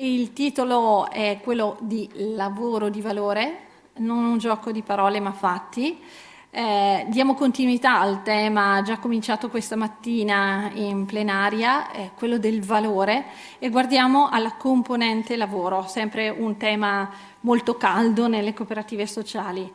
Il titolo è quello di lavoro di valore, non un gioco di parole ma fatti. Diamo continuità al tema già cominciato questa mattina in plenaria, quello del valore, e guardiamo alla componente lavoro, sempre un tema molto caldo nelle cooperative sociali.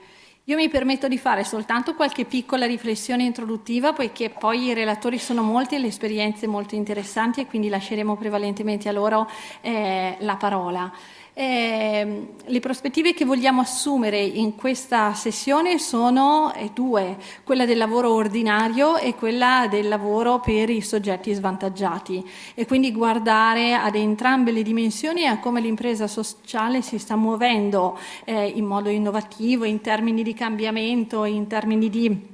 Io mi permetto di fare soltanto qualche piccola riflessione introduttiva, poiché poi i relatori sono molti e le esperienze molto interessanti, e quindi lasceremo prevalentemente a loro la parola. Le prospettive che vogliamo assumere in questa sessione sono due: quella del lavoro ordinario e quella del lavoro per i soggetti svantaggiati, e quindi guardare ad entrambe le dimensioni e a come l'impresa sociale si sta muovendo in modo innovativo in termini di cambiamento, in termini di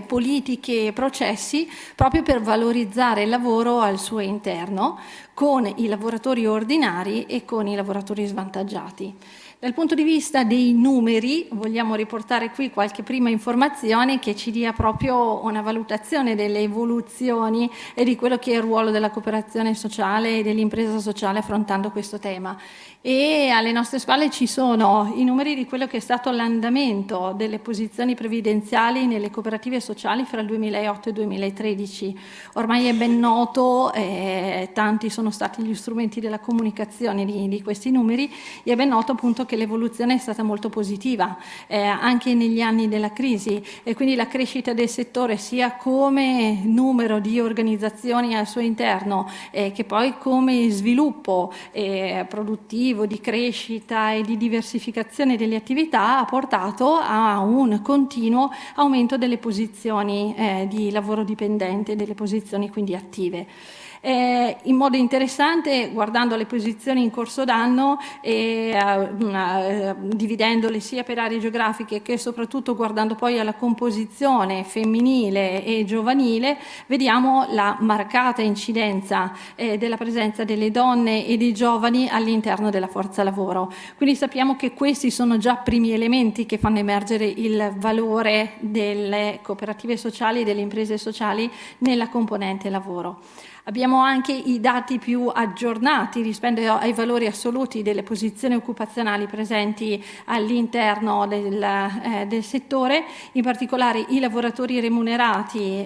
politiche e processi, proprio per valorizzare il lavoro al suo interno, con i lavoratori ordinari e con i lavoratori svantaggiati. Dal punto di vista dei numeri, vogliamo riportare qui qualche prima informazione che ci dia proprio una valutazione delle evoluzioni e di quello che è il ruolo della cooperazione sociale e dell'impresa sociale affrontando questo tema. E alle nostre spalle ci sono i numeri di quello che è stato l'andamento delle posizioni previdenziali nelle cooperative sociali fra il 2008 e il 2013. Ormai è ben noto, tanti sono stati gli strumenti della comunicazione di questi numeri, e è ben noto appunto che l'evoluzione è stata molto positiva anche negli anni della crisi, e quindi la crescita del settore sia come numero di organizzazioni al suo interno che poi come sviluppo produttivo, di crescita e di diversificazione delle attività ha portato a un continuo aumento delle posizioni di lavoro dipendente, delle posizioni quindi attive. In modo interessante, guardando le posizioni in corso d'anno dividendole sia per aree geografiche che soprattutto guardando poi alla composizione femminile e giovanile, vediamo la marcata incidenza della presenza delle donne e dei giovani all'interno della forza lavoro. Quindi sappiamo che questi sono già primi elementi che fanno emergere il valore delle cooperative sociali e delle imprese sociali nella componente lavoro. Abbiamo anche i dati più aggiornati rispetto ai valori assoluti delle posizioni occupazionali presenti all'interno del settore, in particolare i lavoratori remunerati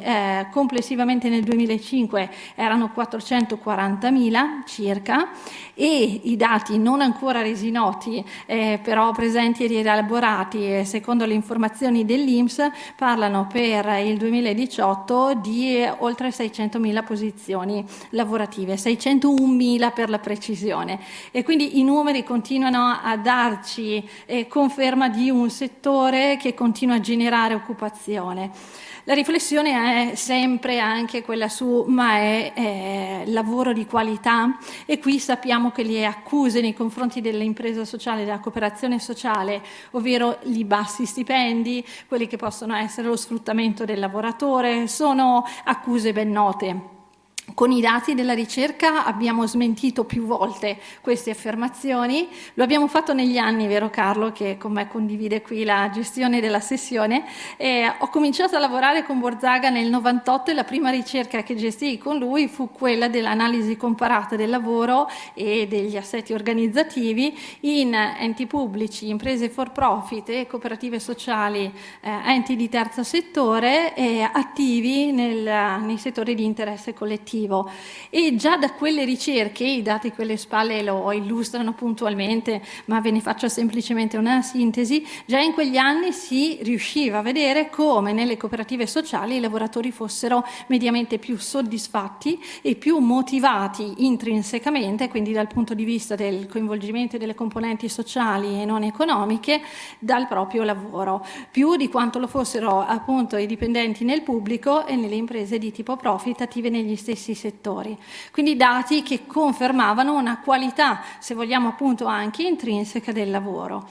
complessivamente nel 2005 erano 440.000 circa, e i dati non ancora resi noti però presenti ed elaborati secondo le informazioni dell'INPS parlano per il 2018 di oltre 600.000 posizioni lavorative, 601.000 per la precisione, e quindi i numeri continuano a darci conferma di un settore che continua a generare occupazione. La riflessione è sempre anche quella su ma è lavoro di qualità, e qui sappiamo che le accuse nei confronti dell'impresa sociale, della cooperazione sociale, ovvero i bassi stipendi, quelli che possono essere lo sfruttamento del lavoratore, sono accuse ben note. Con i dati della ricerca abbiamo smentito più volte queste affermazioni, lo abbiamo fatto negli anni, vero Carlo, che con me condivide qui la gestione della sessione. Ho cominciato a lavorare con Borzaga nel 98 e la prima ricerca che gestii con lui fu quella dell'analisi comparata del lavoro e degli assetti organizzativi in enti pubblici, imprese for profit e cooperative sociali, enti di terzo settore attivi nei settori di interesse collettivo. E già da quelle ricerche, i dati qui alle spalle lo illustrano puntualmente, ma ve ne faccio semplicemente una sintesi, già in quegli anni si riusciva a vedere come nelle cooperative sociali i lavoratori fossero mediamente più soddisfatti e più motivati intrinsecamente, quindi dal punto di vista del coinvolgimento delle componenti sociali e non economiche, dal proprio lavoro, più di quanto lo fossero appunto i dipendenti nel pubblico e nelle imprese di tipo profit attive negli stessi settori. Quindi dati che confermavano una qualità, se vogliamo appunto anche intrinseca del lavoro.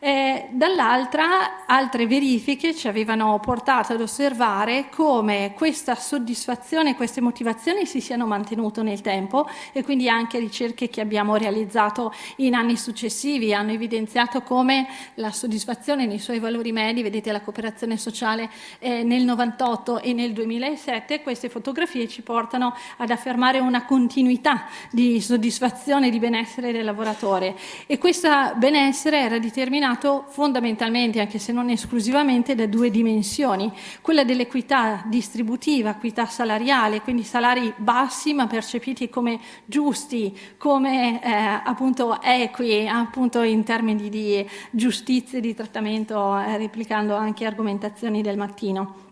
Dall'altra, altre verifiche ci avevano portato ad osservare come questa soddisfazione, queste motivazioni si siano mantenute nel tempo, e quindi anche ricerche che abbiamo realizzato in anni successivi hanno evidenziato come la soddisfazione nei suoi valori medi, vedete la cooperazione sociale nel 98 e nel 2007, queste fotografie ci portano ad affermare una continuità di soddisfazione e di benessere del lavoratore, e questo benessere era determinato fondamentalmente, anche se non esclusivamente, da due dimensioni: quella dell'equità distributiva, equità salariale, quindi salari bassi ma percepiti come giusti, come appunto equi, appunto in termini di giustizia e di trattamento, replicando anche argomentazioni del mattino.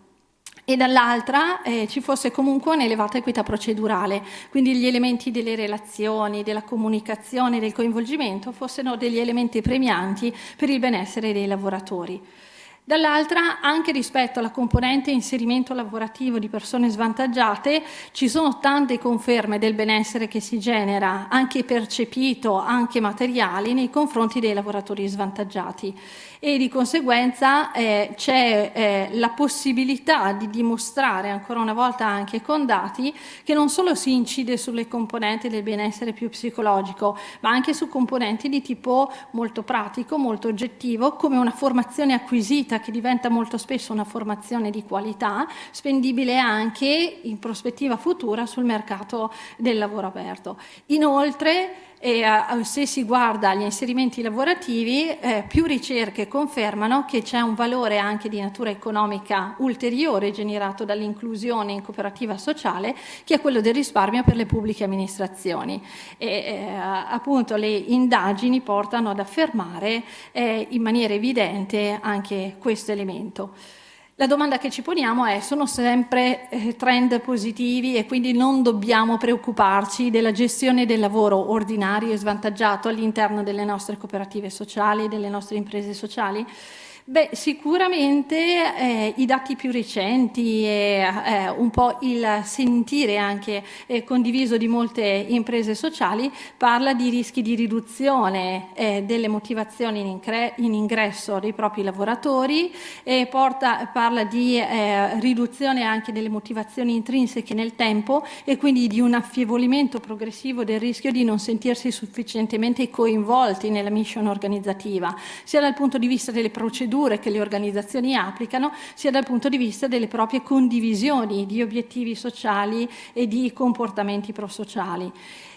E dall'altra ci fosse comunque un'elevata equità procedurale, quindi gli elementi delle relazioni, della comunicazione, del coinvolgimento fossero degli elementi premianti per il benessere dei lavoratori. Dall'altra, anche rispetto alla componente inserimento lavorativo di persone svantaggiate, ci sono tante conferme del benessere che si genera, anche percepito, anche materiali, nei confronti dei lavoratori svantaggiati, e di conseguenza c'è la possibilità di dimostrare ancora una volta anche con dati che non solo si incide sulle componenti del benessere più psicologico, ma anche su componenti di tipo molto pratico, molto oggettivo, come una formazione acquisita che diventa molto spesso una formazione di qualità, spendibile anche in prospettiva futura sul mercato del lavoro aperto. Inoltre, se si guarda agli inserimenti lavorativi, più ricerche confermano che c'è un valore anche di natura economica ulteriore generato dall'inclusione in cooperativa sociale, che è quello del risparmio per le pubbliche amministrazioni. Appunto le indagini portano ad affermare in maniera evidente anche questo elemento. La domanda che ci poniamo è: sono sempre trend positivi e quindi non dobbiamo preoccuparci della gestione del lavoro ordinario e svantaggiato all'interno delle nostre cooperative sociali, delle nostre imprese sociali? Beh, sicuramente i dati più recenti e un po' il sentire anche condiviso di molte imprese sociali parla di rischi di riduzione delle motivazioni in ingresso dei propri lavoratori, e parla di riduzione anche delle motivazioni intrinseche nel tempo, e quindi di un affievolimento progressivo del rischio di non sentirsi sufficientemente coinvolti nella mission organizzativa, sia dal punto di vista delle procedure che le organizzazioni applicano, sia dal punto di vista delle proprie condivisioni di obiettivi sociali e di comportamenti prosociali.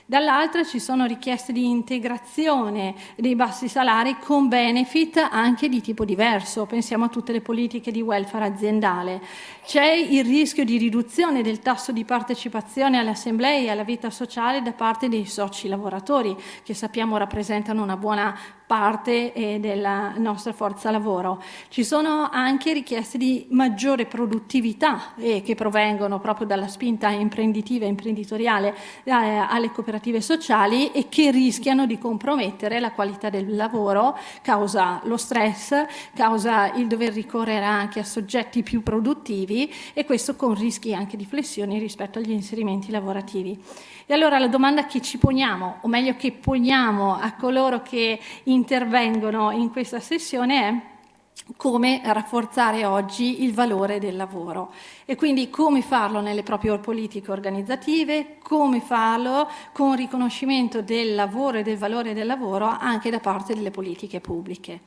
Dall'altra ci sono richieste di integrazione dei bassi salari con benefit anche di tipo diverso. Pensiamo a tutte le politiche di welfare aziendale. C'è il rischio di riduzione del tasso di partecipazione alle assemblee e alla vita sociale da parte dei soci lavoratori, che sappiamo rappresentano una buona parte della nostra forza lavoro. Ci sono anche richieste di maggiore produttività che provengono proprio dalla spinta imprenditiva e imprenditoriale alle cooperative sociali, e che rischiano di compromettere la qualità del lavoro, causa lo stress, causa il dover ricorrere anche a soggetti più produttivi, e questo con rischi anche di flessioni rispetto agli inserimenti lavorativi. E allora la domanda che ci poniamo, o meglio che poniamo a coloro che intervengono in questa sessione, è: come rafforzare oggi il valore del lavoro, e quindi come farlo nelle proprie politiche organizzative, come farlo con riconoscimento del lavoro e del valore del lavoro anche da parte delle politiche pubbliche.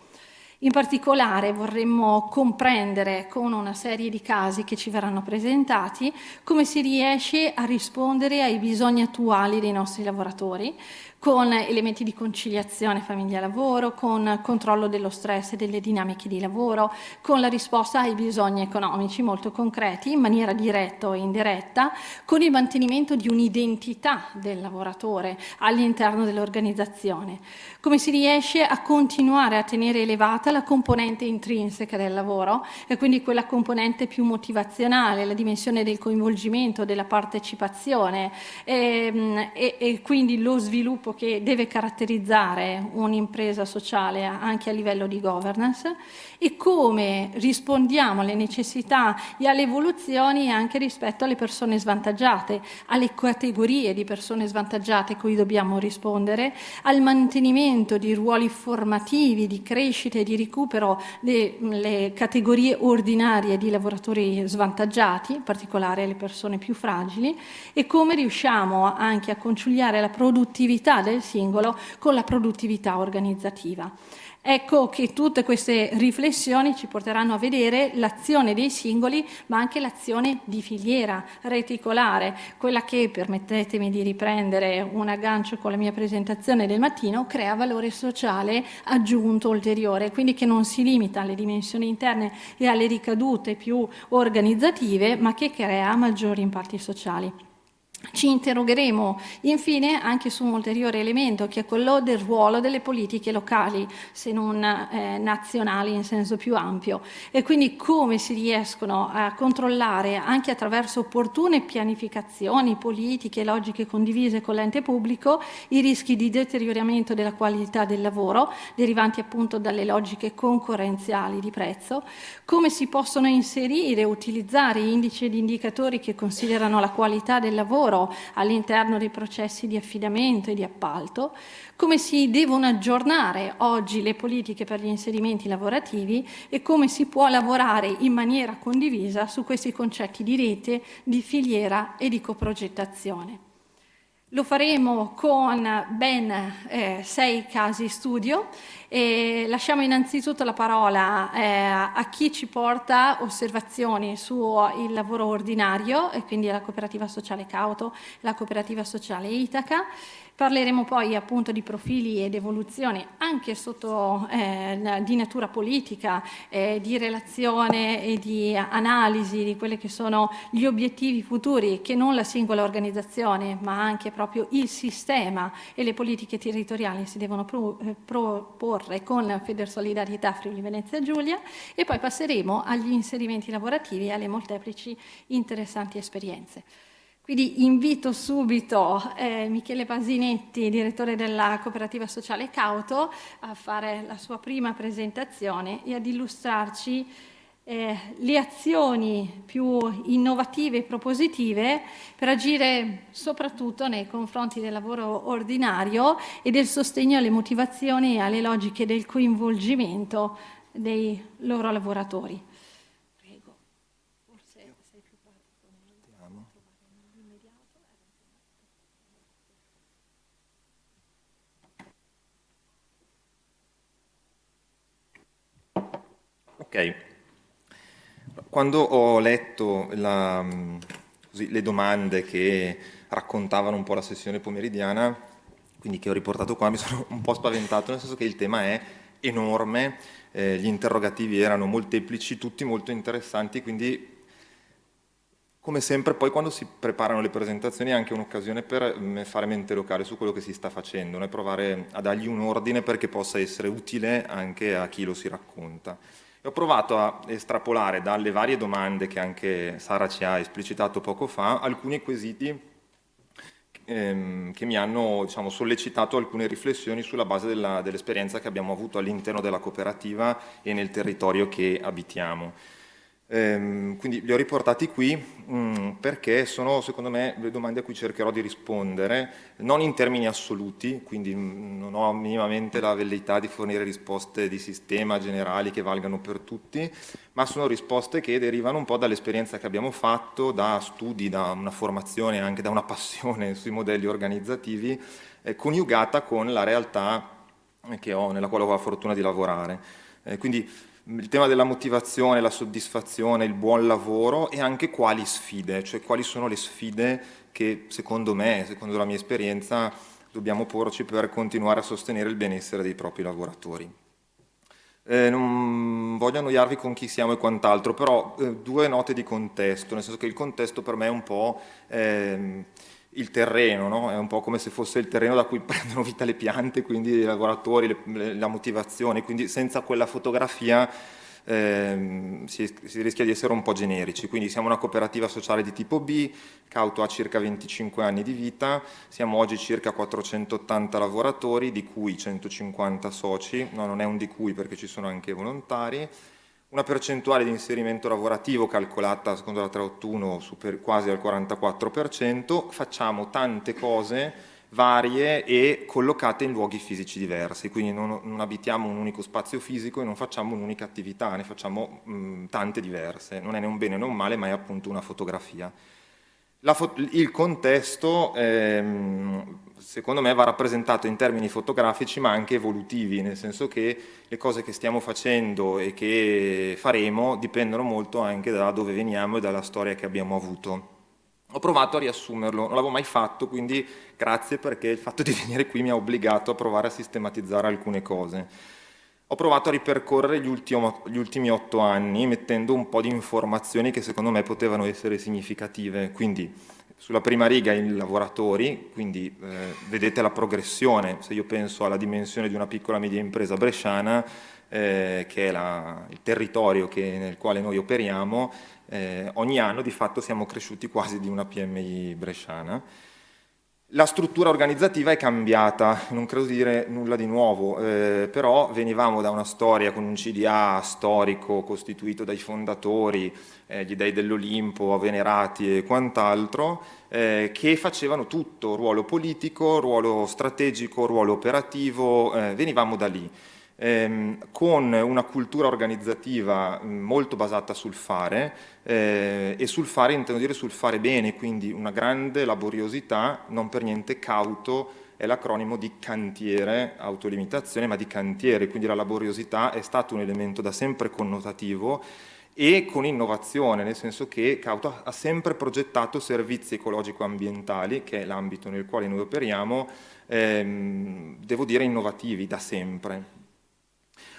In particolare vorremmo comprendere, con una serie di casi che ci verranno presentati, come si riesce a rispondere ai bisogni attuali dei nostri lavoratori, con elementi di conciliazione famiglia-lavoro, con controllo dello stress e delle dinamiche di lavoro, con la risposta ai bisogni economici molto concreti, in maniera diretta o indiretta, con il mantenimento di un'identità del lavoratore all'interno dell'organizzazione. Come si riesce a continuare a tenere elevata la componente intrinseca del lavoro, e quindi quella componente più motivazionale, la dimensione del coinvolgimento, della partecipazione, e quindi lo sviluppo principio che deve caratterizzare un'impresa sociale anche a livello di governance, e come rispondiamo alle necessità e alle evoluzioni anche rispetto alle persone svantaggiate, alle categorie di persone svantaggiate cui dobbiamo rispondere, al mantenimento di ruoli formativi, di crescita e di recupero delle categorie ordinarie di lavoratori svantaggiati, in particolare le persone più fragili, e come riusciamo anche a conciliare la produttività del singolo con la produttività organizzativa. Ecco che tutte queste riflessioni ci porteranno a vedere l'azione dei singoli, ma anche l'azione di filiera reticolare, quella che, permettetemi di riprendere un aggancio con la mia presentazione del mattino, crea valore sociale aggiunto ulteriore, quindi che non si limita alle dimensioni interne e alle ricadute più organizzative, ma che crea maggiori impatti sociali. Ci interrogheremo infine anche su un ulteriore elemento, che è quello del ruolo delle politiche locali, se non nazionali in senso più ampio, e quindi come si riescono a controllare anche attraverso opportune pianificazioni politiche, logiche condivise con l'ente pubblico, i rischi di deterioramento della qualità del lavoro derivanti appunto dalle logiche concorrenziali di prezzo, come si possono inserire e utilizzare indici ed indicatori che considerano la qualità del lavoro all'interno dei processi di affidamento e di appalto, come si devono aggiornare oggi le politiche per gli inserimenti lavorativi e come si può lavorare in maniera condivisa su questi concetti di rete, di filiera e di coprogettazione. Lo faremo con ben 6 casi studio e lasciamo innanzitutto la parola a chi ci porta osservazioni sul lavoro ordinario, e quindi la cooperativa sociale Cauto, la cooperativa sociale Itaca. Parleremo poi appunto di profili ed evoluzioni anche sotto di natura politica, di relazione e di analisi di quelli che sono gli obiettivi futuri che non la singola organizzazione ma anche proprio il sistema e le politiche territoriali si devono proporre con Federsolidarietà Friuli Venezia Giulia, e poi passeremo agli inserimenti lavorativi e alle molteplici interessanti esperienze. Quindi invito subito Michele Basinetti, direttore della cooperativa sociale Cauto, a fare la sua prima presentazione e ad illustrarci le azioni più innovative e propositive per agire soprattutto nei confronti del lavoro ordinario e del sostegno alle motivazioni e alle logiche del coinvolgimento dei loro lavoratori. Prego, forse sei più pratico nell'immediato. Ok, quando ho letto le domande che raccontavano un po' la sessione pomeridiana, quindi che ho riportato qua, mi sono un po' spaventato, nel senso che il tema è enorme, gli interrogativi erano molteplici, tutti molto interessanti, quindi come sempre poi quando si preparano le presentazioni è anche un'occasione per fare mente locale su quello che si sta facendo, e provare a dargli un ordine perché possa essere utile anche a chi lo si racconta. E ho provato a estrapolare dalle varie domande che anche Sara ci ha esplicitato poco fa alcuni quesiti che mi hanno, diciamo, sollecitato alcune riflessioni sulla base dell'esperienza che abbiamo avuto all'interno della cooperativa e nel territorio che abitiamo. Quindi li ho riportati qui perché sono, secondo me, le domande a cui cercherò di rispondere, non in termini assoluti, quindi non ho minimamente la velleità di fornire risposte di sistema generali che valgano per tutti, ma sono risposte che derivano un po' dall'esperienza che abbiamo fatto, da studi, da una formazione, anche da una passione sui modelli organizzativi, coniugata con la realtà nella quale ho la fortuna di lavorare. Quindi il tema della motivazione, la soddisfazione, il buon lavoro, e anche quali sfide, cioè quali sono le sfide che secondo me, secondo la mia esperienza, dobbiamo porci per continuare a sostenere il benessere dei propri lavoratori. Non voglio annoiarvi con chi siamo e quant'altro, però 2 note di contesto, nel senso che il contesto per me è un po' il terreno, no? È un po' come se fosse il terreno da cui prendono vita le piante, quindi i lavoratori, la motivazione, quindi senza quella fotografia si rischia di essere un po' generici. Quindi siamo una cooperativa sociale di tipo B, Cauto ha circa 25 anni di vita, siamo oggi circa 480 lavoratori, di cui 150 soci, no, non è un di cui perché ci sono anche volontari, una percentuale di inserimento lavorativo calcolata secondo la 381 quasi al 44%, facciamo tante cose varie e collocate in luoghi fisici diversi, quindi non abitiamo un unico spazio fisico e non facciamo un'unica attività, ne facciamo tante diverse, non è né un bene né un male, ma è appunto una fotografia. Il contesto, secondo me, va rappresentato in termini fotografici ma anche evolutivi, nel senso che le cose che stiamo facendo e che faremo dipendono molto anche da dove veniamo e dalla storia che abbiamo avuto. Ho provato a riassumerlo, non l'avevo mai fatto, quindi grazie perché il fatto di venire qui mi ha obbligato a provare a sistematizzare alcune cose. Ho provato a ripercorrere gli ultimi 8 anni mettendo un po' di informazioni che secondo me potevano essere significative. Quindi sulla prima riga i lavoratori, quindi vedete la progressione. Se io penso alla dimensione di una piccola e media impresa bresciana, che è il territorio nel quale noi operiamo, ogni anno di fatto siamo cresciuti quasi di una PMI bresciana. La struttura organizzativa è cambiata, non credo di dire nulla di nuovo, però venivamo da una storia con un CDA storico costituito dai fondatori, gli dei dell'Olimpo, venerati e quant'altro, che facevano tutto, ruolo politico, ruolo strategico, ruolo operativo, venivamo da lì. Con una cultura organizzativa molto basata sul fare, e sul fare intendo dire sul fare bene, quindi una grande laboriosità, non per niente Cauto è l'acronimo di cantiere, autolimitazione, ma di cantiere, quindi la laboriosità è stato un elemento da sempre connotativo e con innovazione, nel senso che Cauto ha sempre progettato servizi ecologico-ambientali, che è l'ambito nel quale noi operiamo, devo dire innovativi da sempre.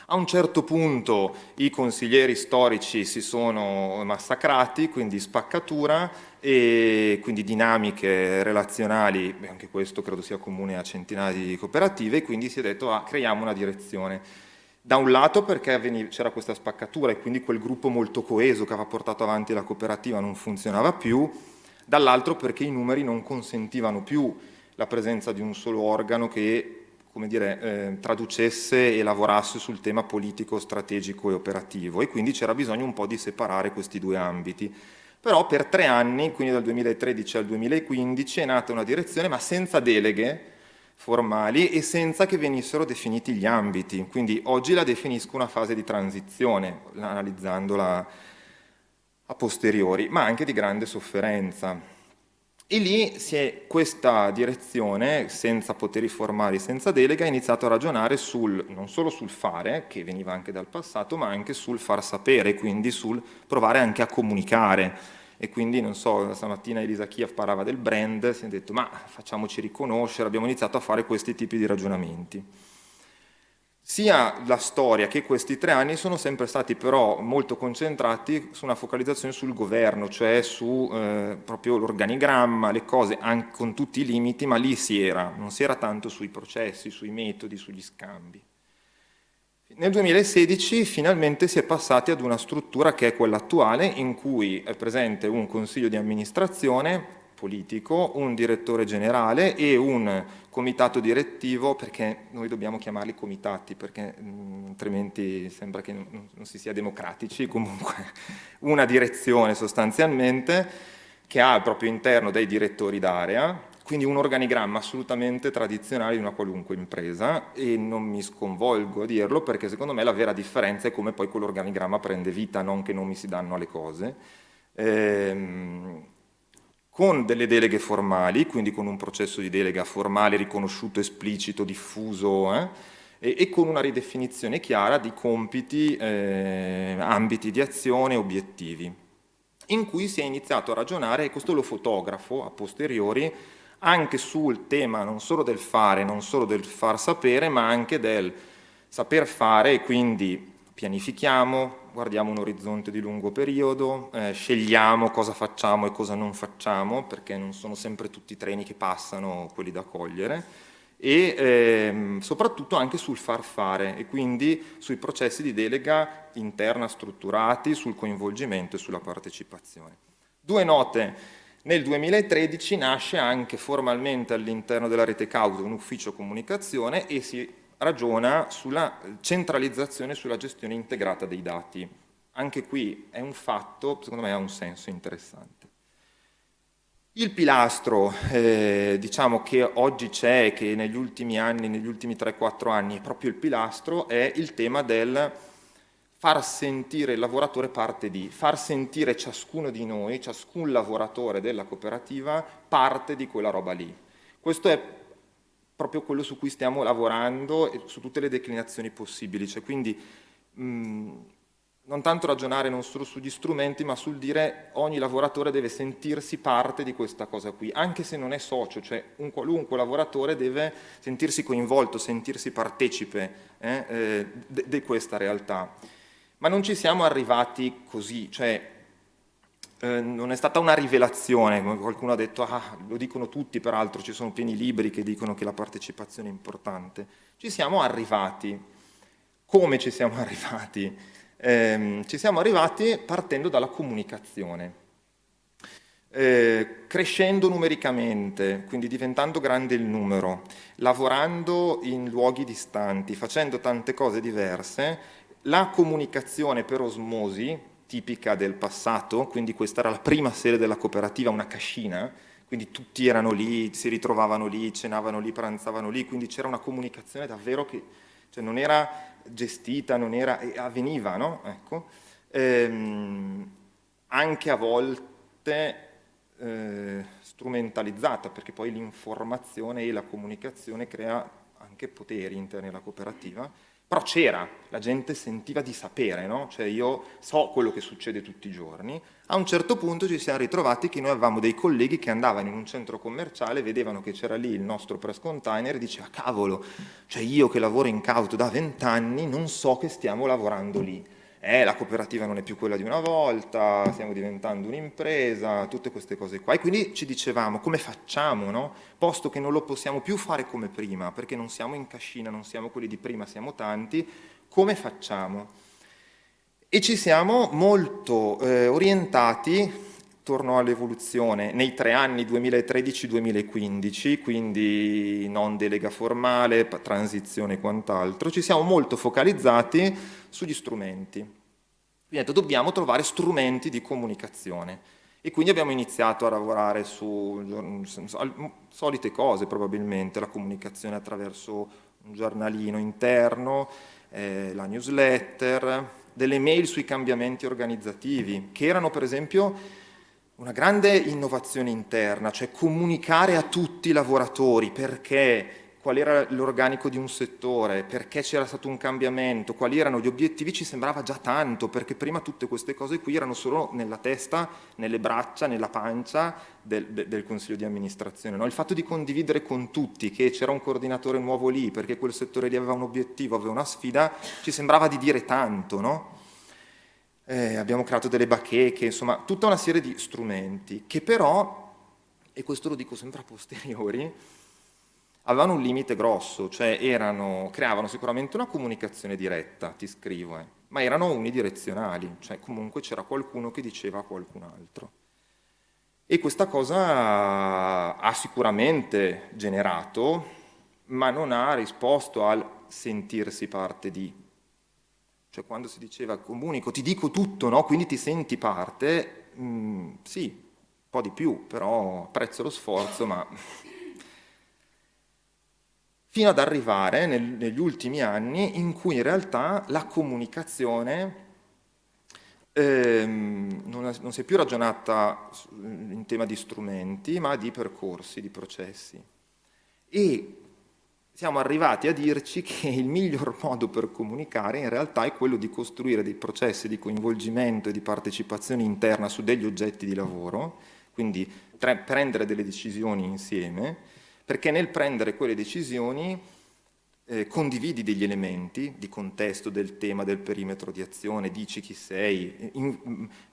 A un certo punto i consiglieri storici si sono massacrati, quindi spaccatura e quindi dinamiche relazionali, anche questo credo sia comune a centinaia di cooperative, e quindi si è detto creiamo una direzione. Da un lato perché c'era questa spaccatura e quindi quel gruppo molto coeso che aveva portato avanti la cooperativa non funzionava più, dall'altro perché i numeri non consentivano più la presenza di un solo organo che come dire, traducesse e lavorasse sul tema politico, strategico e operativo, e quindi c'era bisogno un po' di separare questi due ambiti. Però per 3 anni, quindi dal 2013 al 2015, è nata una direzione ma senza deleghe formali e senza che venissero definiti gli ambiti. Quindi oggi la definisco una fase di transizione, analizzandola a posteriori, ma anche di grande sofferenza. E lì questa direzione, senza poteri formali, senza delega, ha iniziato a ragionare non solo sul fare, che veniva anche dal passato, ma anche sul far sapere, quindi sul provare anche a comunicare. E quindi, non so, stamattina Elisa Kiev parlava del brand, si è detto ma facciamoci riconoscere, abbiamo iniziato a fare questi tipi di ragionamenti. Sia la storia che questi 3 anni sono sempre stati però molto concentrati su una focalizzazione sul governo, cioè su proprio l'organigramma, le cose, anche con tutti i limiti, ma lì non si era tanto sui processi, sui metodi, sugli scambi. Nel 2016 finalmente si è passati ad una struttura che è quella attuale, in cui è presente un consiglio di amministrazione politico, un direttore generale e un comitato direttivo, perché noi dobbiamo chiamarli comitati, perché altrimenti sembra che non si sia democratici, comunque una direzione sostanzialmente, che ha al proprio interno dei direttori d'area, quindi un organigramma assolutamente tradizionale di una qualunque impresa, e non mi sconvolgo a dirlo perché secondo me la vera differenza è come poi quell'organigramma prende vita, non che nomi si danno alle cose. Con delle deleghe formali, quindi con un processo di delega formale, riconosciuto, esplicito, diffuso, e con una ridefinizione chiara di compiti, ambiti di azione, obiettivi, in cui si è iniziato a ragionare, e questo lo fotografo a posteriori, anche sul tema non solo del fare, non solo del far sapere, ma anche del saper fare, e quindi pianifichiamo, guardiamo un orizzonte di lungo periodo, scegliamo cosa facciamo e cosa non facciamo, perché non sono sempre tutti i treni che passano quelli da cogliere, e soprattutto anche sul far fare e quindi sui processi di delega interna strutturati, sul coinvolgimento e sulla partecipazione. 2 note. Nel 2013 nasce anche formalmente all'interno della rete Cauto un ufficio comunicazione e si ragiona sulla centralizzazione e sulla gestione integrata dei dati. Anche qui è un fatto, secondo me ha un senso interessante. Il pilastro, diciamo che oggi c'è, che negli ultimi anni, negli ultimi 3-4 anni è proprio il pilastro, è il tema del far sentire il lavoratore parte di, far sentire ciascuno di noi, ciascun lavoratore della cooperativa parte di quella roba lì. Questo è proprio quello su cui stiamo lavorando e su tutte le declinazioni possibili, cioè quindi non tanto ragionare non solo sugli strumenti, ma sul dire ogni lavoratore deve sentirsi parte di questa cosa qui, anche se non è socio, cioè un qualunque lavoratore deve sentirsi coinvolto, sentirsi partecipe di questa realtà. Ma non ci siamo arrivati così, cioè non è stata una rivelazione, come qualcuno ha detto, lo dicono tutti peraltro, ci sono pieni libri che dicono che la partecipazione è importante. Ci siamo arrivati. Come ci siamo arrivati? Ci siamo arrivati partendo dalla comunicazione. Crescendo numericamente, quindi diventando grande il numero, lavorando in luoghi distanti, facendo tante cose diverse, la comunicazione per osmosi, tipica del passato, quindi questa era la prima sede della cooperativa, una cascina, quindi tutti erano lì, si ritrovavano lì, cenavano lì, pranzavano lì, quindi c'era una comunicazione davvero che cioè, non era gestita, non era, avveniva, no? Ecco. Anche a volte strumentalizzata, perché poi l'informazione e la comunicazione crea anche poteri interni alla cooperativa, però c'era, la gente sentiva di sapere, no? Cioè io so quello che succede tutti i giorni. A un certo punto ci siamo ritrovati che noi avevamo dei colleghi che andavano in un centro commerciale, vedevano che c'era lì il nostro press container e diceva cavolo, cioè io che lavoro in Cauto da 20 anni non so che stiamo lavorando lì. La cooperativa non è più quella di una volta, stiamo diventando un'impresa, tutte queste cose qua. E quindi ci dicevamo, come facciamo, no? Posto che non lo possiamo più fare come prima, perché non siamo in cascina, non siamo quelli di prima, siamo tanti, come facciamo? E ci siamo molto orientati, torno all'evoluzione, nei 3 anni 2013-2015, quindi non delega formale, transizione e quant'altro, ci siamo molto focalizzati sugli strumenti. Quindi detto, dobbiamo trovare strumenti di comunicazione. E quindi abbiamo iniziato a lavorare su solite cose probabilmente, la comunicazione attraverso un giornalino interno, la newsletter, delle mail sui cambiamenti organizzativi, che erano per esempio una grande innovazione interna, cioè comunicare a tutti i lavoratori perché, qual era l'organico di un settore, perché c'era stato un cambiamento, quali erano gli obiettivi, ci sembrava già tanto, perché prima tutte queste cose qui erano solo nella testa, nelle braccia, nella pancia del Consiglio di amministrazione. No? Il fatto di condividere con tutti che c'era un coordinatore nuovo lì, perché quel settore lì aveva un obiettivo, aveva una sfida, ci sembrava di dire tanto, no? Abbiamo creato delle bacheche, insomma, tutta una serie di strumenti che però, e questo lo dico sempre a posteriori, avevano un limite grosso, cioè creavano sicuramente una comunicazione diretta, ti scrivo, ma erano unidirezionali, cioè comunque c'era qualcuno che diceva a qualcun altro. E questa cosa ha sicuramente generato, ma non ha risposto al sentirsi parte di. Cioè quando si diceva comunico, ti dico tutto, no? Quindi ti senti parte, sì, un po' di più, però apprezzo lo sforzo, ma fino ad arrivare negli ultimi anni in cui in realtà la comunicazione non si è più ragionata in tema di strumenti, ma di percorsi, di processi. E siamo arrivati a dirci che il miglior modo per comunicare in realtà è quello di costruire dei processi di coinvolgimento e di partecipazione interna su degli oggetti di lavoro, quindi prendere delle decisioni insieme, perché nel prendere quelle decisioni condividi degli elementi di contesto del tema, del perimetro di azione, dici chi sei,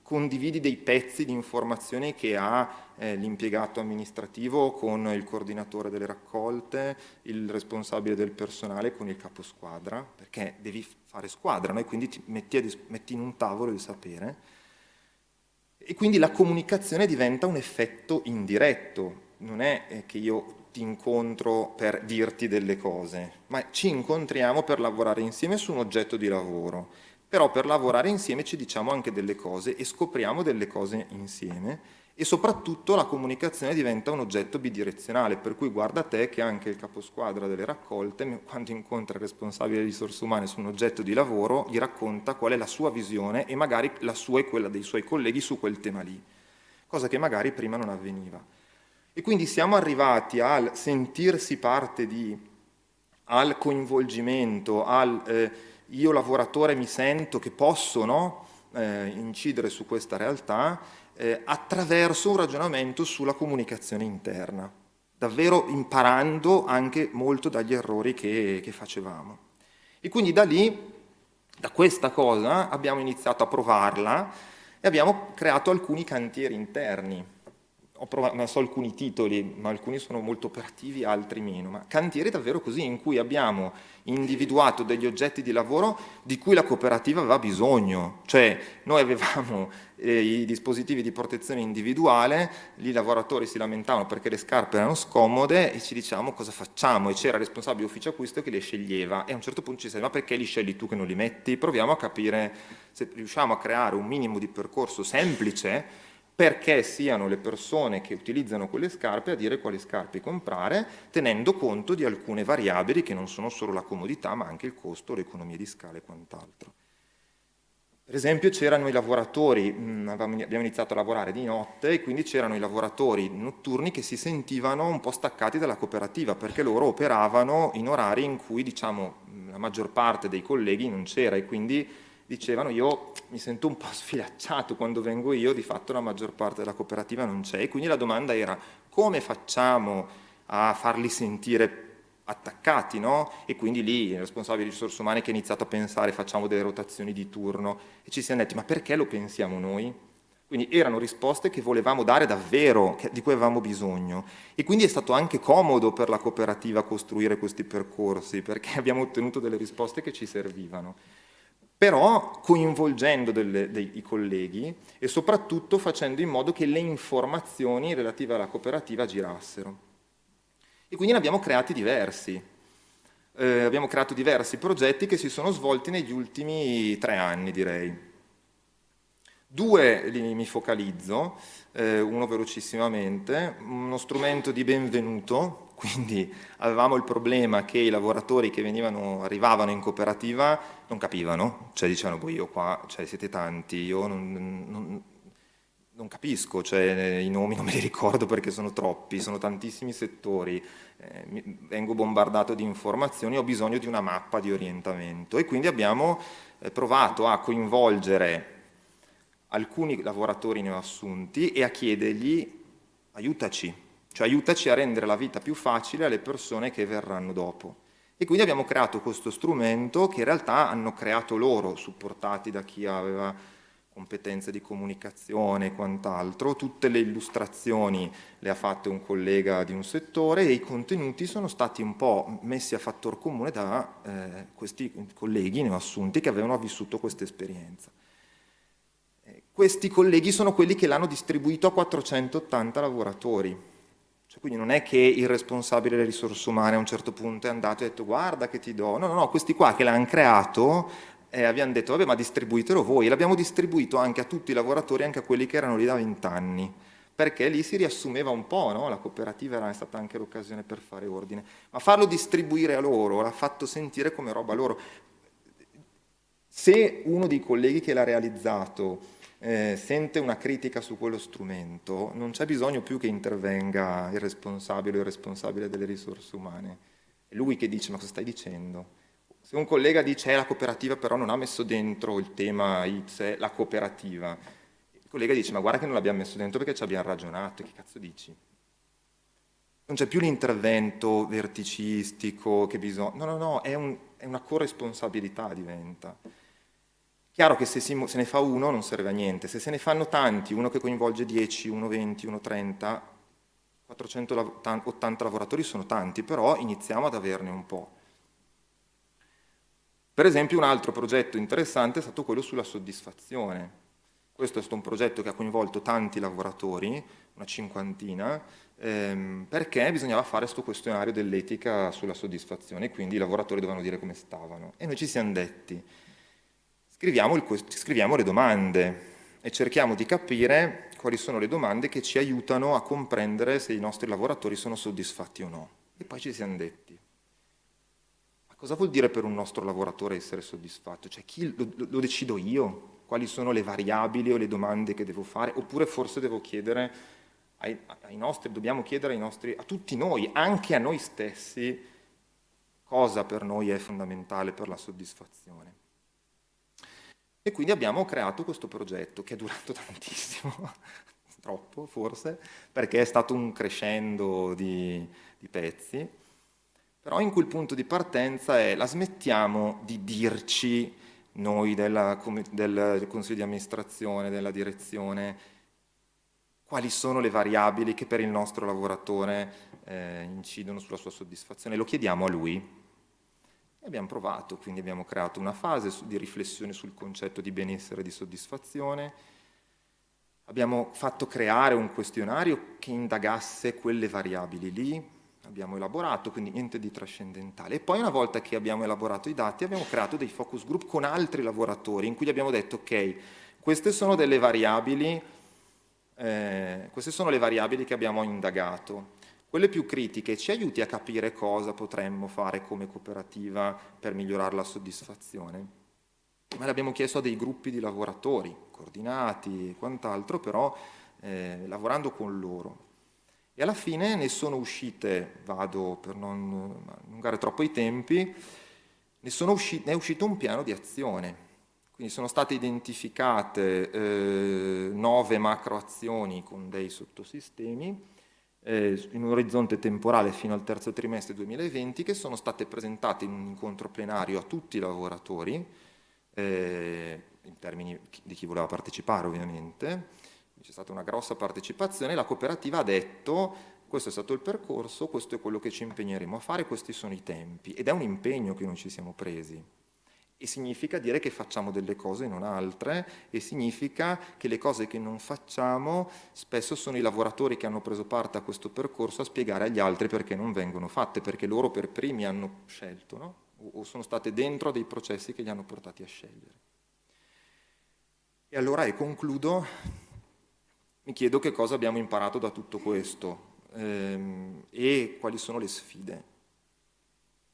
condividi dei pezzi di informazioni che ha l'impiegato amministrativo con il coordinatore delle raccolte, il responsabile del personale con il caposquadra, perché devi fare squadra, no? E quindi ti metti in un tavolo il sapere. E quindi la comunicazione diventa un effetto indiretto, non è che io ti incontro per dirti delle cose, ma ci incontriamo per lavorare insieme su un oggetto di lavoro. Però per lavorare insieme ci diciamo anche delle cose e scopriamo delle cose insieme e soprattutto la comunicazione diventa un oggetto bidirezionale, per cui guarda te che anche il caposquadra delle raccolte, quando incontra il responsabile delle risorse umane su un oggetto di lavoro, gli racconta qual è la sua visione e magari la sua e quella dei suoi colleghi su quel tema lì, cosa che magari prima non avveniva. E quindi siamo arrivati al sentirsi parte al coinvolgimento, io lavoratore mi sento che posso, no, incidere su questa realtà attraverso un ragionamento sulla comunicazione interna, davvero imparando anche molto dagli errori che facevamo. E quindi da lì, da questa cosa, abbiamo iniziato a provarla e abbiamo creato alcuni cantieri interni. Non so alcuni titoli, ma alcuni sono molto operativi, altri meno, ma cantieri davvero così, in cui abbiamo individuato degli oggetti di lavoro di cui la cooperativa aveva bisogno. Cioè, noi avevamo i dispositivi di protezione individuale, lì i lavoratori si lamentavano perché le scarpe erano scomode e ci diciamo cosa facciamo, e c'era il responsabile ufficio acquisto che le sceglieva e a un certo punto ci diceva ma perché li scegli tu che non li metti? Proviamo a capire se riusciamo a creare un minimo di percorso semplice perché siano le persone che utilizzano quelle scarpe a dire quali scarpe comprare, tenendo conto di alcune variabili che non sono solo la comodità, ma anche il costo, l'economia di scala e quant'altro. Per esempio c'erano i lavoratori, abbiamo iniziato a lavorare di notte e quindi c'erano i lavoratori notturni che si sentivano un po' staccati dalla cooperativa perché loro operavano in orari in cui diciamo la maggior parte dei colleghi non c'era e quindi dicevano io mi sento un po' sfilacciato quando vengo io, di fatto la maggior parte della cooperativa non c'è e quindi la domanda era come facciamo a farli sentire attaccati, no? E quindi lì il responsabile di risorse umane che ha iniziato a pensare facciamo delle rotazioni di turno e ci siamo detti ma perché lo pensiamo noi? Quindi erano risposte che volevamo dare davvero, di cui avevamo bisogno e quindi è stato anche comodo per la cooperativa costruire questi percorsi perché abbiamo ottenuto delle risposte che ci servivano. Però coinvolgendo i colleghi e soprattutto facendo in modo che le informazioni relative alla cooperativa girassero. E quindi ne abbiamo creati diversi. Abbiamo creato diversi progetti che si sono svolti negli ultimi 3 anni, direi. 2 li mi focalizzo, uno velocissimamente, uno strumento di benvenuto, quindi avevamo il problema che i lavoratori che arrivavano in cooperativa non capivano, cioè dicevano, boh, io qua, cioè, siete tanti, io non capisco, cioè i nomi non me li ricordo perché sono troppi, sono tantissimi settori, vengo bombardato di informazioni, ho bisogno di una mappa di orientamento e quindi abbiamo provato a coinvolgere alcuni lavoratori neoassunti e a chiedergli aiutaci, cioè aiutaci a rendere la vita più facile alle persone che verranno dopo. E quindi abbiamo creato questo strumento che in realtà hanno creato loro, supportati da chi aveva competenze di comunicazione e quant'altro, tutte le illustrazioni le ha fatte un collega di un settore e i contenuti sono stati un po' messi a fattor comune da questi colleghi neoassunti che avevano vissuto questa esperienza. Questi colleghi sono quelli che l'hanno distribuito a 480 lavoratori. Cioè, quindi non è che il responsabile delle risorse umane a un certo punto è andato e ha detto guarda che ti do. No, questi qua che l'hanno creato abbiamo detto vabbè ma distribuitelo voi. E l'abbiamo distribuito anche a tutti i lavoratori, anche a quelli che erano lì da 20 anni. Perché lì si riassumeva un po', no? La cooperativa era stata anche l'occasione per fare ordine. Ma farlo distribuire a loro l'ha fatto sentire come roba loro. Se uno dei colleghi che l'ha realizzato sente una critica su quello strumento, non c'è bisogno più che intervenga il responsabile o il responsabile delle risorse umane. È lui che dice, ma cosa stai dicendo? Se un collega dice, la cooperativa però non ha messo dentro il tema X, la cooperativa, il collega dice, ma guarda che non l'abbiamo messo dentro perché ci abbiamo ragionato, che cazzo dici? Non c'è più l'intervento verticistico che bisogna... No, è una corresponsabilità diventa. Chiaro che se ne fa uno non serve a niente, se ne fanno tanti, uno che coinvolge 10, uno 20, uno 30, 480 lavoratori sono tanti, però iniziamo ad averne un po'. Per esempio un altro progetto interessante è stato quello sulla soddisfazione. Questo è stato un progetto che ha coinvolto tanti lavoratori, una cinquantina, perché bisognava fare questo questionario dell'etica sulla soddisfazione, quindi i lavoratori dovevano dire come stavano. E noi ci siamo detti, scriviamo le domande e cerchiamo di capire quali sono le domande che ci aiutano a comprendere se i nostri lavoratori sono soddisfatti o no. E poi ci siamo detti, ma cosa vuol dire per un nostro lavoratore essere soddisfatto? Cioè, lo decido io? Quali sono le variabili o le domande che devo fare? Oppure forse devo chiedere dobbiamo chiedere a tutti noi, anche a noi stessi, cosa per noi è fondamentale per la soddisfazione. E quindi abbiamo creato questo progetto che è durato tantissimo, troppo forse, perché è stato un crescendo di pezzi, però in cui il punto di partenza è la smettiamo di dirci noi del Consiglio di amministrazione, della direzione, quali sono le variabili che per il nostro lavoratore incidono sulla sua soddisfazione, lo chiediamo a lui. E abbiamo provato, quindi abbiamo creato una fase di riflessione sul concetto di benessere e di soddisfazione, abbiamo fatto creare un questionario che indagasse quelle variabili lì, abbiamo elaborato, quindi niente di trascendentale. E poi una volta che abbiamo elaborato i dati abbiamo creato dei focus group con altri lavoratori in cui abbiamo detto ok, queste sono delle variabili, queste sono le variabili che abbiamo indagato. Quelle più critiche ci aiuti a capire cosa potremmo fare come cooperativa per migliorare la soddisfazione. Ma l'abbiamo chiesto a dei gruppi di lavoratori, coordinati e quant'altro, però lavorando con loro. E alla fine ne sono uscite, vado per non allungare troppo i tempi, ne è uscito un piano di azione. Quindi sono state identificate 9 macroazioni con dei sottosistemi in un orizzonte temporale fino al terzo trimestre 2020 che sono state presentate in un incontro plenario a tutti i lavoratori, in termini di chi voleva partecipare ovviamente. C'è stata una grossa partecipazione e la cooperativa ha detto questo è stato il percorso, questo è quello che ci impegneremo a fare, questi sono i tempi ed è un impegno che noi ci siamo presi. E significa dire che facciamo delle cose e non altre, e significa che le cose che non facciamo spesso sono i lavoratori che hanno preso parte a questo percorso a spiegare agli altri perché non vengono fatte, perché loro per primi hanno scelto, no? O sono state dentro dei processi che li hanno portati a scegliere. E allora, concludo, mi chiedo che cosa abbiamo imparato da tutto questo e quali sono le sfide.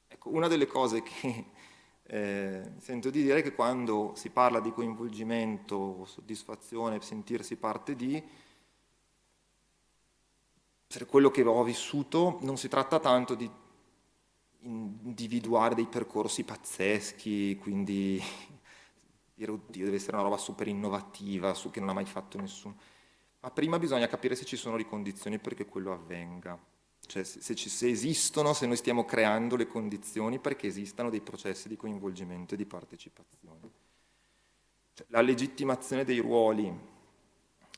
Ecco, una delle cose che sento di dire che quando si parla di coinvolgimento, soddisfazione, sentirsi parte di, per quello che ho vissuto, non si tratta tanto di individuare dei percorsi pazzeschi, quindi dire oddio deve essere una roba super innovativa, che non ha mai fatto nessuno, ma prima bisogna capire se ci sono le condizioni perché quello avvenga. Cioè se esistono, se noi stiamo creando le condizioni perché esistano dei processi di coinvolgimento e di partecipazione. Cioè, la legittimazione dei ruoli,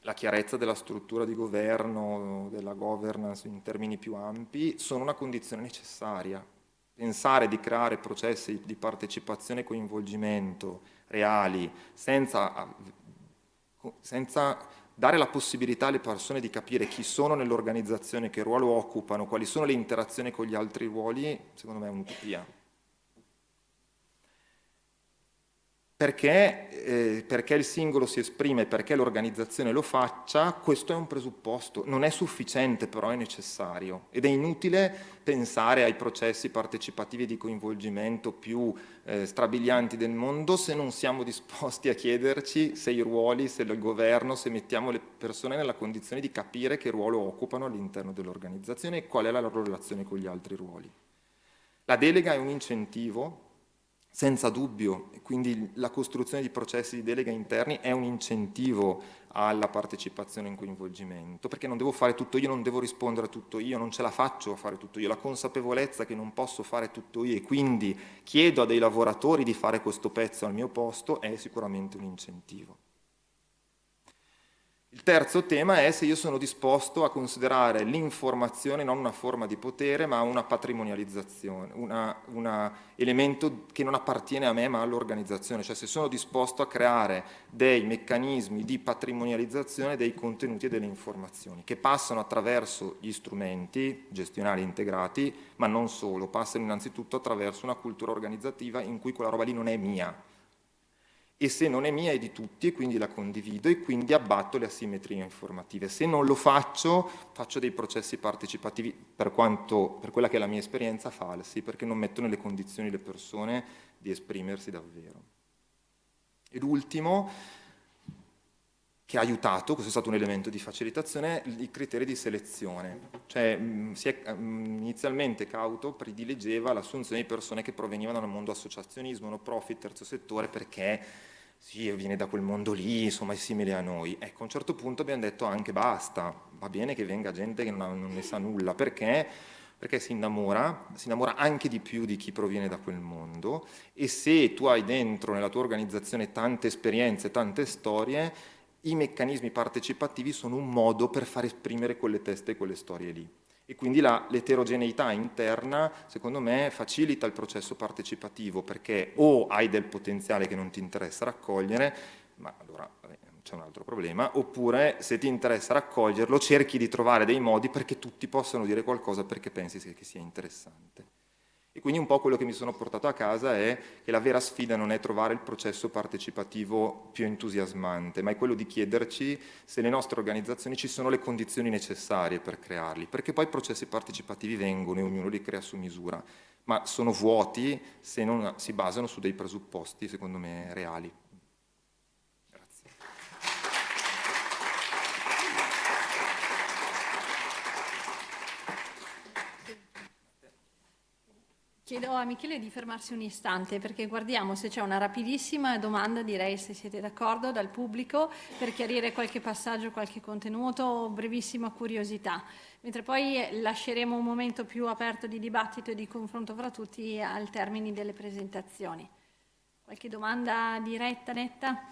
la chiarezza della struttura di governo, della governance in termini più ampi, sono una condizione necessaria. Pensare di creare processi di partecipazione e coinvolgimento reali senza dare la possibilità alle persone di capire chi sono nell'organizzazione, che ruolo occupano, quali sono le interazioni con gli altri ruoli, secondo me è un'utopia. Perché il singolo si esprime, perché l'organizzazione lo faccia, questo è un presupposto. Non è sufficiente, però è necessario. Ed è inutile pensare ai processi partecipativi di coinvolgimento più strabilianti del mondo se non siamo disposti a chiederci se i ruoli, se il governo, se mettiamo le persone nella condizione di capire che ruolo occupano all'interno dell'organizzazione e qual è la loro relazione con gli altri ruoli. La delega è un incentivo, senza dubbio, e quindi la costruzione di processi di delega interni è un incentivo alla partecipazione e in coinvolgimento, perché non devo fare tutto io, non devo rispondere a tutto io, non ce la faccio a fare tutto io, la consapevolezza che non posso fare tutto io e quindi chiedo a dei lavoratori di fare questo pezzo al mio posto è sicuramente un incentivo. Il terzo tema è se io sono disposto a considerare l'informazione non una forma di potere, ma una patrimonializzazione, un elemento che non appartiene a me ma all'organizzazione, cioè se sono disposto a creare dei meccanismi di patrimonializzazione dei contenuti e delle informazioni, che passano attraverso gli strumenti gestionali integrati, ma non solo, passano innanzitutto attraverso una cultura organizzativa in cui quella roba lì non è mia, e se non è mia è di tutti e quindi la condivido e quindi abbatto le asimmetrie informative. Se non lo faccio, faccio dei processi partecipativi, per quella che è la mia esperienza, falsi, perché non metto nelle condizioni le persone di esprimersi davvero. E l'ultimo, che ha aiutato, questo è stato un elemento di facilitazione, i criteri di selezione. Cioè, inizialmente Cauto prediligeva l'assunzione di persone che provenivano dal mondo associazionismo, no profit, terzo settore, perché sì, viene da quel mondo lì, insomma è simile a noi. Ecco, a un certo punto abbiamo detto anche basta, va bene che venga gente che non ne sa nulla, perché? Perché si innamora anche di più di chi proviene da quel mondo, e se tu hai dentro nella tua organizzazione tante esperienze, tante storie, i meccanismi partecipativi sono un modo per far esprimere quelle teste e quelle storie lì. E quindi l'eterogeneità interna, secondo me, facilita il processo partecipativo, perché o hai del potenziale che non ti interessa raccogliere, ma allora c'è un altro problema, oppure se ti interessa raccoglierlo cerchi di trovare dei modi perché tutti possano dire qualcosa perché pensi che sia interessante. E quindi un po' quello che mi sono portato a casa è che la vera sfida non è trovare il processo partecipativo più entusiasmante, ma è quello di chiederci se le nostre organizzazioni ci sono le condizioni necessarie per crearli, perché poi i processi partecipativi vengono e ognuno li crea su misura, ma sono vuoti se non si basano su dei presupposti, secondo me, reali. Grazie. Chiedo a Michele di fermarsi un istante perché guardiamo se c'è una rapidissima domanda, direi se siete d'accordo, dal pubblico per chiarire qualche passaggio, qualche contenuto o brevissima curiosità, mentre poi lasceremo un momento più aperto di dibattito e di confronto fra tutti al termine delle presentazioni. Qualche domanda diretta, netta?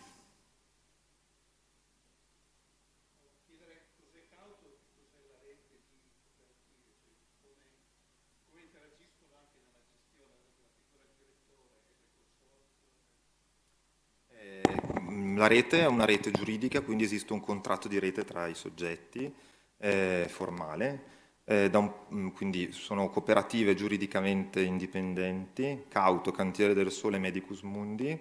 La rete è una rete giuridica, quindi esiste un contratto di rete tra i soggetti formale, quindi sono cooperative giuridicamente indipendenti, Cauto, Cantiere del Sole, Medicus Mundi,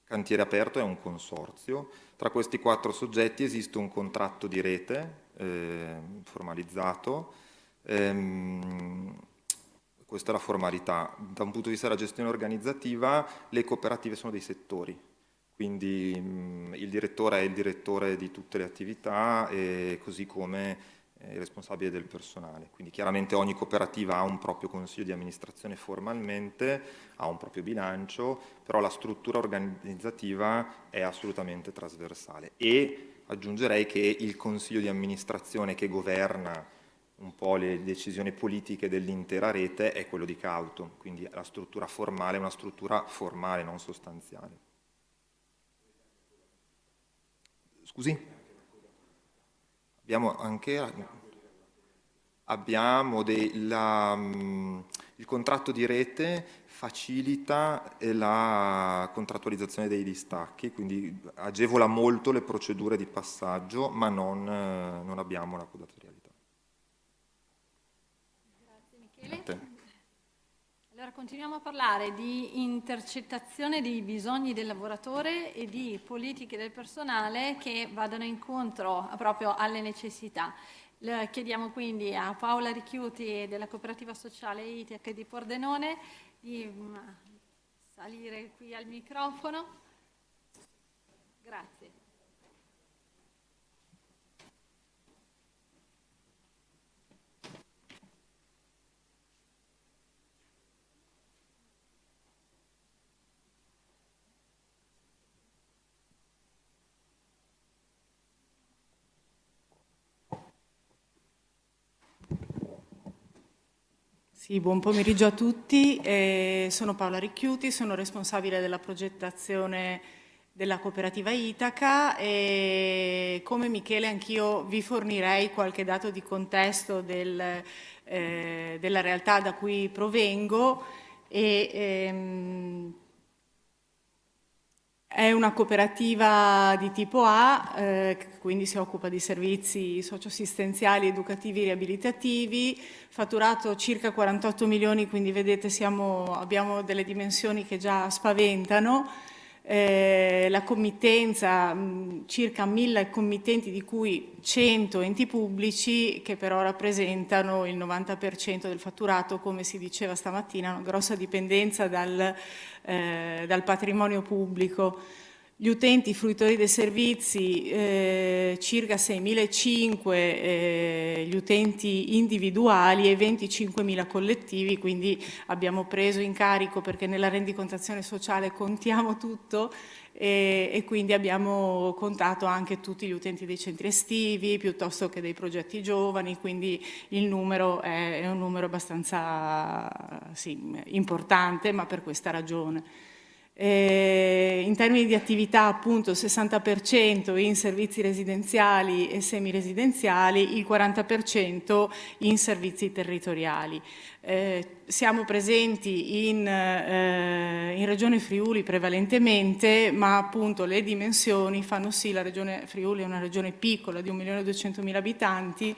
Cantiere Aperto è un consorzio. Tra questi 4 soggetti esiste un contratto di rete formalizzato. Questa è la formalità. Da un punto di vista della gestione organizzativa, le cooperative sono dei settori, quindi il direttore è il direttore di tutte le attività, così come il responsabile del personale. Quindi chiaramente ogni cooperativa ha un proprio consiglio di amministrazione formalmente, ha un proprio bilancio, però la struttura organizzativa è assolutamente trasversale. E aggiungerei che il consiglio di amministrazione che governa un po' le decisioni politiche dell'intera rete è quello di Cauto, quindi la struttura formale è una struttura formale, non sostanziale. Scusi? Abbiamo anche il contratto di rete facilita la contrattualizzazione dei distacchi, quindi agevola molto le procedure di passaggio, ma non abbiamo la codatorialità. Grazie Michele. Allora continuiamo a parlare di intercettazione dei bisogni del lavoratore e di politiche del personale che vadano incontro proprio alle necessità. Chiediamo quindi a Paola Richiuti della cooperativa sociale ITEC di Pordenone di salire qui al microfono. Grazie. Sì, buon pomeriggio a tutti. Sono Paola Ricchiuti, sono responsabile della progettazione della cooperativa Itaca e come Michele anch'io vi fornirei qualche dato di contesto della realtà da cui provengo. È una cooperativa di tipo A, quindi si occupa di servizi socioassistenziali, educativi e riabilitativi, fatturato circa 48 milioni, quindi vedete abbiamo delle dimensioni che già spaventano. La committenza, circa 1000 committenti, di cui 100 enti pubblici, che però rappresentano il 90% del fatturato, come si diceva stamattina, una grossa dipendenza dal patrimonio pubblico. Gli utenti fruitori dei servizi, circa 6.500 gli utenti individuali e 25.000 collettivi, quindi abbiamo preso in carico, perché nella rendicontazione sociale contiamo tutto, e quindi abbiamo contato anche tutti gli utenti dei centri estivi, piuttosto che dei progetti giovani, quindi il numero è un numero abbastanza importante, ma per questa ragione. In termini di attività, appunto, il 60% in servizi residenziali e semiresidenziali, il 40% in servizi territoriali. Siamo presenti in Regione Friuli prevalentemente, ma appunto le dimensioni fanno sì, la Regione Friuli è una regione piccola di 1.200.000 abitanti,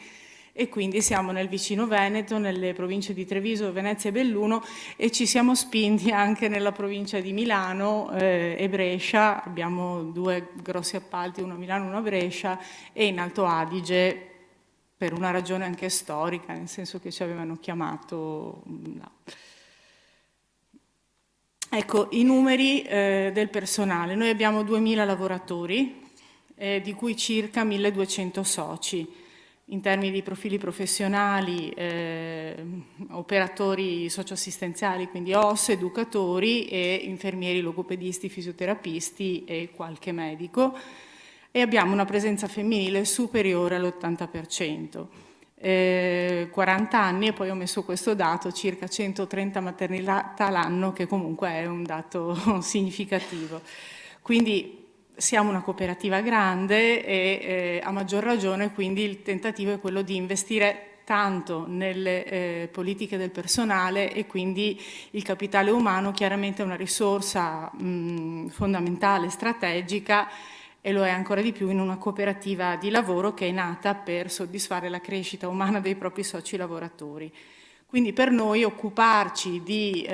e quindi siamo nel vicino Veneto, nelle province di Treviso, Venezia e Belluno, e ci siamo spinti anche nella provincia di Milano e Brescia. Abbiamo 2 grossi appalti, uno a Milano e uno a Brescia, e in Alto Adige, per una ragione anche storica, nel senso che ci avevano chiamato là. Ecco, i numeri del personale. Noi abbiamo 2.000 lavoratori, di cui circa 1.200 soci. In termini di profili professionali, operatori socioassistenziali, quindi OS, educatori e infermieri, logopedisti, fisioterapisti e qualche medico, e abbiamo una presenza femminile superiore all'80%. 40 anni, e poi ho messo questo dato, circa 130 maternità l'anno, che comunque è un dato significativo. Quindi siamo una cooperativa grande e a maggior ragione quindi il tentativo è quello di investire tanto nelle politiche del personale, e quindi il capitale umano chiaramente è una risorsa fondamentale, strategica, e lo è ancora di più in una cooperativa di lavoro che è nata per soddisfare la crescita umana dei propri soci lavoratori. Quindi per noi occuparci di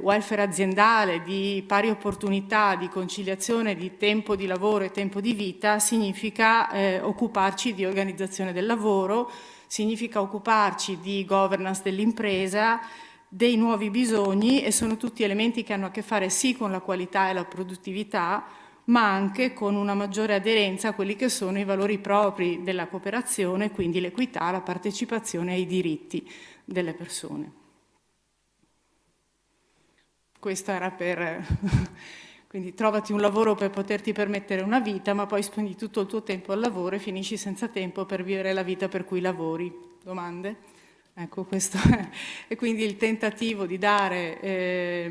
welfare aziendale, di pari opportunità, di conciliazione di tempo di lavoro e tempo di vita, significa occuparci di organizzazione del lavoro, significa occuparci di governance dell'impresa, dei nuovi bisogni, e sono tutti elementi che hanno a che fare sì con la qualità e la produttività, ma anche con una maggiore aderenza a quelli che sono i valori propri della cooperazione, quindi l'equità, la partecipazione e i diritti delle persone. Questo era per... Quindi trovati un lavoro per poterti permettere una vita, ma poi spendi tutto il tuo tempo al lavoro e finisci senza tempo per vivere la vita per cui lavori. Domande? Ecco, questo è. E quindi il tentativo di dare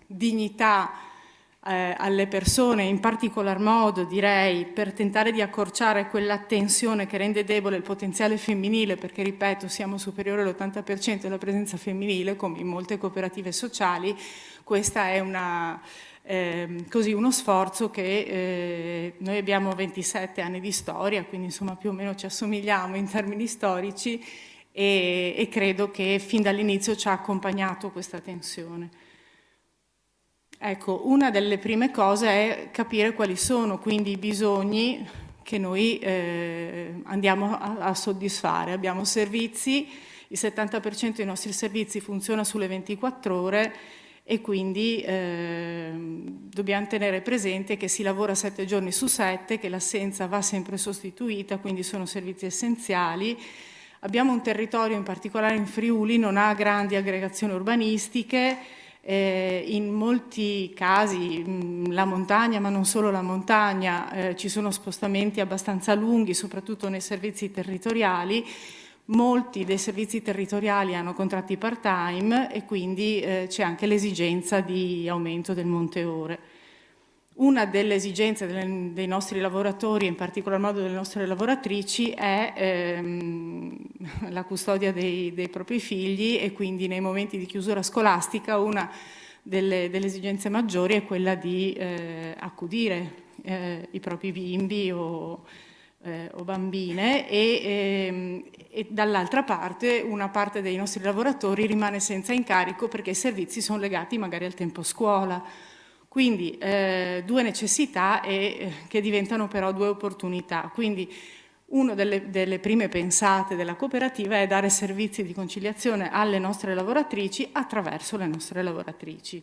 dignità alle persone, in particolar modo direi per tentare di accorciare quella tensione che rende debole il potenziale femminile, perché ripeto siamo superiori all'80% della presenza femminile come in molte cooperative sociali. Questa è uno sforzo che noi abbiamo 27 anni di storia, quindi insomma più o meno ci assomigliamo in termini storici, e credo che fin dall'inizio ci ha accompagnato questa tensione. Ecco, una delle prime cose è capire quali sono quindi i bisogni che noi andiamo a soddisfare. Abbiamo servizi, il 70% dei nostri servizi funziona sulle 24 ore, e quindi dobbiamo tenere presente che si lavora 7 giorni su 7, che l'assenza va sempre sostituita, quindi sono servizi essenziali. Abbiamo un territorio, in particolare in Friuli, non ha grandi aggregazioni urbanistiche. In molti casi la montagna, ma non solo la montagna, ci sono spostamenti abbastanza lunghi, soprattutto nei servizi territoriali. Molti dei servizi territoriali hanno contratti part-time e quindi c'è anche l'esigenza di aumento del monte ore. Una delle esigenze dei nostri lavoratori, in particolar modo delle nostre lavoratrici, è la custodia dei propri figli, e quindi nei momenti di chiusura scolastica una delle esigenze maggiori è quella di accudire i propri bimbi o bambine, e dall'altra parte una parte dei nostri lavoratori rimane senza incarico perché i servizi sono legati magari al tempo scuola. Quindi due necessità che diventano però due opportunità. Quindi una delle prime pensate della cooperativa è dare servizi di conciliazione alle nostre lavoratrici attraverso le nostre lavoratrici.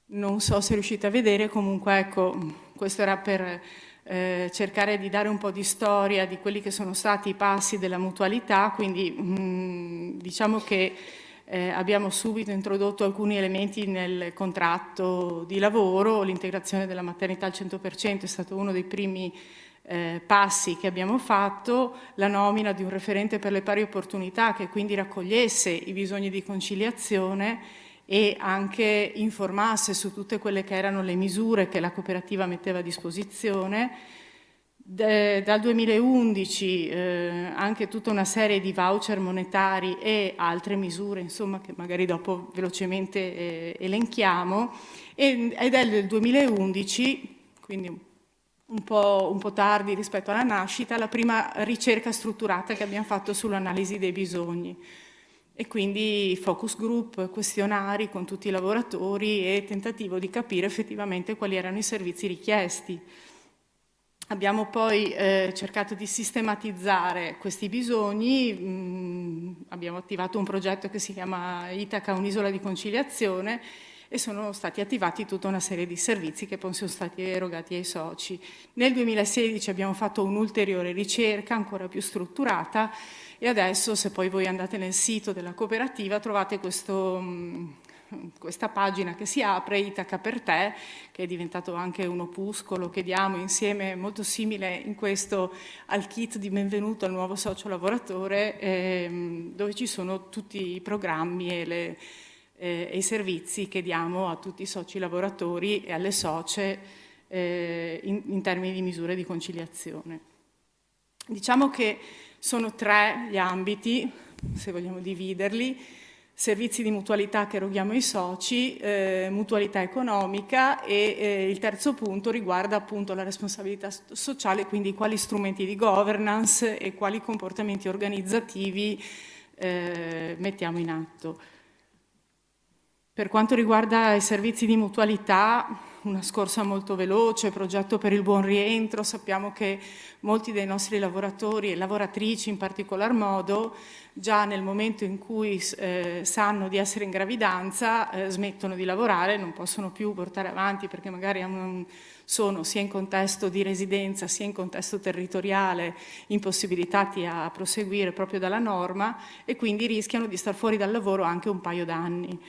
Non so se riuscite a vedere, comunque ecco, questo era per cercare di dare un po' di storia di quelli che sono stati i passi della mutualità. Quindi diciamo che abbiamo subito introdotto alcuni elementi nel contratto di lavoro. L'integrazione della maternità al 100% è stato uno dei primi passi che abbiamo fatto, la nomina di un referente per le pari opportunità che quindi raccogliesse i bisogni di conciliazione e anche informasse su tutte quelle che erano le misure che la cooperativa metteva a disposizione. Dal 2011 anche tutta una serie di voucher monetari e altre misure, insomma, che magari dopo velocemente elenchiamo, ed è del 2011, quindi un po' tardi rispetto alla nascita, la prima ricerca strutturata che abbiamo fatto sull'analisi dei bisogni. E quindi focus group, questionari con tutti i lavoratori e tentativo di capire effettivamente quali erano i servizi richiesti. Abbiamo poi cercato di sistematizzare questi bisogni, abbiamo attivato un progetto che si chiama Itaca, un'isola di conciliazione, e sono stati attivati tutta una serie di servizi che poi sono stati erogati ai soci. Nel 2016 abbiamo fatto un'ulteriore ricerca ancora più strutturata, e adesso, se poi voi andate nel sito della cooperativa, trovate questa pagina che si apre, Itaca per te, che è diventato anche un opuscolo che diamo insieme, molto simile in questo al kit di benvenuto al nuovo socio lavoratore, dove ci sono tutti i programmi e i servizi che diamo a tutti i soci lavoratori e alle socie in termini di misure di conciliazione. Diciamo che sono 3 gli ambiti, se vogliamo dividerli: servizi di mutualità che eroghiamo ai soci, mutualità economica, e il terzo punto riguarda appunto la responsabilità sociale, quindi quali strumenti di governance e quali comportamenti organizzativi mettiamo in atto. Per quanto riguarda i servizi di mutualità, una scorsa molto veloce: progetto per il buon rientro. Sappiamo che molti dei nostri lavoratori e lavoratrici in particolar modo, già nel momento in cui sanno di essere in gravidanza, smettono di lavorare, non possono più portare avanti perché magari sono sia in contesto di residenza sia in contesto territoriale impossibilitati a proseguire proprio dalla norma, e quindi rischiano di star fuori dal lavoro anche un paio d'anni.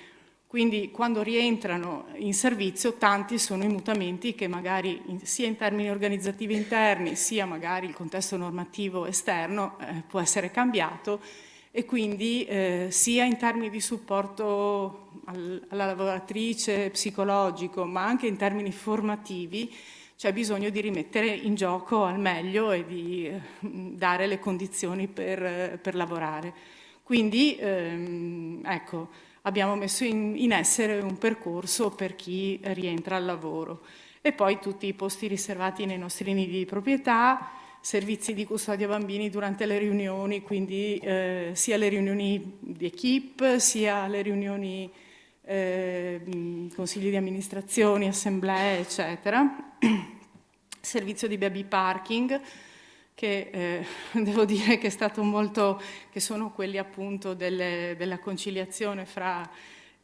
Quindi quando rientrano in servizio, tanti sono i mutamenti che magari sia in termini organizzativi interni sia magari il contesto normativo esterno può essere cambiato, e quindi sia in termini di supporto alla lavoratrice psicologico ma anche in termini formativi c'è bisogno di rimettere in gioco al meglio e di dare le condizioni per lavorare. Quindi ecco, abbiamo messo in essere un percorso per chi rientra al lavoro, e poi tutti i posti riservati nei nostri nidi di proprietà, servizi di custodia bambini durante le riunioni, quindi sia le riunioni di equip, sia le riunioni consigli di amministrazione, assemblee, eccetera. Servizio di baby parking, che devo dire che è stato molto, che sono quelli appunto della conciliazione fra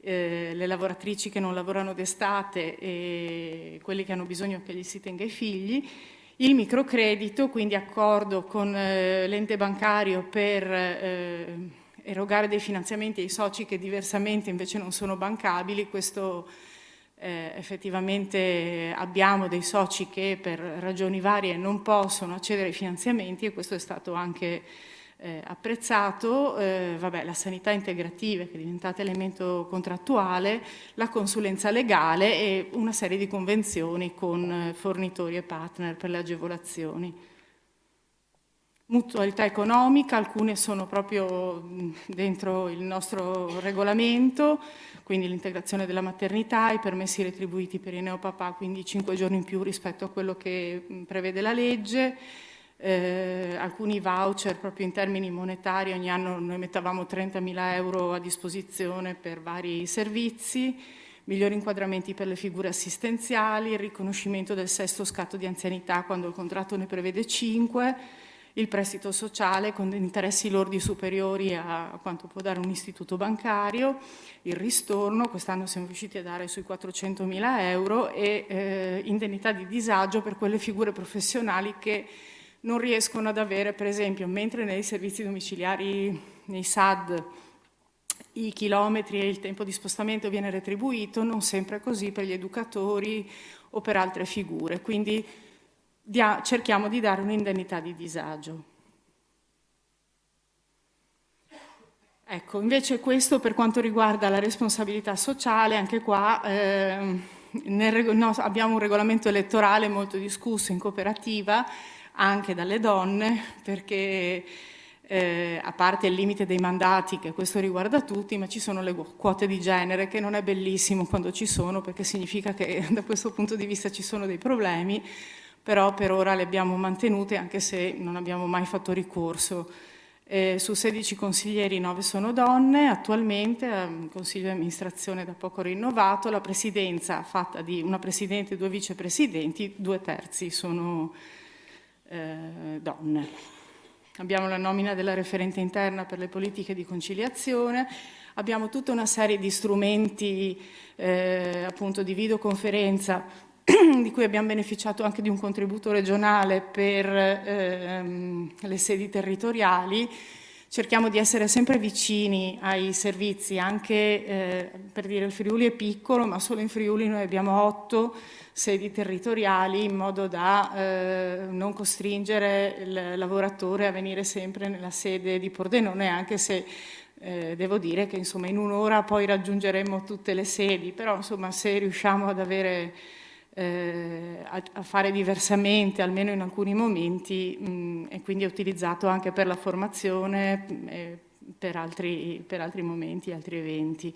le lavoratrici che non lavorano d'estate e quelli che hanno bisogno che gli si tenga i figli. Il microcredito, quindi accordo con l'ente bancario per erogare dei finanziamenti ai soci che diversamente invece non sono bancabili. Questo effettivamente abbiamo dei soci che per ragioni varie non possono accedere ai finanziamenti, e questo è stato anche apprezzato. La sanità integrativa, che è diventata elemento contrattuale, la consulenza legale e una serie di convenzioni con fornitori e partner per le agevolazioni. Mutualità economica, alcune sono proprio dentro il nostro regolamento, quindi l'integrazione della maternità, i permessi retribuiti per i neopapà, quindi 5 giorni in più rispetto a quello che prevede la legge, alcuni voucher proprio in termini monetari. Ogni anno noi mettavamo 30.000 euro a disposizione per vari servizi, migliori inquadramenti per le figure assistenziali, il riconoscimento del 6° scatto di anzianità quando il contratto ne prevede 5, il prestito sociale con interessi lordi superiori a quanto può dare un istituto bancario, il ristorno, quest'anno siamo riusciti a dare sui 400.000 euro, e indennità di disagio per quelle figure professionali che non riescono ad avere, per esempio, mentre nei servizi domiciliari, nei SAD, i chilometri e il tempo di spostamento viene retribuito, non sempre è così per gli educatori o per altre figure. Quindi cerchiamo di dare un'indennità di disagio. Ecco, invece questo per quanto riguarda la responsabilità sociale, anche qua abbiamo un regolamento elettorale molto discusso in cooperativa, anche dalle donne, perché a parte il limite dei mandati, che questo riguarda tutti, ma ci sono le quote di genere, che non è bellissimo quando ci sono, perché significa che da questo punto di vista ci sono dei problemi, però per ora le abbiamo mantenute, anche se non abbiamo mai fatto ricorso. Su 16 consiglieri 9 sono donne attualmente, il consiglio di amministrazione da poco rinnovato, la presidenza fatta di una presidente e 2 vicepresidenti, 2/3 sono donne. Abbiamo la nomina della referente interna per le politiche di conciliazione, abbiamo tutta una serie di strumenti appunto di videoconferenza di cui abbiamo beneficiato anche di un contributo regionale per le sedi territoriali. Cerchiamo di essere sempre vicini ai servizi, anche per dire il Friuli è piccolo, ma solo in Friuli noi abbiamo 8 sedi territoriali, in modo da non costringere il lavoratore a venire sempre nella sede di Pordenone, anche se devo dire che insomma in un'ora poi raggiungeremo tutte le sedi, però insomma se riusciamo ad avere a fare diversamente, almeno in alcuni momenti, e quindi è utilizzato anche per la formazione, per altri momenti, altri eventi.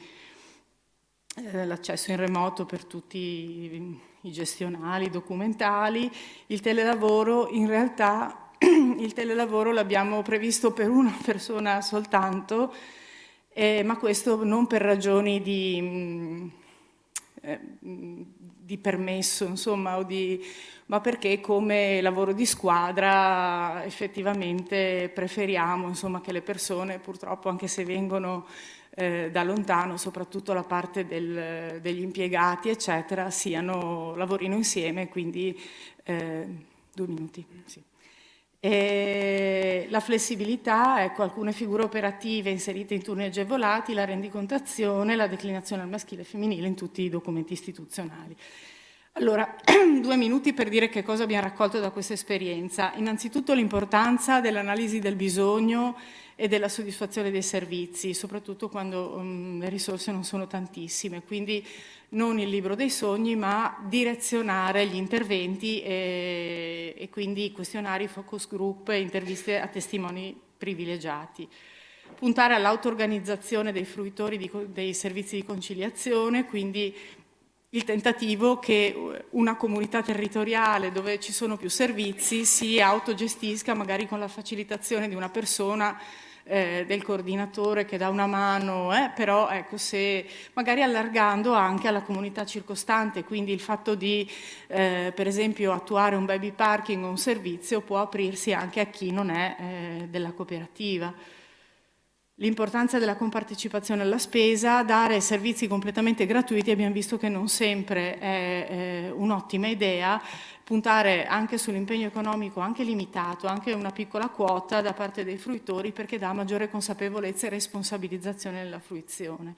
L'accesso in remoto per tutti i gestionali, i documentali. Il telelavoro, in realtà, il telelavoro l'abbiamo previsto per una persona soltanto, ma questo non per ragioni di permesso, insomma, ma perché come lavoro di squadra effettivamente preferiamo, insomma, che le persone, purtroppo, anche se vengono da lontano, soprattutto la parte degli impiegati, eccetera, lavorino insieme, quindi 2 minuti, sì. La flessibilità, ecco, alcune figure operative inserite in turni agevolati, la rendicontazione, la declinazione al maschile e femminile in tutti i documenti istituzionali. Allora, 2 minuti per dire che cosa abbiamo raccolto da questa esperienza. Innanzitutto l'importanza dell'analisi del bisogno e della soddisfazione dei servizi, soprattutto quando le risorse non sono tantissime, quindi non il libro dei sogni, ma direzionare gli interventi e quindi questionari, focus group e interviste a testimoni privilegiati. Puntare all'auto-organizzazione dei fruitori dei servizi di conciliazione, quindi il tentativo che una comunità territoriale dove ci sono più servizi si autogestisca, magari con la facilitazione di una persona, del coordinatore che dà una mano, però ecco, se magari allargando anche alla comunità circostante, quindi il fatto di per esempio attuare un baby parking o un servizio può aprirsi anche a chi non è della cooperativa. L'importanza della compartecipazione alla spesa, dare servizi completamente gratuiti, abbiamo visto che non sempre è un'ottima idea, puntare anche sull'impegno economico, anche limitato, anche una piccola quota da parte dei fruitori, perché dà maggiore consapevolezza e responsabilizzazione nella fruizione.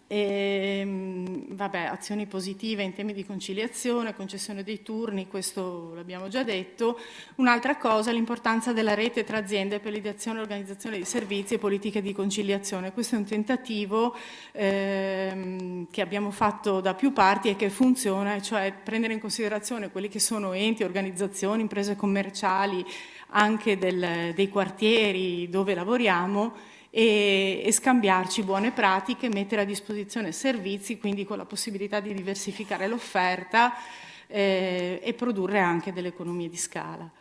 Vabbè, azioni positive in temi di conciliazione, concessione dei turni, questo l'abbiamo già detto. Un'altra cosa, l'importanza della rete tra aziende per l'ideazione e organizzazione di servizi e politiche di conciliazione. Questo è un tentativo che abbiamo fatto da più parti e che funziona, cioè prendere in considerazione quelli che sono enti, organizzazioni, imprese commerciali, anche dei quartieri dove lavoriamo, e scambiarci buone pratiche, mettere a disposizione servizi, quindi con la possibilità di diversificare l'offerta e produrre anche delle economie di scala.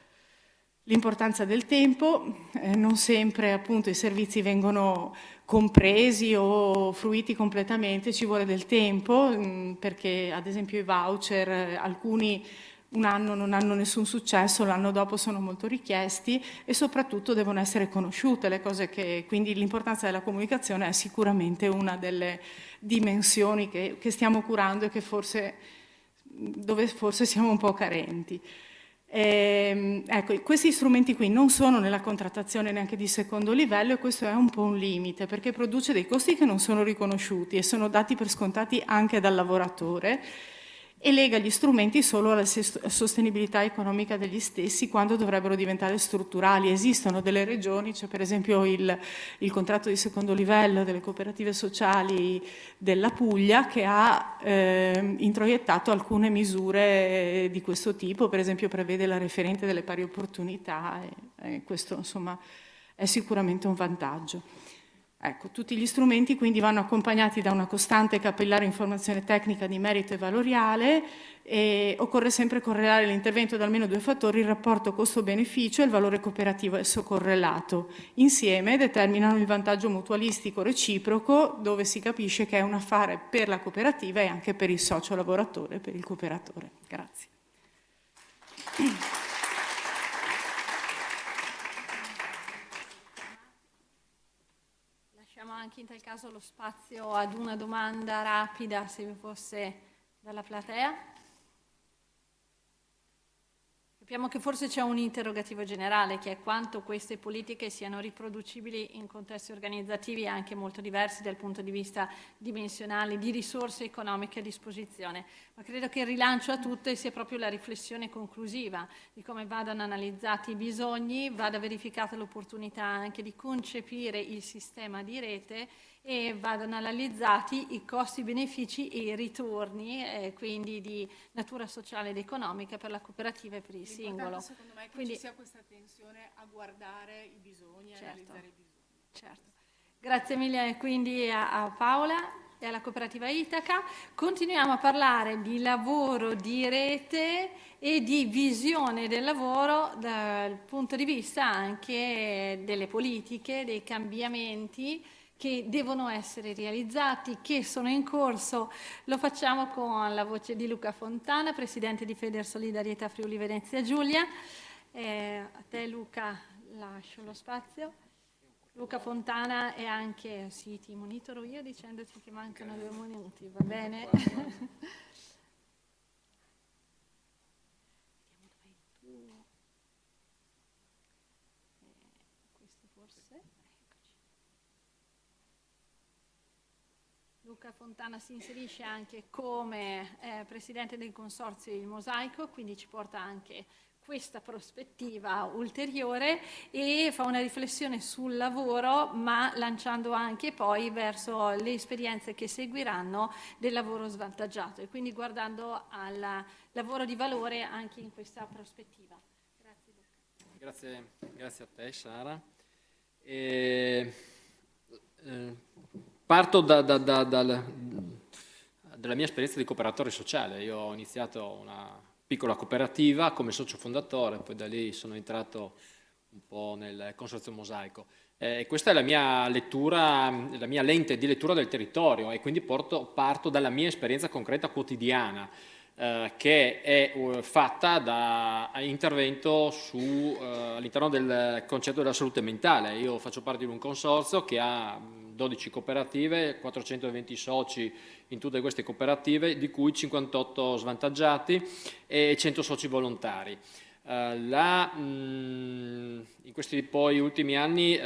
L'importanza del tempo, non sempre appunto i servizi vengono compresi o fruiti completamente, ci vuole del tempo, perché ad esempio i voucher, alcuni un anno non hanno nessun successo, l'anno dopo sono molto richiesti e soprattutto devono essere conosciute le cose quindi l'importanza della comunicazione è sicuramente una delle dimensioni che stiamo curando e dove forse siamo un po' carenti. Ecco, questi strumenti qui non sono nella contrattazione neanche di secondo livello e questo è un po' un limite perché produce dei costi che non sono riconosciuti e sono dati per scontati anche dal lavoratore e lega gli strumenti solo alla sostenibilità economica degli stessi quando dovrebbero diventare strutturali. Esistono delle regioni, c'è per esempio il contratto di secondo livello delle cooperative sociali della Puglia che ha introiettato alcune misure di questo tipo, per esempio prevede la referente delle pari opportunità e questo insomma è sicuramente un vantaggio. Ecco, tutti gli strumenti quindi vanno accompagnati da una costante e capillare informazione tecnica di merito e valoriale e occorre sempre correlare l'intervento da almeno due fattori, il rapporto costo-beneficio e il valore cooperativo esso correlato. Insieme determinano il vantaggio mutualistico reciproco dove si capisce che è un affare per la cooperativa e anche per il socio lavoratore, per il cooperatore. Grazie. Anche in tal caso lo spazio ad una domanda rapida, se vi fosse dalla platea. Capiamo che forse c'è un interrogativo generale, che è quanto queste politiche siano riproducibili in contesti organizzativi anche molto diversi dal punto di vista dimensionale, di risorse economiche a disposizione. Ma credo che il rilancio a tutte sia proprio la riflessione conclusiva di come vadano analizzati i bisogni, vada verificata l'opportunità anche di concepire il sistema di rete e vadano analizzati i costi-benefici e i ritorni, quindi di natura sociale ed economica per la cooperativa e per il singolo. Secondo me è che ci sia questa attenzione a guardare i bisogni, certo, a analizzare i bisogni. Certo. Grazie mille quindi a Paola e alla cooperativa Itaca. Continuiamo a parlare di lavoro di rete e di visione del lavoro dal punto di vista anche delle politiche, dei cambiamenti che devono essere realizzati, che sono in corso. Lo facciamo con la voce di Luca Fontana, presidente di Federsolidarietà Friuli Venezia Giulia. A te Luca lascio lo spazio. Luca Fontana è anche, sì, ti monitoro io dicendoti che mancano 2 minuti, va bene? Questo forse, Luca Fontana si inserisce anche come presidente del consorzio Il Mosaico, quindi ci porta anche questa prospettiva ulteriore e fa una riflessione sul lavoro, ma lanciando anche poi verso le esperienze che seguiranno del lavoro svantaggiato e quindi guardando al lavoro di valore anche in questa prospettiva. Grazie Luca. Grazie a te Sara. Parto dalla mia esperienza di cooperatore sociale. Io ho iniziato una piccola cooperativa come socio fondatore, poi da lì sono entrato un po' nel consorzio Mosaico. Questa è la mia lettura, la mia lente di lettura del territorio e quindi parto dalla mia esperienza concreta quotidiana, che è fatta da intervento all'interno del concetto della salute mentale. Io faccio parte di un consorzio che ha 12 cooperative, 420 soci in tutte queste cooperative, di cui 58 svantaggiati e 100 soci volontari. In questi poi ultimi anni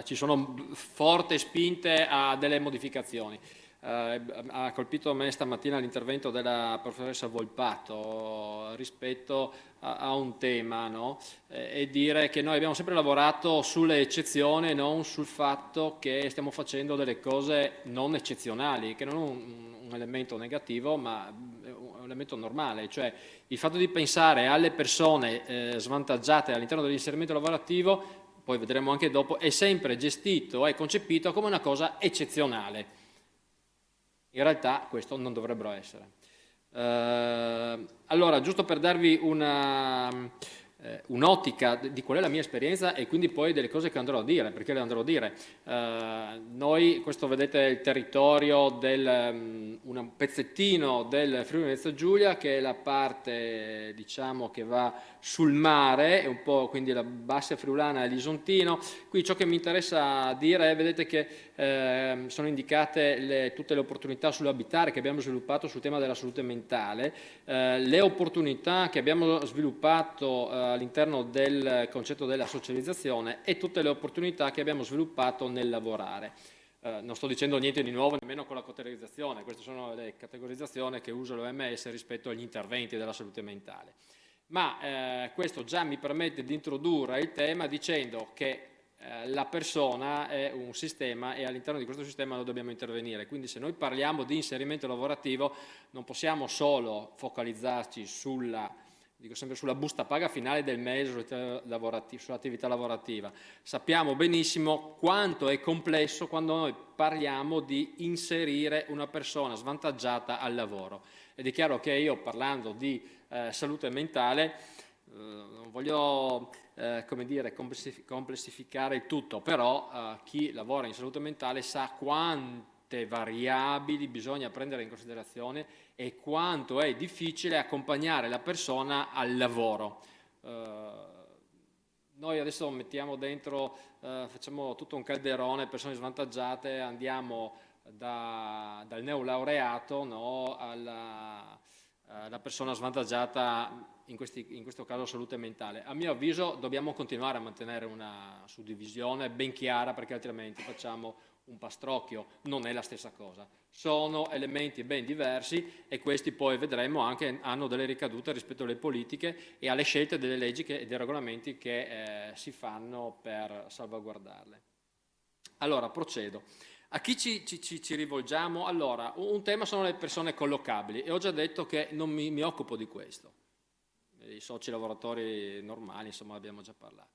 ci sono forti spinte a delle modificazioni. Ha colpito me stamattina l'intervento della professoressa Volpato rispetto a un tema, no? E dire che noi abbiamo sempre lavorato sulle eccezioni, non sul fatto che stiamo facendo delle cose non eccezionali, che non è un elemento negativo, ma un elemento normale, cioè il fatto di pensare alle persone svantaggiate all'interno dell'inserimento lavorativo, poi vedremo anche dopo, è sempre gestito e concepito come una cosa eccezionale. In realtà questo non dovrebbero essere. Allora, giusto per darvi un'ottica di qual è la mia esperienza e quindi poi delle cose che andrò a dire, perché le andrò a dire. Noi, questo vedete il territorio un pezzettino del Friuli Venezia Giulia, che è la parte, diciamo, che va sul mare, un po' quindi la bassa friulana e l'Isontino. Qui ciò che mi interessa dire è, vedete che sono indicate tutte le opportunità sull'abitare che abbiamo sviluppato sul tema della salute mentale, le opportunità che abbiamo sviluppato all'interno del concetto della socializzazione e tutte le opportunità che abbiamo sviluppato nel lavorare. Non sto dicendo niente di nuovo nemmeno con la categorizzazione, queste sono le categorizzazioni che usa l'OMS rispetto agli interventi della salute mentale. Ma questo già mi permette di introdurre il tema dicendo che la persona è un sistema e all'interno di questo sistema noi dobbiamo intervenire. Quindi se noi parliamo di inserimento lavorativo non possiamo solo focalizzarci dico sempre sulla busta paga finale del mese, sull'attività lavorativa. Sappiamo benissimo quanto è complesso quando noi parliamo di inserire una persona svantaggiata al lavoro. Ed è chiaro che io, parlando di salute mentale, non voglio come dire, complessificare il tutto, però chi lavora in salute mentale sa quante variabili bisogna prendere in considerazione e quanto è difficile accompagnare la persona al lavoro. Noi adesso mettiamo dentro, facciamo tutto un calderone, persone svantaggiate, andiamo dal neolaureato, no, alla persona svantaggiata, in questo caso salute mentale. A mio avviso dobbiamo continuare a mantenere una suddivisione ben chiara, perché altrimenti facciamo un pastrocchio, non è la stessa cosa. Sono elementi ben diversi e questi poi vedremo anche hanno delle ricadute rispetto alle politiche e alle scelte delle leggi e dei regolamenti che si fanno per salvaguardarle. Allora, procedo. A chi ci rivolgiamo? Allora, un tema sono le persone collocabili e ho già detto che non mi occupo di questo. I soci lavoratori normali, insomma, abbiamo già parlato.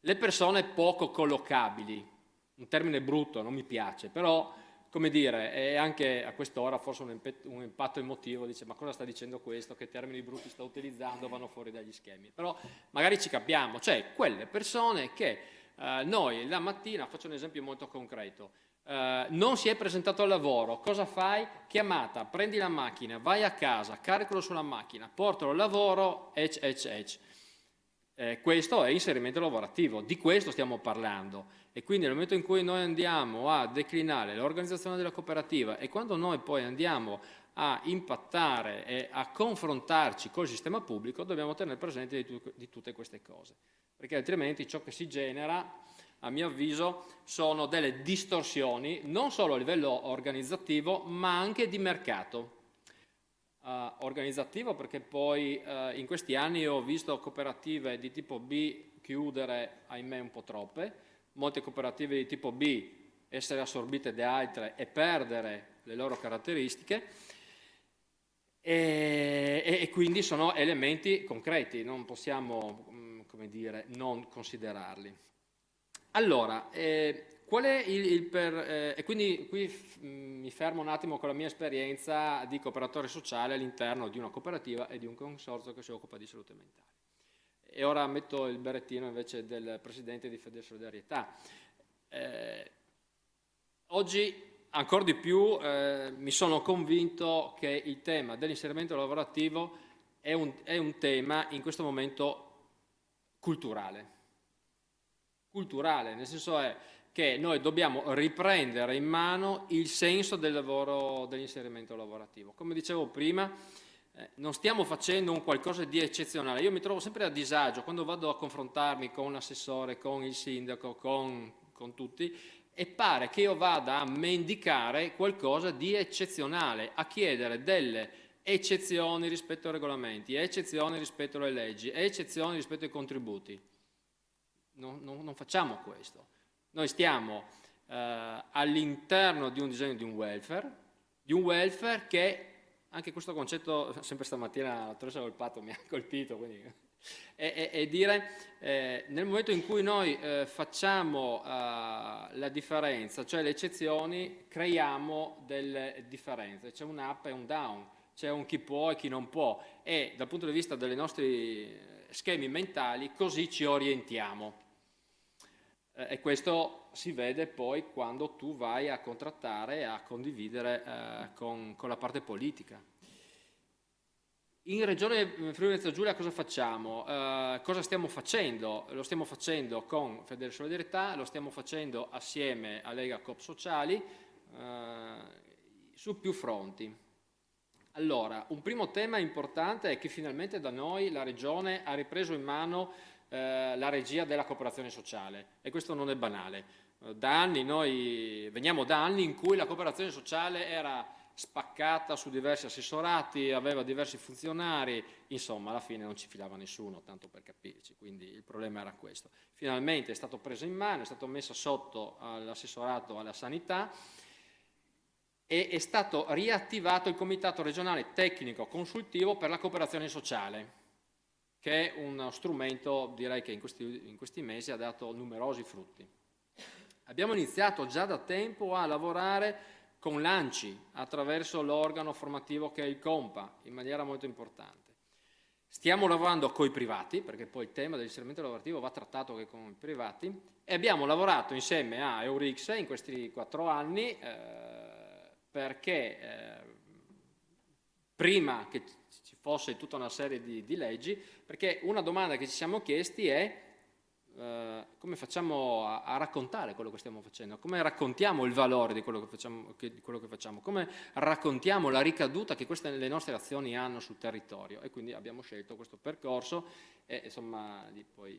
Le persone poco collocabili, un termine brutto, non mi piace, però, come dire, è anche a quest'ora forse un impatto emotivo, dice ma cosa sta dicendo questo, che termini brutti sta utilizzando, vanno fuori dagli schemi. Però magari ci capiamo, cioè quelle persone che noi la mattina, faccio un esempio molto concreto, non si è presentato al lavoro, cosa fai? Chiamata, prendi la macchina, vai a casa, caricalo sulla macchina, portalo al lavoro, questo è inserimento lavorativo, di questo stiamo parlando e quindi nel momento in cui noi andiamo a declinare l'organizzazione della cooperativa e quando noi poi andiamo a impattare e a confrontarci col sistema pubblico dobbiamo tenere presente di tutte queste cose, perché altrimenti ciò che si genera, a mio avviso, sono delle distorsioni non solo a livello organizzativo ma anche di mercato. Organizzativo perché poi in questi anni ho visto cooperative di tipo B chiudere, ahimè, un po' troppe, molte cooperative di tipo B essere assorbite da altre e perdere le loro caratteristiche e quindi sono elementi concreti, non possiamo, come dire, non considerarli. Allora, qual è e quindi qui mi fermo un attimo con la mia esperienza di cooperatore sociale all'interno di una cooperativa e di un consorzio che si occupa di salute mentale. E ora metto il berrettino invece del presidente di Federsolidarietà. Oggi ancora di più mi sono convinto che il tema dell'inserimento lavorativo è un tema in questo momento culturale, nel senso è che noi dobbiamo riprendere in mano il senso del lavoro, dell'inserimento lavorativo. Come dicevo prima, non stiamo facendo un qualcosa di eccezionale. Io mi trovo sempre a disagio quando vado a confrontarmi con l'assessore, con il sindaco, con tutti, e pare che io vada a mendicare qualcosa di eccezionale, a chiedere delle eccezioni rispetto ai regolamenti, eccezioni rispetto alle leggi, eccezioni rispetto ai contributi. Non facciamo questo. Noi stiamo all'interno di un disegno di un welfare che, anche questo concetto, sempre stamattina la dottoressa Volpato mi ha colpito, quindi, è dire, nel momento in cui noi facciamo la differenza, cioè le eccezioni, creiamo delle differenze, c'è un up e un down, c'è un chi può e chi non può, e dal punto di vista dei nostri schemi mentali così ci orientiamo. E questo si vede poi quando tu vai a contrattare e a condividere con la parte politica. In Regione Friuli-Venezia Giulia cosa facciamo? Cosa stiamo facendo? Lo stiamo facendo con Fedele Solidarietà, lo stiamo facendo assieme a Lega Coop Sociali su più fronti. Allora, un primo tema importante è che finalmente da noi la Regione ha ripreso in mano la regia della cooperazione sociale, e questo non è banale. Veniamo da anni in cui la cooperazione sociale era spaccata su diversi assessorati, aveva diversi funzionari, insomma alla fine non ci filava nessuno, tanto per capirci, quindi il problema era questo. Finalmente è stato preso in mano, è stato messo sotto all'assessorato alla sanità e è stato riattivato il Comitato regionale tecnico consultivo per la cooperazione sociale, che è uno strumento, direi che in questi mesi ha dato numerosi frutti. Abbiamo iniziato già da tempo a lavorare con l'ANCI attraverso l'organo formativo che è il COMPA, in maniera molto importante. Stiamo lavorando con i privati, perché poi il tema dell'inserimento lavorativo va trattato anche con i privati, e abbiamo lavorato insieme a Eurix in questi 4 anni perché prima che ci fosse tutta una serie di leggi, perché una domanda che ci siamo chiesti è come facciamo a raccontare quello che stiamo facendo, come raccontiamo il valore di quello che facciamo, come raccontiamo la ricaduta che le nostre azioni hanno sul territorio, e quindi abbiamo scelto questo percorso e insomma lì poi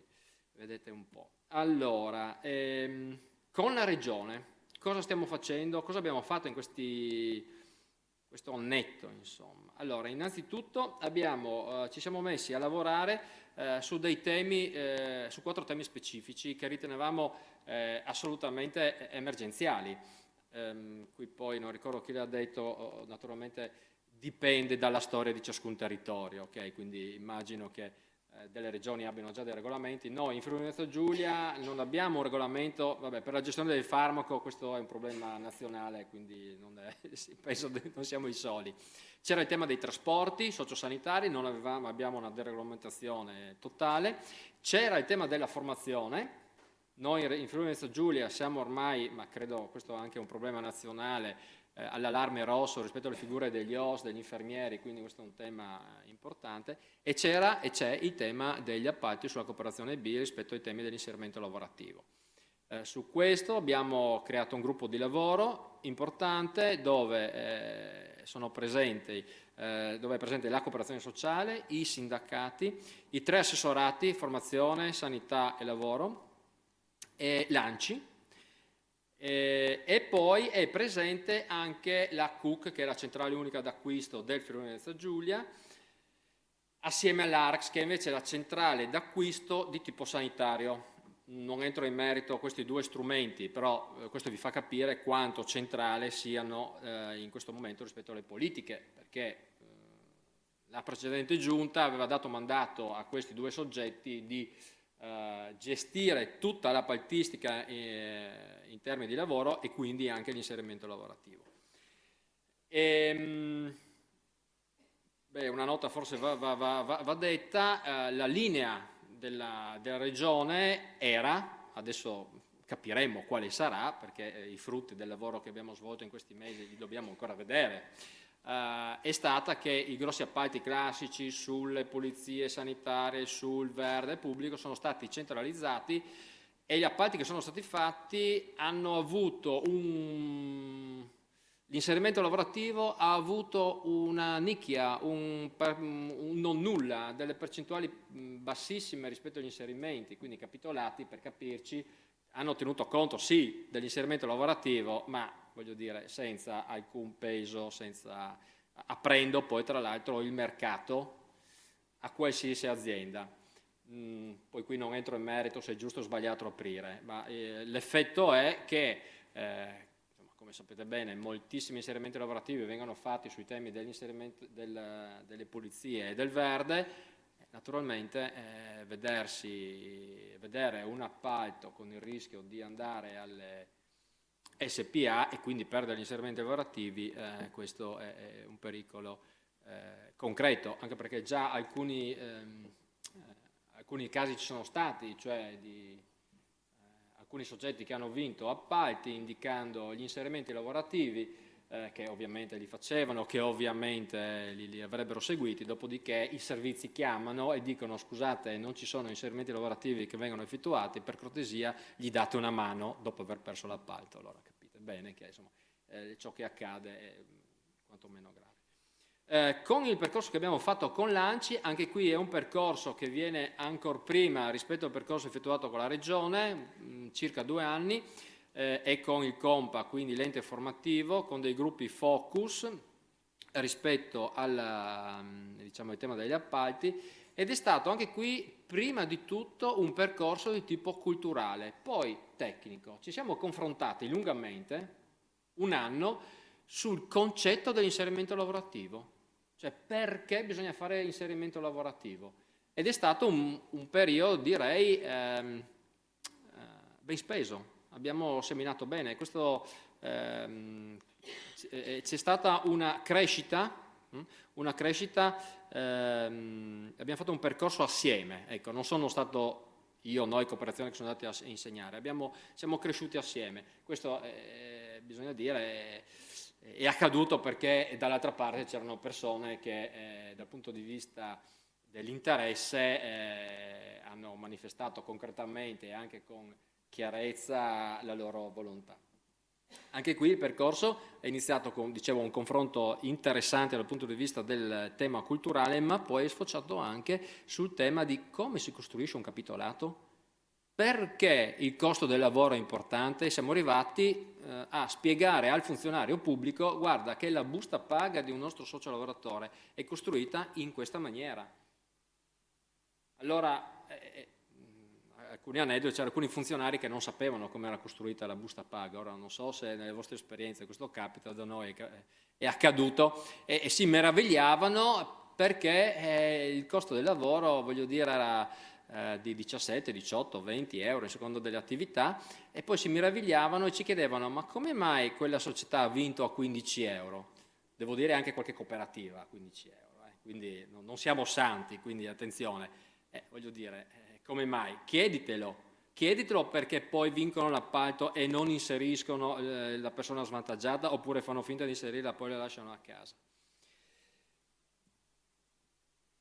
vedete un po'. Allora, con la Regione cosa stiamo facendo, cosa abbiamo fatto in questo annetto, insomma. Allora, innanzitutto ci siamo messi a lavorare su 4 temi specifici che ritenevamo assolutamente emergenziali. Qui poi non ricordo chi l'ha detto, naturalmente dipende dalla storia di ciascun territorio, ok? Quindi immagino che delle regioni abbiano già dei regolamenti. Noi in Friuli Venezia Giulia non abbiamo un regolamento, vabbè, per la gestione del farmaco questo è un problema nazionale, quindi penso che non siamo i soli. C'era il tema dei trasporti sociosanitari, abbiamo una deregolamentazione totale. C'era il tema della formazione. Noi in Friuli Venezia Giulia siamo ormai, ma credo questo è anche un problema nazionale, all'allarme rosso rispetto alle figure degli OS, degli infermieri, quindi questo è un tema importante, e c'era e c'è il tema degli appalti sulla cooperazione B rispetto ai temi dell'inserimento lavorativo. Su questo abbiamo creato un gruppo di lavoro importante dove è presente la cooperazione sociale, i sindacati, i 3 assessorati, formazione, sanità e lavoro, e l'ANCI, e poi è presente anche la CUC, che è la centrale unica d'acquisto del Friuli Venezia Giulia, assieme all'ARCS, che invece è la centrale d'acquisto di tipo sanitario. Non entro in merito a questi 2 strumenti, però questo vi fa capire quanto centrale siano in questo momento rispetto alle politiche, perché la precedente giunta aveva dato mandato a questi 2 soggetti di gestire tutta l'appaltistica in termini di lavoro e quindi anche l'inserimento lavorativo. Una nota forse va detta, la linea della Regione era, adesso capiremo quale sarà, perché i frutti del lavoro che abbiamo svolto in questi mesi li dobbiamo ancora vedere, è stata che i grossi appalti classici sulle pulizie sanitarie, sul verde pubblico sono stati centralizzati, e gli appalti che sono stati fatti hanno avuto L'inserimento lavorativo ha avuto una nicchia, un non nulla, delle percentuali bassissime rispetto agli inserimenti, quindi i capitolati, per capirci, hanno tenuto conto sì dell'inserimento lavorativo, ma voglio dire senza alcun peso, aprendo poi tra l'altro il mercato a qualsiasi azienda. Poi qui non entro in merito se è giusto o sbagliato aprire, ma l'effetto è che, come sapete bene, moltissimi inserimenti lavorativi vengono fatti sui temi dell'inserimento delle pulizie e del verde. Naturalmente vedere un appalto con il rischio di andare alle SPA e quindi perdere gli inserimenti lavorativi, questo è un pericolo concreto, anche perché già alcuni casi ci sono stati, cioè di alcuni soggetti che hanno vinto appalti indicando gli inserimenti lavorativi che ovviamente li facevano, che ovviamente li avrebbero seguiti, dopodiché i servizi chiamano e dicono scusate non ci sono inserimenti lavorativi che vengono effettuati, per cortesia gli date una mano dopo aver perso l'appalto. Allora capite bene che insomma, ciò che accade è quantomeno grave. Con il percorso che abbiamo fatto con l'ANCI, anche qui è un percorso che viene ancora prima rispetto al percorso effettuato con la Regione, circa 2 anni, e con il COMPA, quindi l'ente formativo, con dei gruppi focus rispetto al tema degli appalti, ed è stato anche qui prima di tutto un percorso di tipo culturale, poi tecnico. Ci siamo confrontati lungamente, un anno, sul concetto dell'inserimento lavorativo, cioè perché bisogna fare inserimento lavorativo, ed è stato un periodo direi ben speso. Abbiamo seminato bene, c'è stata una crescita, abbiamo fatto un percorso assieme, ecco, non sono stato noi cooperazione che sono andati a insegnare, siamo cresciuti assieme, questo bisogna dire è accaduto perché dall'altra parte c'erano persone che dal punto di vista dell'interesse hanno manifestato concretamente e anche con chiarezza la loro volontà. Anche qui il percorso è iniziato con, dicevo, un confronto interessante dal punto di vista del tema culturale, ma poi è sfociato anche sul tema di come si costruisce un capitolato, perché il costo del lavoro è importante. Siamo arrivati a spiegare al funzionario pubblico: guarda che la busta paga di un nostro socio lavoratore è costruita in questa maniera. Allora alcuni aneddoti, c'erano alcuni funzionari che non sapevano come era costruita la busta paga. Ora non so se nelle vostre esperienze questo capita, da noi è accaduto, e si meravigliavano perché il costo del lavoro, voglio dire, era di 17, 18, 20 euro in secondo delle attività, e poi si meravigliavano e ci chiedevano: ma come mai quella società ha vinto a 15 euro? Devo dire anche qualche cooperativa a 15 euro, quindi non siamo santi, quindi attenzione, voglio dire, come mai? Chieditelo perché poi vincono l'appalto e non inseriscono la persona svantaggiata, oppure fanno finta di inserirla e poi la lasciano a casa.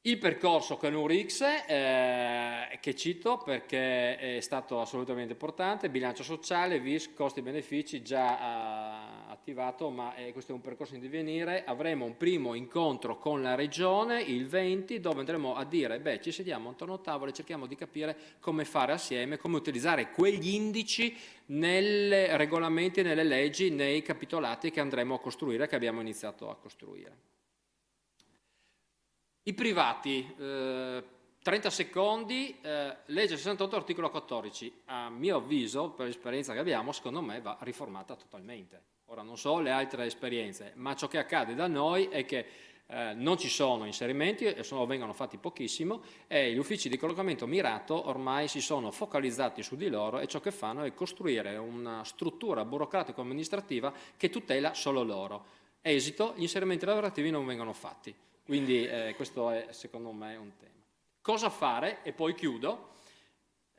Il percorso con URIX, che cito perché è stato assolutamente importante, bilancio sociale, VIS, costi-benefici già attivato, ma questo è un percorso in divenire. Avremo un primo incontro con la Regione il 20, dove andremo a dire: ci sediamo attorno a tavola e cerchiamo di capire come fare assieme, come utilizzare quegli indici nei regolamenti, nelle leggi, nei capitolati che andremo a costruire, che abbiamo iniziato a costruire. I privati, 30 secondi, legge 68, articolo 14, a mio avviso, per l'esperienza che abbiamo, secondo me va riformata totalmente. Ora non so le altre esperienze, ma ciò che accade da noi è che non ci sono inserimenti, vengono fatti pochissimo, e gli uffici di collocamento mirato ormai si sono focalizzati su di loro, e ciò che fanno è costruire una struttura burocratico-amministrativa che tutela solo loro. Esito, gli inserimenti lavorativi non vengono fatti. Quindi questo è secondo me un tema. Cosa fare? E poi chiudo,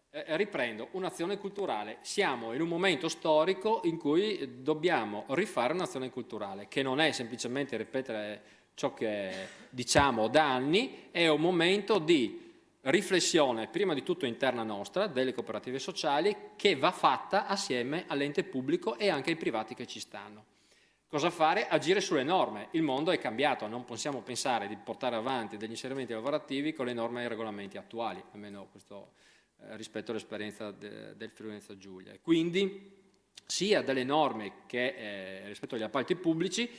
riprendo, un'azione culturale. Siamo in un momento storico in cui dobbiamo rifare un'azione culturale, che non è semplicemente ripetere ciò che diciamo da anni, è un momento di riflessione, prima di tutto interna nostra, delle cooperative sociali, che va fatta assieme all'ente pubblico e anche ai privati che ci stanno. Cosa fare? Agire sulle norme. Il mondo è cambiato, non possiamo pensare di portare avanti degli inserimenti lavorativi con le norme e i regolamenti attuali, almeno questo rispetto all'esperienza del Friuli Venezia Giulia. Quindi sia delle norme che rispetto agli appalti pubblici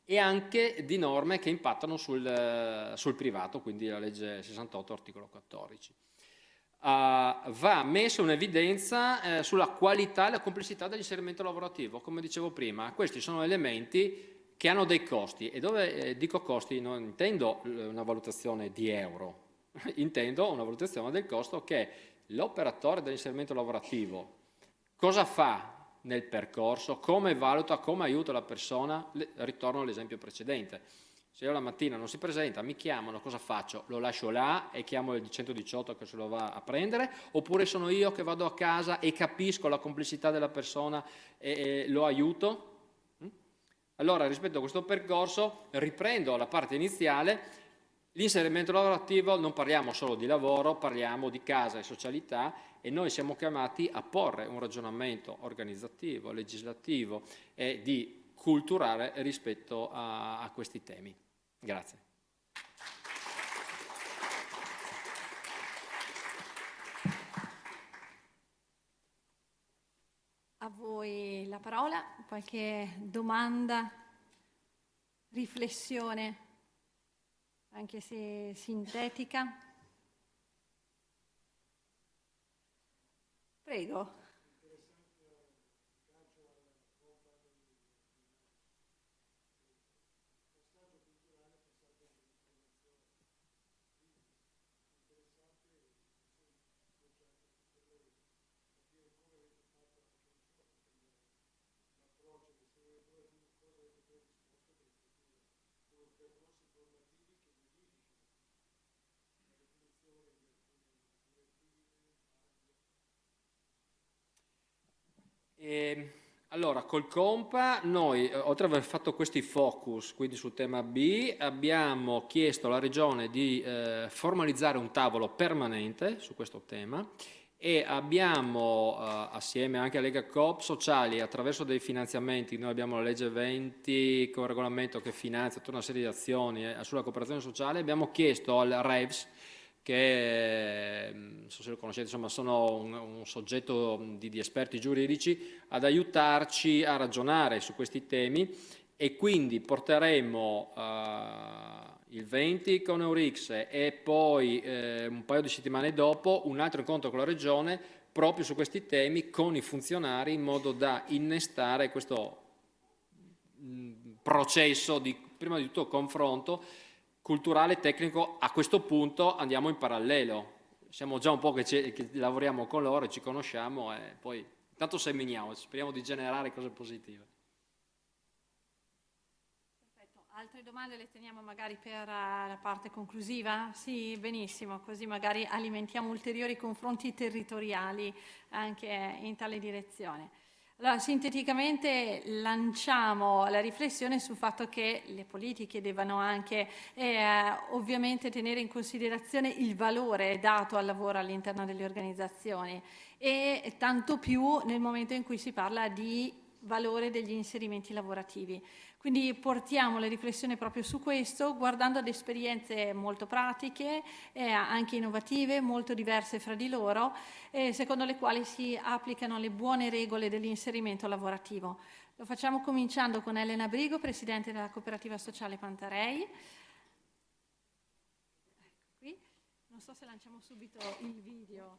e anche di norme che impattano sul privato, quindi la legge 68 articolo 14. Va messa un'evidenza sulla qualità e la complessità dell'inserimento lavorativo. Come dicevo prima, questi sono elementi che hanno dei costi, e dove dico costi non intendo una valutazione di euro, intendo una valutazione del costo che l'operatore dell'inserimento lavorativo cosa fa nel percorso, come valuta, come aiuta la persona. Ritorno all'esempio precedente. Se io la mattina non si presenta, mi chiamano, cosa faccio? Lo lascio là e chiamo il 118 che se lo va a prendere? Oppure sono io che vado a casa e capisco la complessità della persona e lo aiuto? Allora, rispetto a questo percorso, riprendo la parte iniziale. L'inserimento lavorativo, non parliamo solo di lavoro, parliamo di casa e socialità, e noi siamo chiamati a porre un ragionamento organizzativo, legislativo e culturale rispetto a questi temi. Grazie. A voi la parola, qualche domanda, riflessione, anche se sintetica. Prego. Allora, col Compa noi, oltre ad aver fatto questi focus, quindi sul tema B, abbiamo chiesto alla Regione di formalizzare un tavolo permanente su questo tema, e abbiamo, assieme anche a Lega Coop Sociali, attraverso dei finanziamenti, noi abbiamo la legge 20 con un regolamento che finanzia tutta una serie di azioni sulla cooperazione sociale, abbiamo chiesto al REVS, che non so se lo conoscete, insomma sono un soggetto di esperti giuridici, ad aiutarci a ragionare su questi temi, e quindi porteremo il 20 con Eurix e poi un paio di settimane dopo un altro incontro con la Regione proprio su questi temi con i funzionari, in modo da innestare questo processo di, prima di tutto, confronto culturale e tecnico. A questo punto andiamo in parallelo, siamo già un po' che lavoriamo con loro, ci conosciamo, e poi intanto seminiamo, speriamo di generare cose positive. Perfetto, altre domande le teniamo magari per la parte conclusiva? Sì, benissimo, così magari alimentiamo ulteriori confronti territoriali anche in tale direzione. Allora, sinteticamente lanciamo la riflessione sul fatto che le politiche devono anche ovviamente tenere in considerazione il valore dato al lavoro all'interno delle organizzazioni, e tanto più nel momento in cui si parla di valore degli inserimenti lavorativi. Quindi portiamo la riflessione proprio su questo, guardando ad esperienze molto pratiche, anche innovative, molto diverse fra di loro, secondo le quali si applicano le buone regole dell'inserimento lavorativo. Lo facciamo cominciando con Elena Brigo, Presidente della Cooperativa Sociale Pantarei. Ecco qui. Non so se lanciamo subito il video.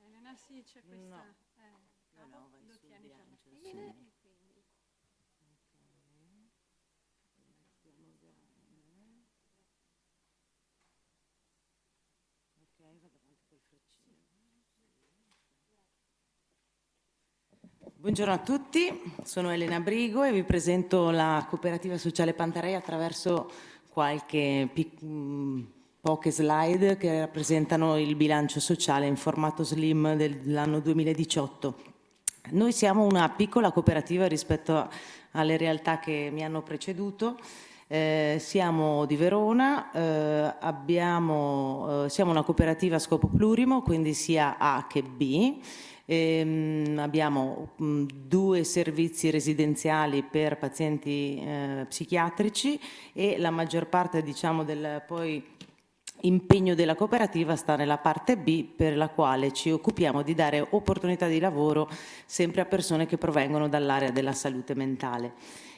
Elena, sì, c'è questa... No, vai lo sul tieni per bianco, la sì. fine, e quindi... Buongiorno a tutti, sono Elena Brigo e vi presento la Cooperativa Sociale Pantarei attraverso poche slide che rappresentano il bilancio sociale in formato slim dell'anno 2018. Noi siamo una piccola cooperativa rispetto alle realtà che mi hanno preceduto. Siamo di Verona, siamo una cooperativa a scopo plurimo, quindi sia A che B. Abbiamo 2 servizi residenziali per pazienti psichiatrici e la maggior parte, diciamo, del poi impegno della cooperativa sta nella parte B, per la quale ci occupiamo di dare opportunità di lavoro sempre a persone che provengono dall'area della salute mentale.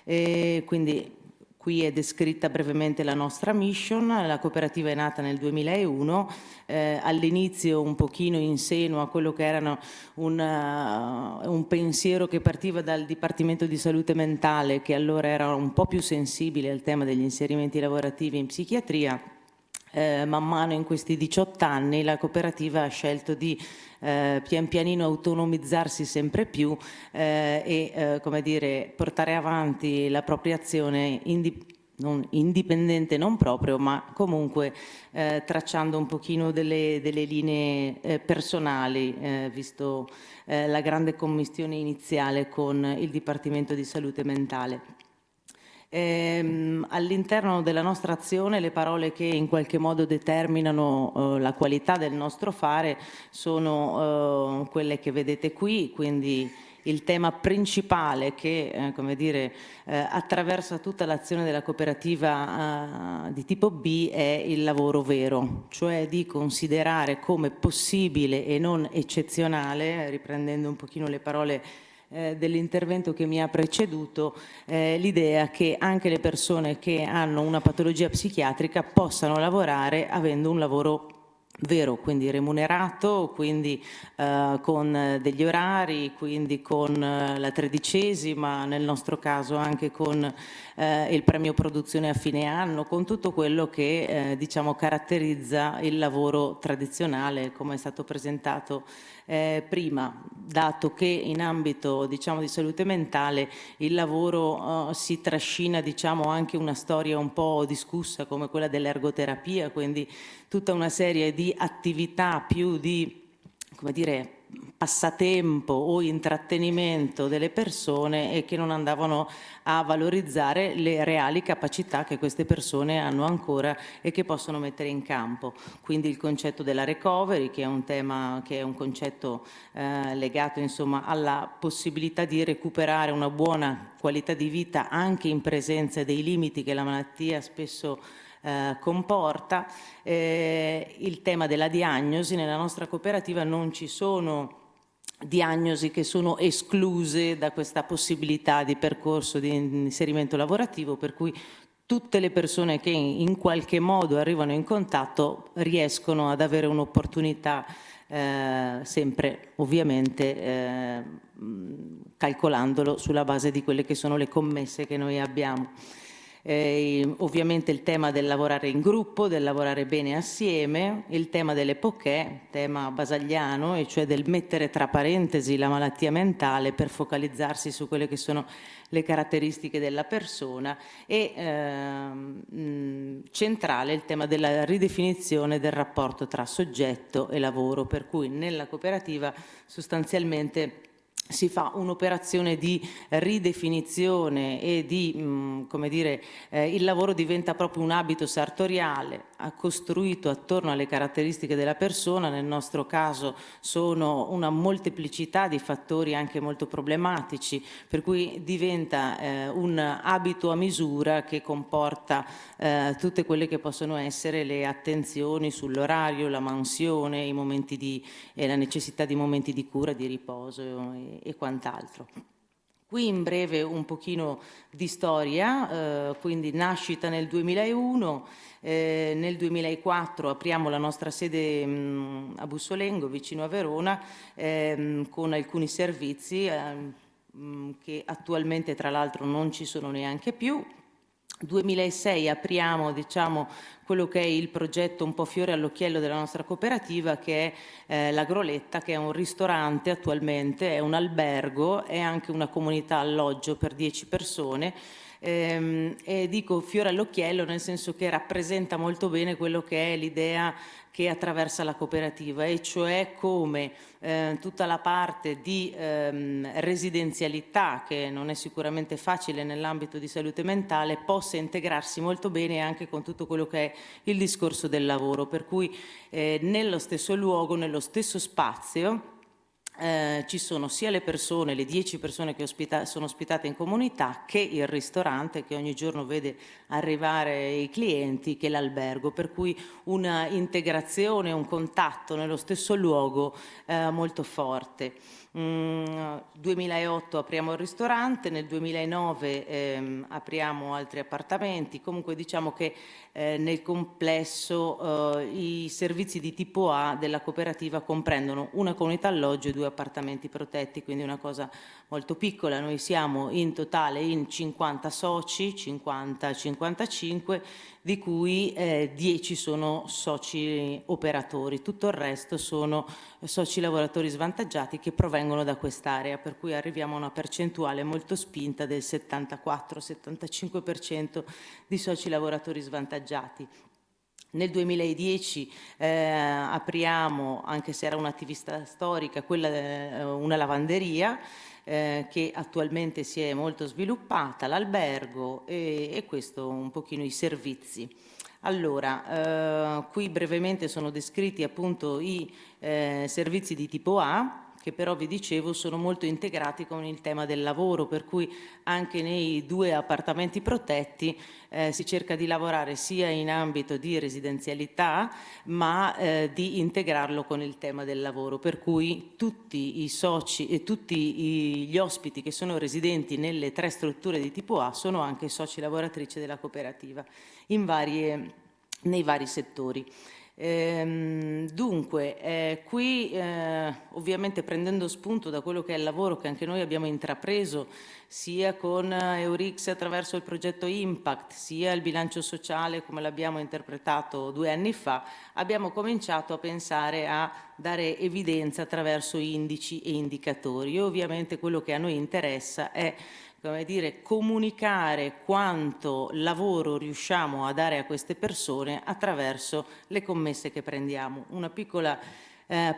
Quindi qui è descritta brevemente la nostra mission. La cooperativa è nata nel 2001, all'inizio un pochino insenua a quello che era un pensiero che partiva dal Dipartimento di Salute Mentale, che allora era un po' più sensibile al tema degli inserimenti lavorativi in psichiatria. Man mano in questi 18 anni la cooperativa ha scelto di pian pianino autonomizzarsi sempre più e come dire, portare avanti la propria azione non indipendente, non proprio, ma comunque tracciando un pochino delle linee personali, visto la grande commistione iniziale con il Dipartimento di Salute Mentale. All'interno della nostra azione le parole che in qualche modo determinano la qualità del nostro fare sono quelle che vedete qui, quindi il tema principale che come dire, attraversa tutta l'azione della cooperativa di tipo B è il lavoro vero, cioè di considerare come possibile e non eccezionale, riprendendo un pochino le parole dell'intervento che mi ha preceduto, l'idea che anche le persone che hanno una patologia psichiatrica possano lavorare avendo un lavoro vero, quindi remunerato, quindi con degli orari, quindi con la 13ª, nel nostro caso anche con il premio produzione a fine anno, con tutto quello che diciamo caratterizza il lavoro tradizionale, come è stato presentato prima, dato che in ambito diciamo di salute mentale il lavoro si trascina diciamo anche una storia un po' discussa come quella dell'ergoterapia, quindi tutta una serie di attività più di, come dire, passatempo o intrattenimento delle persone e che non andavano a valorizzare le reali capacità che queste persone hanno ancora e che possono mettere in campo. Quindi il concetto della recovery, che è un tema, che è un concetto legato insomma alla possibilità di recuperare una buona qualità di vita anche in presenza dei limiti che la malattia spesso comporta. Il tema della diagnosi. Nella nostra cooperativa non ci sono diagnosi che sono escluse da questa possibilità di percorso di inserimento lavorativo, per cui tutte le persone che in qualche modo arrivano in contatto riescono ad avere un'opportunità, sempre ovviamente calcolandolo sulla base di quelle che sono le commesse che noi abbiamo. Ovviamente il tema del lavorare in gruppo, del lavorare bene assieme, il tema delle poché, tema basagliano, e cioè del mettere tra parentesi la malattia mentale per focalizzarsi su quelle che sono le caratteristiche della persona, e centrale il tema della ridefinizione del rapporto tra soggetto e lavoro, per cui nella cooperativa sostanzialmente si fa un'operazione di ridefinizione e di, come dire, il lavoro diventa proprio un abito sartoriale, costruito attorno alle caratteristiche della persona. Nel nostro caso sono una molteplicità di fattori anche molto problematici, per cui diventa un abito a misura che comporta tutte quelle che possono essere le attenzioni sull'orario, la mansione, i momenti di, la necessità di momenti di cura, di riposo e quant'altro. Qui in breve un pochino di storia, quindi nascita nel 2001, nel 2004 apriamo la nostra sede a Bussolengo, vicino a Verona, con alcuni servizi che attualmente tra l'altro non ci sono neanche più. 2006 apriamo, diciamo, quello che è il progetto un po' fiore all'occhiello della nostra cooperativa, che è l'Agroletta, che è un ristorante attualmente, è un albergo, è anche una comunità alloggio per 10 persone. E dico fiore all'occhiello nel senso che rappresenta molto bene quello che è l'idea che attraversa la cooperativa, e cioè come tutta la parte di residenzialità, che non è sicuramente facile nell'ambito di salute mentale, possa integrarsi molto bene anche con tutto quello che è il discorso del lavoro, per cui nello stesso luogo, nello stesso spazio, ci sono sia le persone, le 10 persone che sono ospitate in comunità, che il ristorante che ogni giorno vede arrivare i clienti, che l'albergo, per cui una integrazione, un contatto nello stesso luogo molto forte. 2008 apriamo il ristorante, nel 2009 apriamo altri appartamenti, comunque diciamo che nel complesso i servizi di tipo A della cooperativa comprendono una comunità alloggio e 2 appartamenti protetti, quindi una cosa molto piccola. Noi siamo in totale in 50 soci, 50-55, di cui 10 sono soci operatori, tutto il resto sono soci lavoratori svantaggiati che provengono da quest'area, per cui arriviamo a una percentuale molto spinta del 74-75% di soci lavoratori svantaggiati. Nel 2010 apriamo, anche se era un'attività storica, una lavanderia che attualmente si è molto sviluppata, l'albergo e questo un pochino i servizi. Allora, qui brevemente sono descritti appunto i servizi di tipo A, che però vi dicevo sono molto integrati con il tema del lavoro, per cui anche nei 2 appartamenti protetti si cerca di lavorare sia in ambito di residenzialità, ma di integrarlo con il tema del lavoro, per cui tutti i soci e tutti gli ospiti che sono residenti nelle 3 strutture di tipo A sono anche soci lavoratrici della cooperativa nei vari settori. Dunque, qui ovviamente prendendo spunto da quello che è il lavoro che anche noi abbiamo intrapreso sia con Eurix attraverso il progetto Impact, sia il bilancio sociale come l'abbiamo interpretato 2 anni fa, abbiamo cominciato a pensare a dare evidenza attraverso indici e indicatori. E ovviamente quello che a noi interessa è, come dire, comunicare quanto lavoro riusciamo a dare a queste persone attraverso le commesse che prendiamo. Una piccola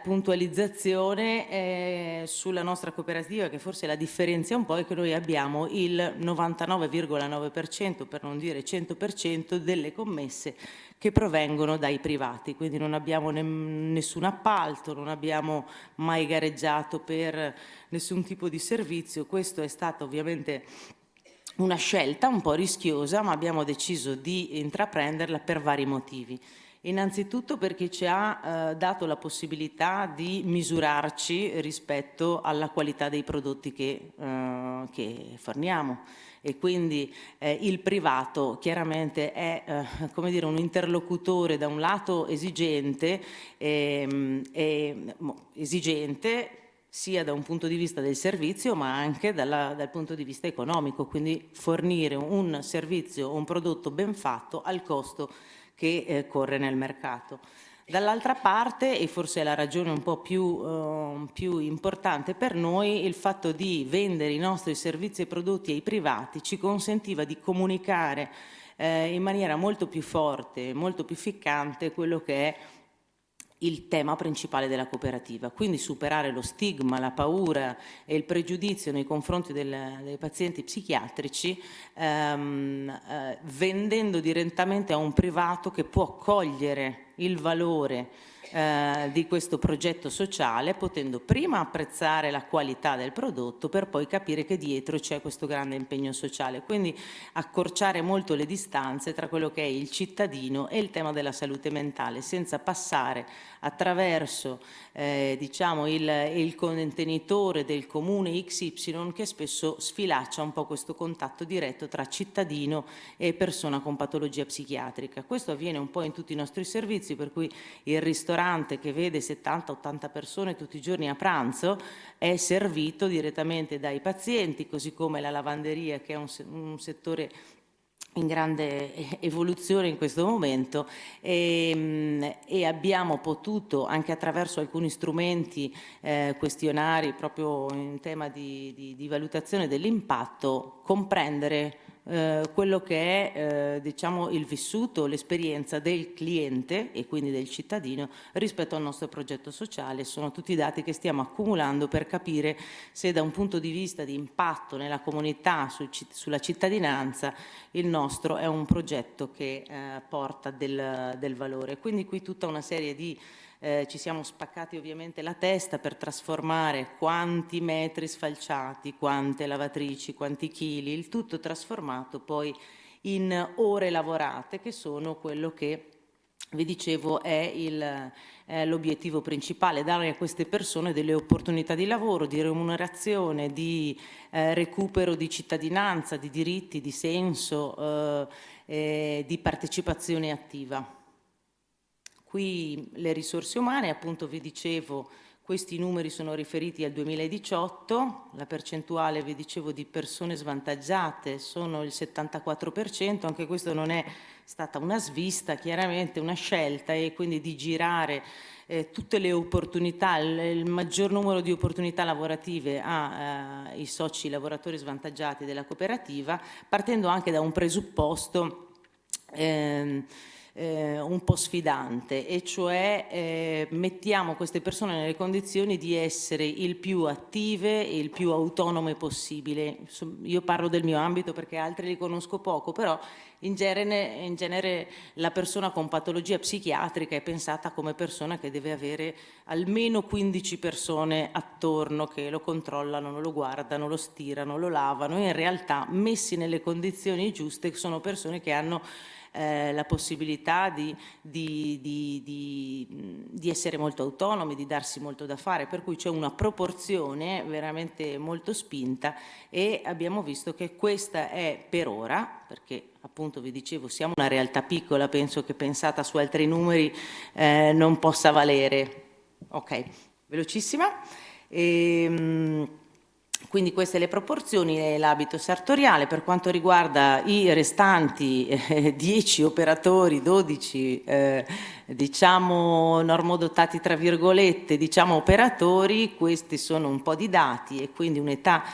puntualizzazione sulla nostra cooperativa, che forse la differenzia un po', è che noi abbiamo il 99,9%, per non dire 100%, delle commesse che provengono dai privati, quindi non abbiamo nessun appalto, non abbiamo mai gareggiato per nessun tipo di servizio. Questo è stato ovviamente una scelta un po' rischiosa, ma abbiamo deciso di intraprenderla per vari motivi. Innanzitutto perché ci ha dato la possibilità di misurarci rispetto alla qualità dei prodotti che forniamo, e quindi il privato chiaramente è come dire, un interlocutore da un lato esigente sia da un punto di vista del servizio ma anche dal punto di vista economico, quindi fornire un servizio o un prodotto ben fatto al costo che corre nel mercato. Dall'altra parte, e forse è la ragione un po' più importante per noi, il fatto di vendere i nostri servizi e prodotti ai privati ci consentiva di comunicare in maniera molto più forte, molto più ficcante quello che è il tema principale della cooperativa, quindi superare lo stigma, la paura e il pregiudizio nei confronti dei pazienti psichiatrici, vendendo direttamente a un privato che può cogliere il valore di questo progetto sociale, potendo prima apprezzare la qualità del prodotto per poi capire che dietro c'è questo grande impegno sociale, quindi accorciare molto le distanze tra quello che è il cittadino e il tema della salute mentale, senza passare attraverso diciamo il contenitore del comune XY, che spesso sfilaccia un po' questo contatto diretto tra cittadino e persona con patologia psichiatrica. Questo avviene un po' in tutti i nostri servizi, per cui il ristorante che vede 70-80 persone tutti i giorni a pranzo è servito direttamente dai pazienti, così come la lavanderia, che è un settore in grande evoluzione in questo momento, e abbiamo potuto, anche attraverso alcuni strumenti, questionari proprio in tema di valutazione dell'impatto, comprendere quello che è diciamo il vissuto, l'esperienza del cliente e quindi del cittadino rispetto al nostro progetto sociale. Sono tutti dati che stiamo accumulando per capire se da un punto di vista di impatto nella comunità, sulla cittadinanza, il nostro è un progetto che porta del valore. Quindi qui tutta una serie di ci siamo spaccati ovviamente la testa per trasformare quanti metri sfalciati, quante lavatrici, quanti chili, il tutto trasformato poi in ore lavorate, che sono quello che vi dicevo è l'obiettivo principale, dare a queste persone delle opportunità di lavoro, di remunerazione, di recupero di cittadinanza, di diritti, di senso, di partecipazione attiva. Qui le risorse umane, appunto vi dicevo, questi numeri sono riferiti al 2018, la percentuale, vi dicevo, di persone svantaggiate sono il 74%, anche questo non è stata una svista, chiaramente una scelta, e quindi di girare tutte le opportunità, il maggior numero di opportunità lavorative ai soci lavoratori svantaggiati della cooperativa, partendo anche da un presupposto un po' sfidante, e cioè mettiamo queste persone nelle condizioni di essere il più attive e il più autonome possibile. Io parlo del mio ambito perché altri li conosco poco, però in genere la persona con patologia psichiatrica è pensata come persona che deve avere almeno 15 persone attorno che lo controllano, lo guardano, lo stirano, lo lavano. In realtà, messi nelle condizioni giuste, sono persone che hanno la possibilità di essere molto autonomi, di darsi molto da fare, per cui c'è una proporzione veramente molto spinta, e abbiamo visto che questa è per ora, perché appunto vi dicevo siamo una realtà piccola, penso che pensata su altri numeri non possa valere. Ok, velocissima. Quindi queste le proporzioni e l'abito sartoriale. Per quanto riguarda i restanti 10 operatori, 12 diciamo normodotati tra virgolette, diciamo operatori, questi sono un po' di dati, e quindi un'età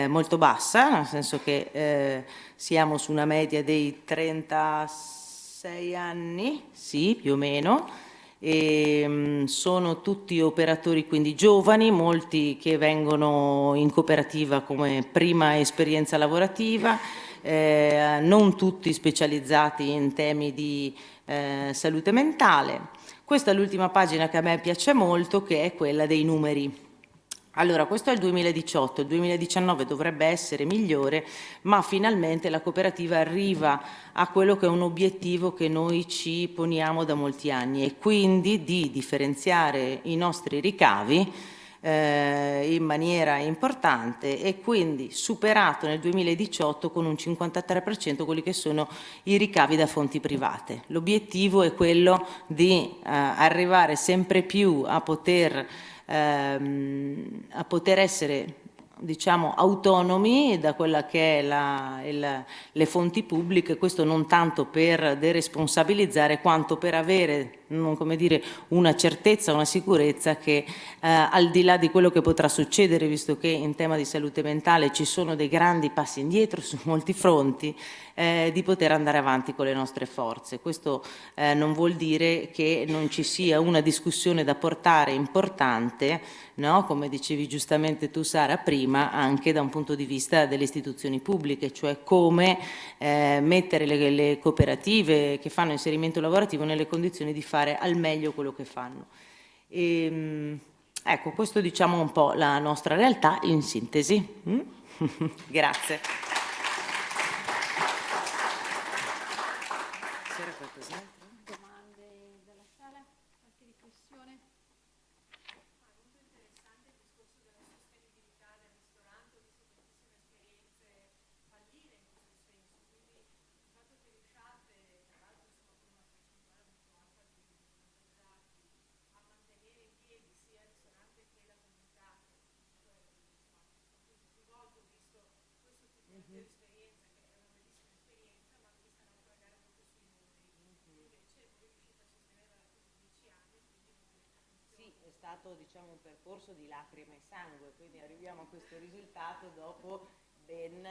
molto bassa, nel senso che siamo su una media dei 36 anni, sì, più o meno. E sono tutti operatori quindi giovani, molti che vengono in cooperativa come prima esperienza lavorativa, non tutti specializzati in temi di salute mentale. Questa è l'ultima pagina che a me piace molto, che è quella dei numeri. Allora, questo è il 2018, il 2019 dovrebbe essere migliore, ma finalmente la cooperativa arriva a quello che è un obiettivo che noi ci poniamo da molti anni, e quindi di differenziare i nostri ricavi in maniera importante, e quindi superato nel 2018 con un 53% quelli che sono i ricavi da fonti private. L'obiettivo è quello di arrivare sempre più a poter essere, diciamo, autonomi da quella che è le fonti pubbliche. Questo non tanto per deresponsabilizzare quanto per avere, come dire, una certezza, una sicurezza che al di là di quello che potrà succedere, visto che in tema di salute mentale ci sono dei grandi passi indietro su molti fronti, di poter andare avanti con le nostre forze. Questo non vuol dire che non ci sia una discussione da portare importante, no? Come dicevi giustamente tu, Sara, prima, anche da un punto di vista delle istituzioni pubbliche, cioè come mettere le cooperative che fanno inserimento lavorativo nelle condizioni di fare al meglio quello che fanno. Ecco, questo diciamo un po' la nostra realtà in sintesi. Grazie. Domande dalla sala? Qualche riflessione? Molto interessante il discorso della sostenibilità del ristorante, ho visto tantissime esperienze fallire in questo senso, quindi il fatto che riusciate, tra l'altro con una percentuale molto alta di svantaggiati, a mantenere in piedi sia il ristorante che la comunità, più volte ho visto questo tipo di esperienza, che è una bellissima esperienza, ma vista anche magari molto sui numeri. Invece voi riuscite a sostenerla da più di 10 anni, quindi non vedete funzione. Sì, è stato, diciamo, un percorso di lacrime e sangue, quindi arriviamo a questo risultato dopo ben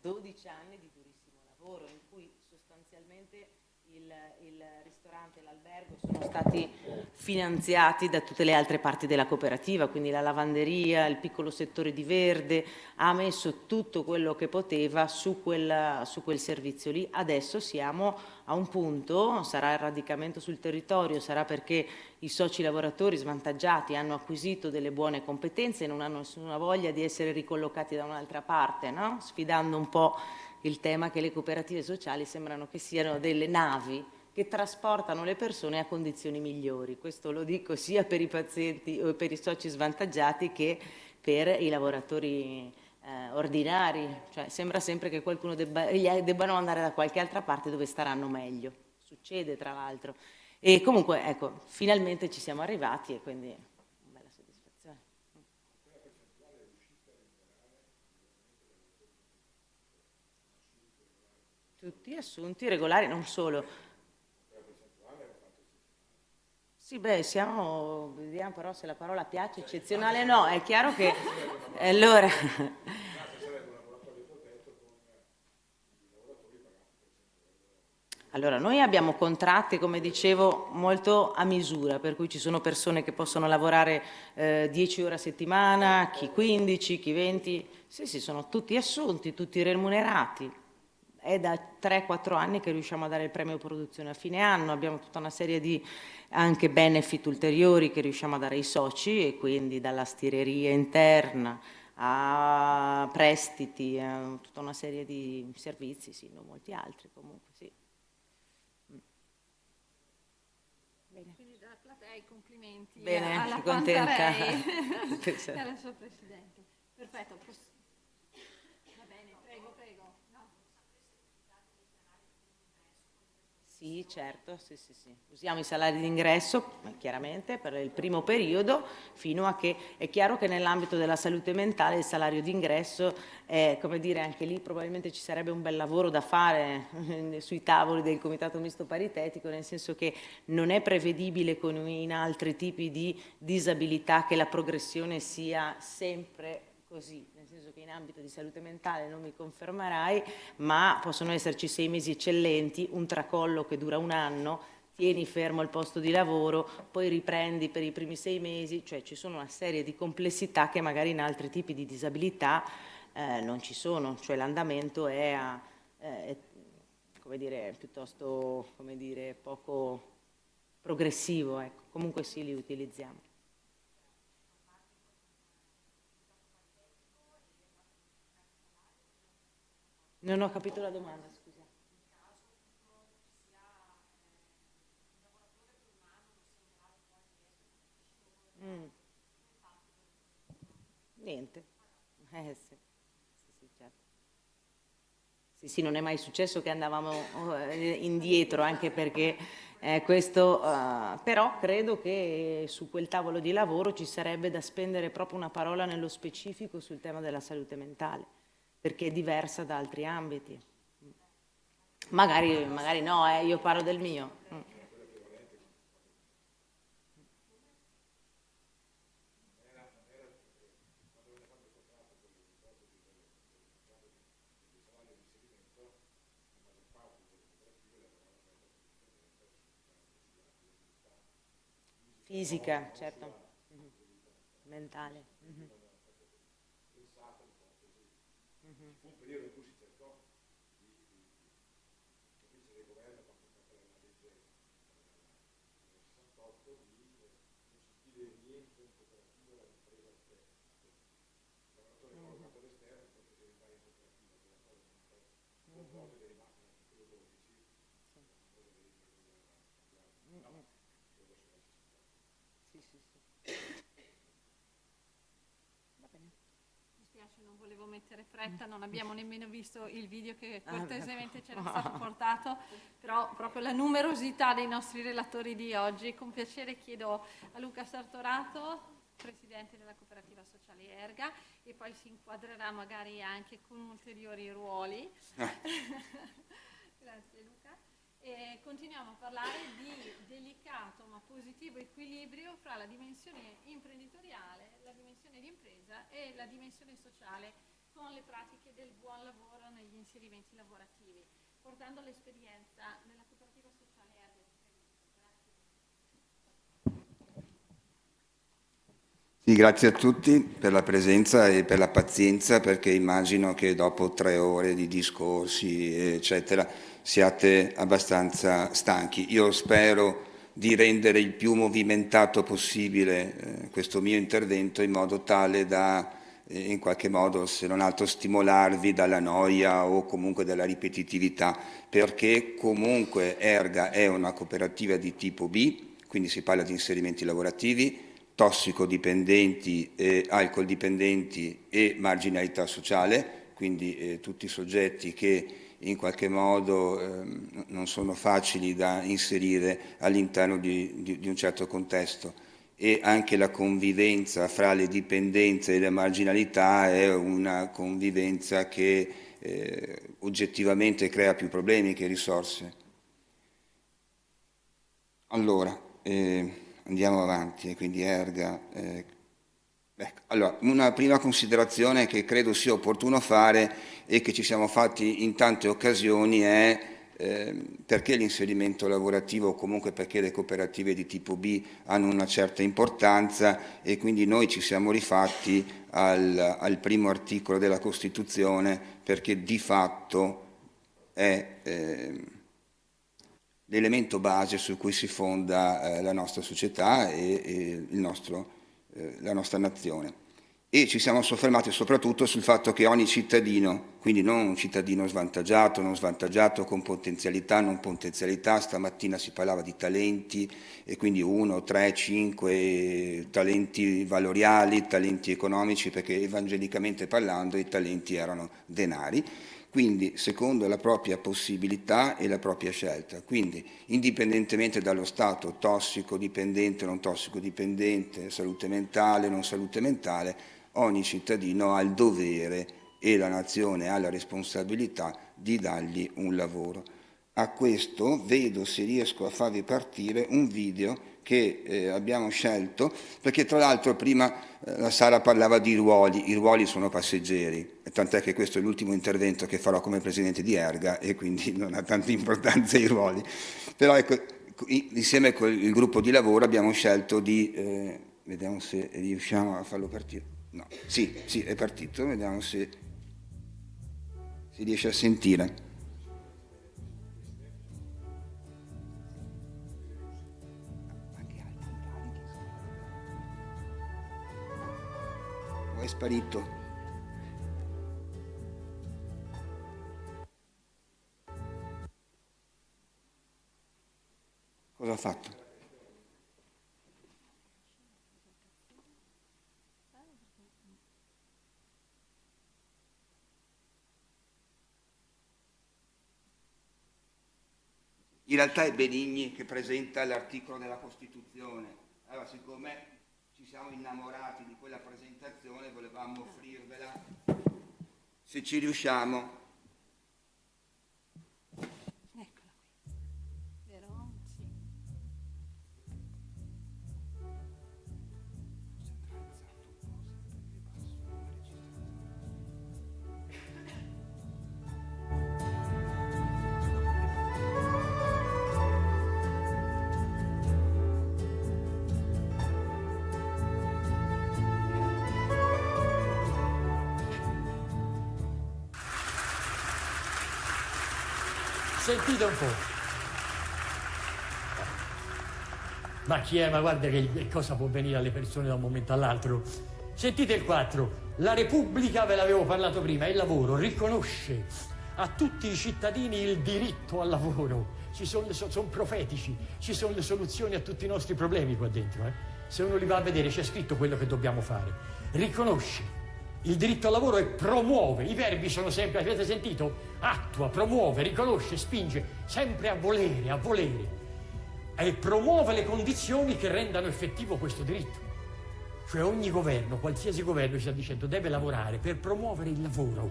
12 anni di durissimo lavoro, in cui sostanzialmente il ristorante e l'albergo sono stati finanziati da tutte le altre parti della cooperativa, quindi la lavanderia, il piccolo settore di verde, ha messo tutto quello che poteva su quel servizio lì. Adesso siamo a un punto, sarà il radicamento sul territorio, sarà perché i soci lavoratori svantaggiati hanno acquisito delle buone competenze e non hanno nessuna voglia di essere ricollocati da un'altra parte, no? Sfidando un po' il tema che le cooperative sociali sembrano che siano delle navi che trasportano le persone a condizioni migliori. Questo lo dico sia per i pazienti o per i soci svantaggiati che per i lavoratori ordinari. Cioè, sembra sempre che qualcuno debbano andare da qualche altra parte dove staranno meglio. Succede, tra l'altro. E comunque, ecco, finalmente ci siamo arrivati e quindi una bella soddisfazione. Tutti assunti regolari, non solo. Sì, beh, vediamo però se la parola piace, eccezionale no, è chiaro che allora Allora, noi abbiamo contratti, come dicevo, molto a misura, per cui ci sono persone che possono lavorare 10 ore a settimana, chi 15, chi 20, sì, sono tutti assunti, tutti remunerati. È da 3-4 anni che riusciamo a dare il premio produzione a fine anno, abbiamo tutta una serie di anche benefit ulteriori che riusciamo a dare ai soci e quindi dalla stireria interna a prestiti, a tutta una serie di servizi, sì, non molti altri comunque, sì. Bene. Quindi dalla platea i complimenti alla Pantarei e alla sua Presidente. Perfetto. Va bene, prego. No. Sì, certo, sì. Usiamo i salari d'ingresso, chiaramente, per il primo periodo, fino a che è chiaro che nell'ambito della salute mentale il salario d'ingresso è, come dire, anche lì probabilmente ci sarebbe un bel lavoro da fare sui tavoli del Comitato Misto Paritetico, nel senso che non è prevedibile come in altri tipi di disabilità che la progressione sia sempre così, nel senso che in ambito di salute mentale non mi confermerai, ma possono esserci 6 mesi eccellenti, un tracollo che dura un anno, tieni fermo il posto di lavoro, poi riprendi per i primi 6 mesi, cioè ci sono una serie di complessità che magari in altri tipi di disabilità non ci sono, cioè l'andamento è come dire, piuttosto come dire, poco progressivo, ecco. Comunque sì, li utilizziamo. Non ho capito la domanda, scusa. Niente. Sì, certo. Sì, non è mai successo che andavamo indietro, anche perché questo, però credo che su quel tavolo di lavoro ci sarebbe da spendere proprio una parola nello specifico sul tema della salute mentale, perché è diversa da altri ambiti. Magari no, io parlo del mio. Fisica, certo. Mentale. Fu un periodo in cui si cercò di capisce del governo quando è stata la legge del 68 di consentire il rientro in cooperativa all'impresa esterna. Il lavoratore collocato all'esterno poi poteva entrare in cooperativa, quella cosa non è cose derivate dall'articolo 12, Non volevo mettere fretta, non abbiamo nemmeno visto il video che cortesemente ci era stato portato, però proprio la numerosità dei nostri relatori di oggi. Con piacere chiedo a Luca Sartorato, Presidente della Cooperativa Sociale Erga, e poi si inquadrerà magari anche con ulteriori ruoli. Grazie Luca. E continuiamo a parlare di delicato ma positivo equilibrio fra la dimensione imprenditoriale, la dimensione di impresa e la dimensione sociale con le pratiche del buon lavoro negli inserimenti lavorativi, portando l'esperienza nella cooperativa sociale Sì, grazie a tutti per la presenza e per la pazienza, perché immagino che dopo 3 ore di discorsi, eccetera, siate abbastanza stanchi. Io spero di rendere il più movimentato possibile questo mio intervento, in modo tale da, in qualche modo, se non altro, stimolarvi dalla noia o comunque dalla ripetitività, perché comunque Erga è una cooperativa di tipo B, quindi si parla di inserimenti lavorativi, tossicodipendenti, alcol dipendenti e marginalità sociale, quindi tutti soggetti che in qualche modo non sono facili da inserire all'interno di un certo contesto. E anche la convivenza fra le dipendenze e le marginalità è una convivenza che oggettivamente crea più problemi che risorse. Allora, andiamo avanti, quindi Erga. Ecco. Allora, una prima considerazione che credo sia opportuno fare e che ci siamo fatti in tante occasioni è perché l'inserimento lavorativo, o comunque perché le cooperative di tipo B hanno una certa importanza, e quindi noi ci siamo rifatti al primo articolo della Costituzione, perché di fatto è l'elemento base su cui si fonda la nostra società e la nostra nazione. E ci siamo soffermati soprattutto sul fatto che ogni cittadino, quindi non un cittadino svantaggiato, non svantaggiato, con potenzialità, non potenzialità, stamattina si parlava di talenti, e quindi 1, 3, 5 talenti valoriali, talenti economici, perché evangelicamente parlando i talenti erano denari, quindi secondo la propria possibilità e la propria scelta. Quindi indipendentemente dallo stato tossicodipendente, non tossicodipendente, salute mentale, non salute mentale, ogni cittadino ha il dovere e la nazione ha la responsabilità di dargli un lavoro. A questo vedo se riesco a farvi partire un video che abbiamo scelto, perché tra l'altro prima la Sara parlava di ruoli, i ruoli sono passeggeri, tant'è che questo è l'ultimo intervento che farò come presidente di Erga e quindi non ha tanta importanza i ruoli. Però ecco, insieme con il gruppo di lavoro abbiamo scelto di, vediamo se riusciamo a farlo partire. No, sì, è partito, vediamo se si riesce a sentire. O è sparito? Cosa ha fatto? In realtà è Benigni che presenta l'articolo della Costituzione. Allora, siccome ci siamo innamorati di quella presentazione, volevamo offrirvela, se ci riusciamo. Eccola qui. Vero? Sì. Sentite un po'. Ma chi è? Ma guarda che cosa può venire alle persone da un momento all'altro. Sentite il 4. La Repubblica, ve l'avevo parlato prima, il lavoro riconosce a tutti i cittadini il diritto al lavoro. Sono profetici, ci sono le soluzioni a tutti i nostri problemi qua dentro. Se uno li va a vedere c'è scritto quello che dobbiamo fare. Riconosce il diritto al lavoro e promuove, i verbi sono sempre, avete sentito? Attua, promuove, riconosce, spinge, sempre a volere, e promuove le condizioni che rendano effettivo questo diritto. Cioè ogni governo, qualsiasi governo, ci sta dicendo deve lavorare per promuovere il lavoro,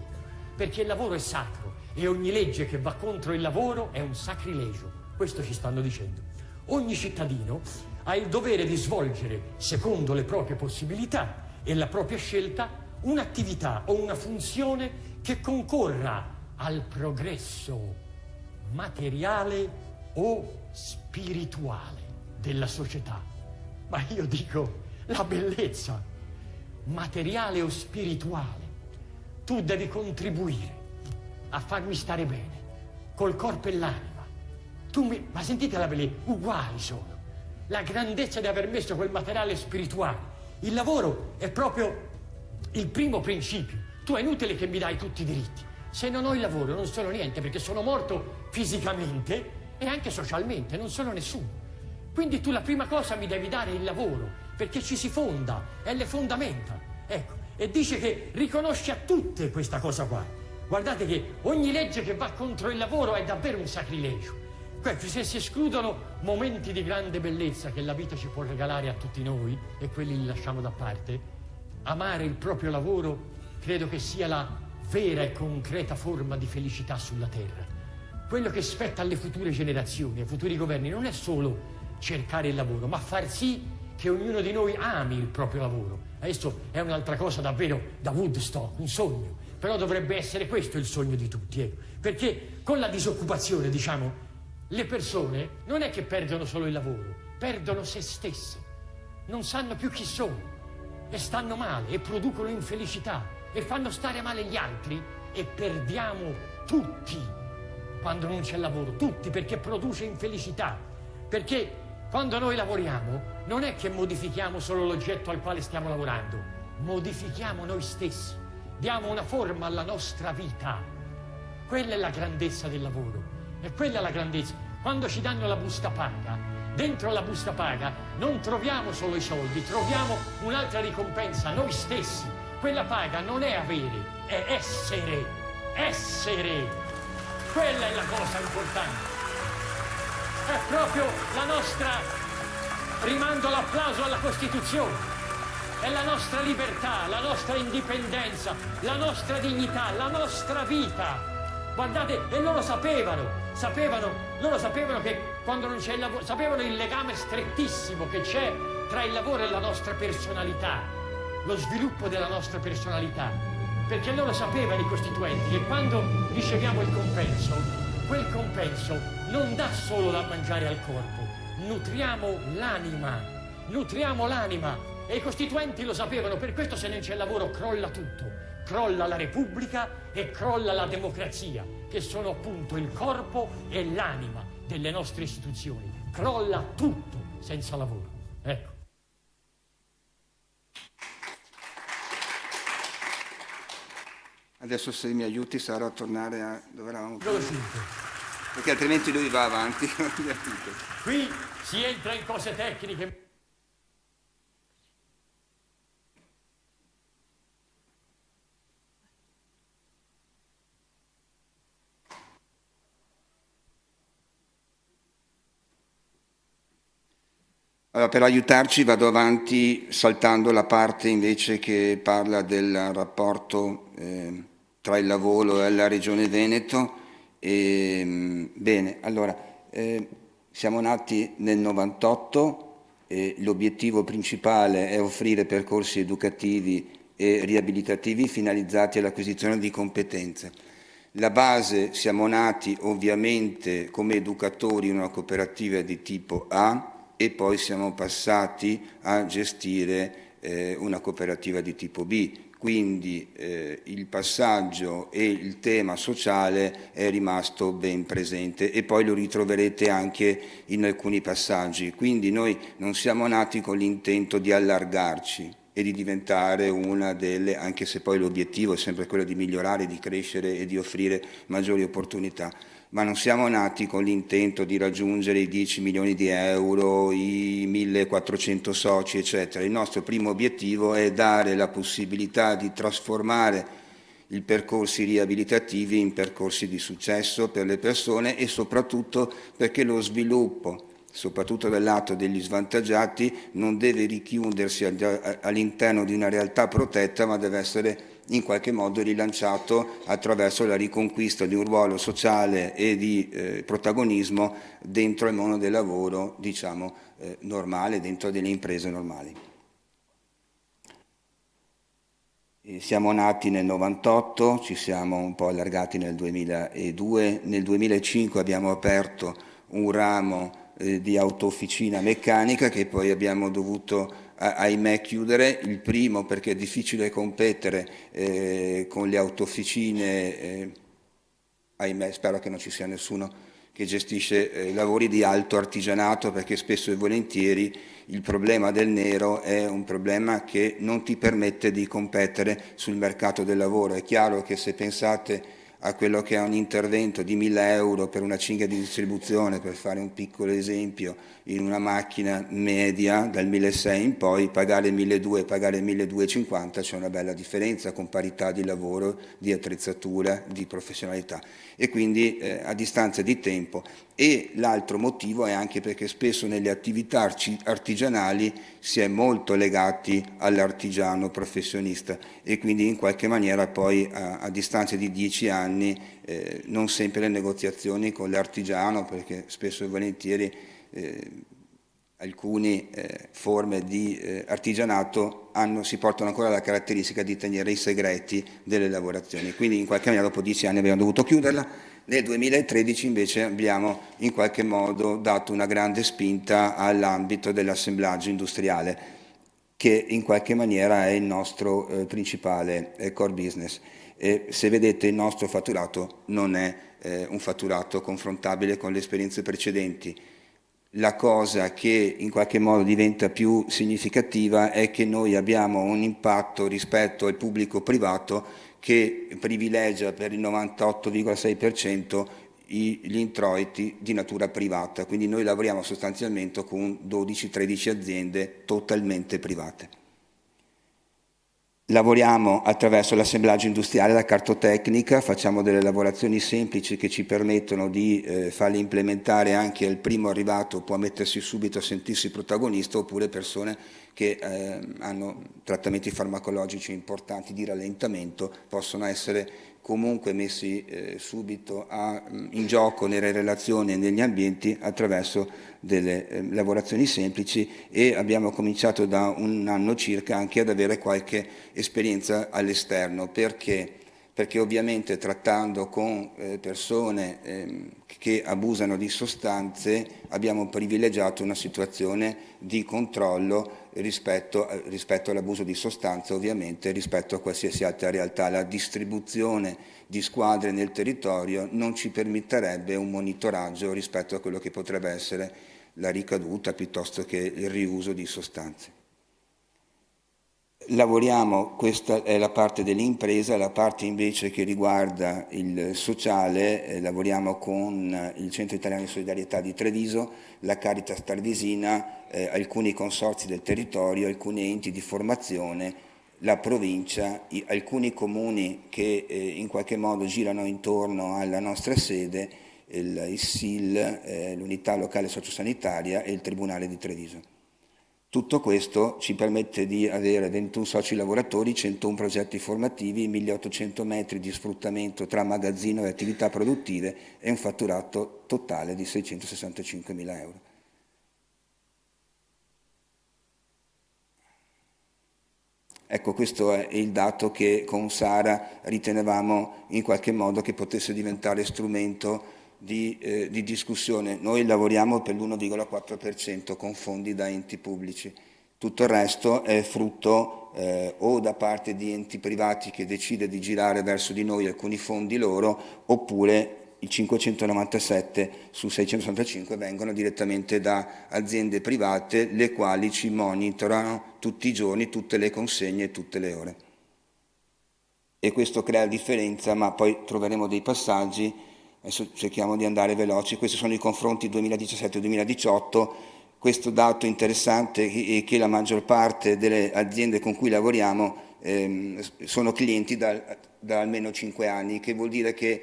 perché il lavoro è sacro e ogni legge che va contro il lavoro è un sacrilegio. Questo ci stanno dicendo. Ogni cittadino ha il dovere di svolgere, secondo le proprie possibilità e la propria scelta, un'attività o una funzione che concorra al progresso materiale o spirituale della società. Ma io dico, la bellezza materiale o spirituale, tu devi contribuire a farmi stare bene, col corpo e l'anima. Ma sentite la bellezza, uguali sono. La grandezza di aver messo quel materiale spirituale. Il lavoro è proprio il primo principio. Tu è inutile che mi dai tutti i diritti. Se non ho il lavoro non sono niente, perché sono morto fisicamente e anche socialmente, non sono nessuno. Quindi tu la prima cosa mi devi dare il lavoro, perché ci si fonda, è le fondamenta. Ecco, e dice che riconosce a tutte questa cosa qua. Guardate che ogni legge che va contro il lavoro è davvero un sacrilegio. Se si escludono momenti di grande bellezza che la vita ci può regalare a tutti noi, e quelli li lasciamo da parte, amare il proprio lavoro credo che sia la vera e concreta forma di felicità sulla terra. Quello che spetta alle future generazioni, ai futuri governi, non è solo cercare il lavoro, ma far sì che ognuno di noi ami il proprio lavoro. Adesso è un'altra cosa davvero da Woodstock, un sogno, però dovrebbe essere questo il sogno di tutti, perché con la disoccupazione, diciamo, le persone non è che perdono solo il lavoro, perdono se stesse, non sanno più chi sono e stanno male e producono infelicità e fanno stare male gli altri, e perdiamo tutti quando non c'è lavoro, tutti, perché produce infelicità. Perché quando noi lavoriamo non è che modifichiamo solo l'oggetto al quale stiamo lavorando, modifichiamo noi stessi, diamo una forma alla nostra vita. Quella è la grandezza del lavoro. E quella è la grandezza. Quando ci danno la busta paga, dentro la busta paga non troviamo solo i soldi, troviamo un'altra ricompensa, noi stessi. Quella paga non è avere, è essere. Essere. Quella è la cosa importante. È proprio la nostra, rimando l'applauso alla Costituzione, è la nostra libertà, la nostra indipendenza, la nostra dignità, la nostra vita. Guardate, e loro sapevano che quando non c'è il lavoro, sapevano il legame strettissimo che c'è tra il lavoro e la nostra personalità, lo sviluppo della nostra personalità, perché loro sapevano, i costituenti, che quando riceviamo il compenso, quel compenso non dà solo da mangiare al corpo, nutriamo l'anima, e i costituenti lo sapevano. Per questo, se non c'è lavoro, crolla tutto. Crolla la Repubblica e crolla la democrazia, che sono appunto il corpo e l'anima delle nostre istituzioni. Crolla tutto senza lavoro. Ecco. Adesso, se mi aiuti, sarò a tornare a dove eravamo prima, perché altrimenti lui va avanti. Qui si entra in cose tecniche. Allora, per aiutarci vado avanti saltando la parte invece che parla del rapporto tra il lavoro e la Regione Veneto. Bene, allora, siamo nati nel 98 e l'obiettivo principale è offrire percorsi educativi e riabilitativi finalizzati all'acquisizione di competenze. La base, siamo nati ovviamente come educatori in una cooperativa di tipo A, e poi siamo passati a gestire una cooperativa di tipo B, quindi il passaggio e il tema sociale è rimasto ben presente, e poi lo ritroverete anche in alcuni passaggi. Quindi noi non siamo nati con l'intento di allargarci e di diventare una delle, anche se poi l'obiettivo è sempre quello di migliorare, di crescere e di offrire maggiori opportunità, ma non siamo nati con l'intento di raggiungere i 10 milioni di euro, i 1400 soci, eccetera. Il nostro primo obiettivo è dare la possibilità di trasformare i percorsi riabilitativi in percorsi di successo per le persone, e soprattutto perché lo sviluppo, soprattutto dal lato degli svantaggiati, non deve richiudersi all'interno di una realtà protetta, ma deve essere in qualche modo rilanciato attraverso la riconquista di un ruolo sociale e di protagonismo dentro il mondo del lavoro, diciamo, normale, dentro delle imprese normali. Siamo nati nel 98, ci siamo un po' allargati nel 2002, nel 2005 abbiamo aperto un ramo di autofficina meccanica che poi abbiamo dovuto ahimè chiudere, il primo perché è difficile competere con le autofficine, ahimè spero che non ci sia nessuno che gestisce lavori di alto artigianato, perché spesso e volentieri il problema del nero è un problema che non ti permette di competere sul mercato del lavoro. È chiaro che se pensate a quello che è un intervento di 1.000 euro per una cinghia di distribuzione, per fare un piccolo esempio, in una macchina media dal 1.600 in poi, pagare 1.200 e pagare 1.250 c'è una bella differenza con parità di lavoro, di attrezzatura, di professionalità, e quindi a distanza di tempo. E l'altro motivo è anche perché spesso nelle attività artigianali si è molto legati all'artigiano professionista, e quindi in qualche maniera poi a distanza di 10 anni non sempre le negoziazioni con l'artigiano, perché spesso e volentieri alcune forme di artigianato si portano ancora la caratteristica di tenere i segreti delle lavorazioni, quindi in qualche maniera dopo 10 anni abbiamo dovuto chiuderla. Nel 2013 invece abbiamo in qualche modo dato una grande spinta all'ambito dell'assemblaggio industriale, che in qualche maniera è il nostro principale core business. E se vedete il nostro fatturato non è un fatturato confrontabile con le esperienze precedenti. La cosa che in qualche modo diventa più significativa è che noi abbiamo un impatto rispetto al pubblico privato che privilegia per il 98,6% gli introiti di natura privata, quindi noi lavoriamo sostanzialmente con 12-13 aziende totalmente private. Lavoriamo attraverso l'assemblaggio industriale, la cartotecnica, facciamo delle lavorazioni semplici che ci permettono di farle implementare anche al primo arrivato, può mettersi subito a sentirsi protagonista, oppure persone che hanno trattamenti farmacologici importanti di rallentamento possono essere comunque messi subito in gioco nelle relazioni e negli ambienti attraverso delle lavorazioni semplici, e abbiamo cominciato da un anno circa anche ad avere qualche esperienza all'esterno. Perché? Perché ovviamente trattando con persone che abusano di sostanze abbiamo privilegiato una situazione di controllo rispetto all'abuso di sostanze, ovviamente rispetto a qualsiasi altra realtà. La distribuzione di squadre nel territorio non ci permetterebbe un monitoraggio rispetto a quello che potrebbe essere la ricaduta piuttosto che il riuso di sostanze. Lavoriamo, questa è la parte dell'impresa, la parte invece che riguarda il sociale, lavoriamo con il Centro Italiano di Solidarietà di Treviso, la Caritas Tarvisina, alcuni consorzi del territorio, alcuni enti di formazione, la provincia, alcuni comuni che in qualche modo girano intorno alla nostra sede, il SIL, l'unità locale sociosanitaria e il Tribunale di Treviso. Tutto questo ci permette di avere 21 soci lavoratori, 101 progetti formativi, 1.800 metri di sfruttamento tra magazzino e attività produttive e un fatturato totale di 665.000 euro. Ecco, questo è il dato che con Sara ritenevamo in qualche modo che potesse diventare strumento di discussione. Noi lavoriamo per l'1,4% con fondi da enti pubblici, tutto il resto è frutto o da parte di enti privati che decide di girare verso di noi alcuni fondi loro, oppure i 597 su 665 vengono direttamente da aziende private, le quali ci monitorano tutti i giorni, tutte le consegne, tutte le ore. E questo crea differenza, ma poi troveremo dei passaggi. Adesso cerchiamo di andare veloci. Questi sono i confronti 2017-2018. Questo dato interessante è che la maggior parte delle aziende con cui lavoriamo sono clienti da almeno 5 anni, che vuol dire che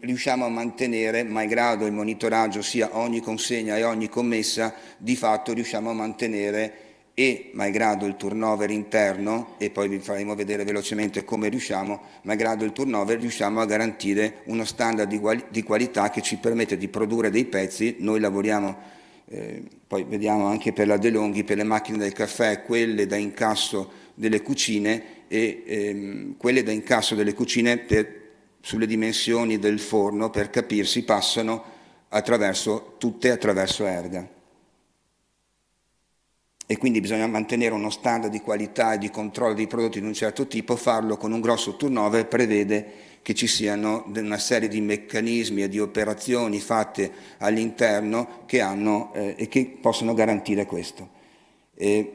riusciamo a mantenere, malgrado il monitoraggio sia ogni consegna e ogni commessa, di fatto riusciamo a mantenere, e malgrado il turnover interno, e poi vi faremo vedere velocemente come riusciamo, malgrado il turnover riusciamo a garantire uno standard di qualità che ci permette di produrre dei pezzi. Noi lavoriamo, poi vediamo anche per la DeLonghi, per le macchine del caffè, quelle da incasso delle cucine, e quelle da incasso delle cucine sulle dimensioni del forno, per capirsi, passano tutte attraverso Erga. E quindi bisogna mantenere uno standard di qualità e di controllo dei prodotti di un certo tipo. Farlo con un grosso turnover prevede che ci siano una serie di meccanismi e di operazioni fatte all'interno che hanno e che possono garantire questo.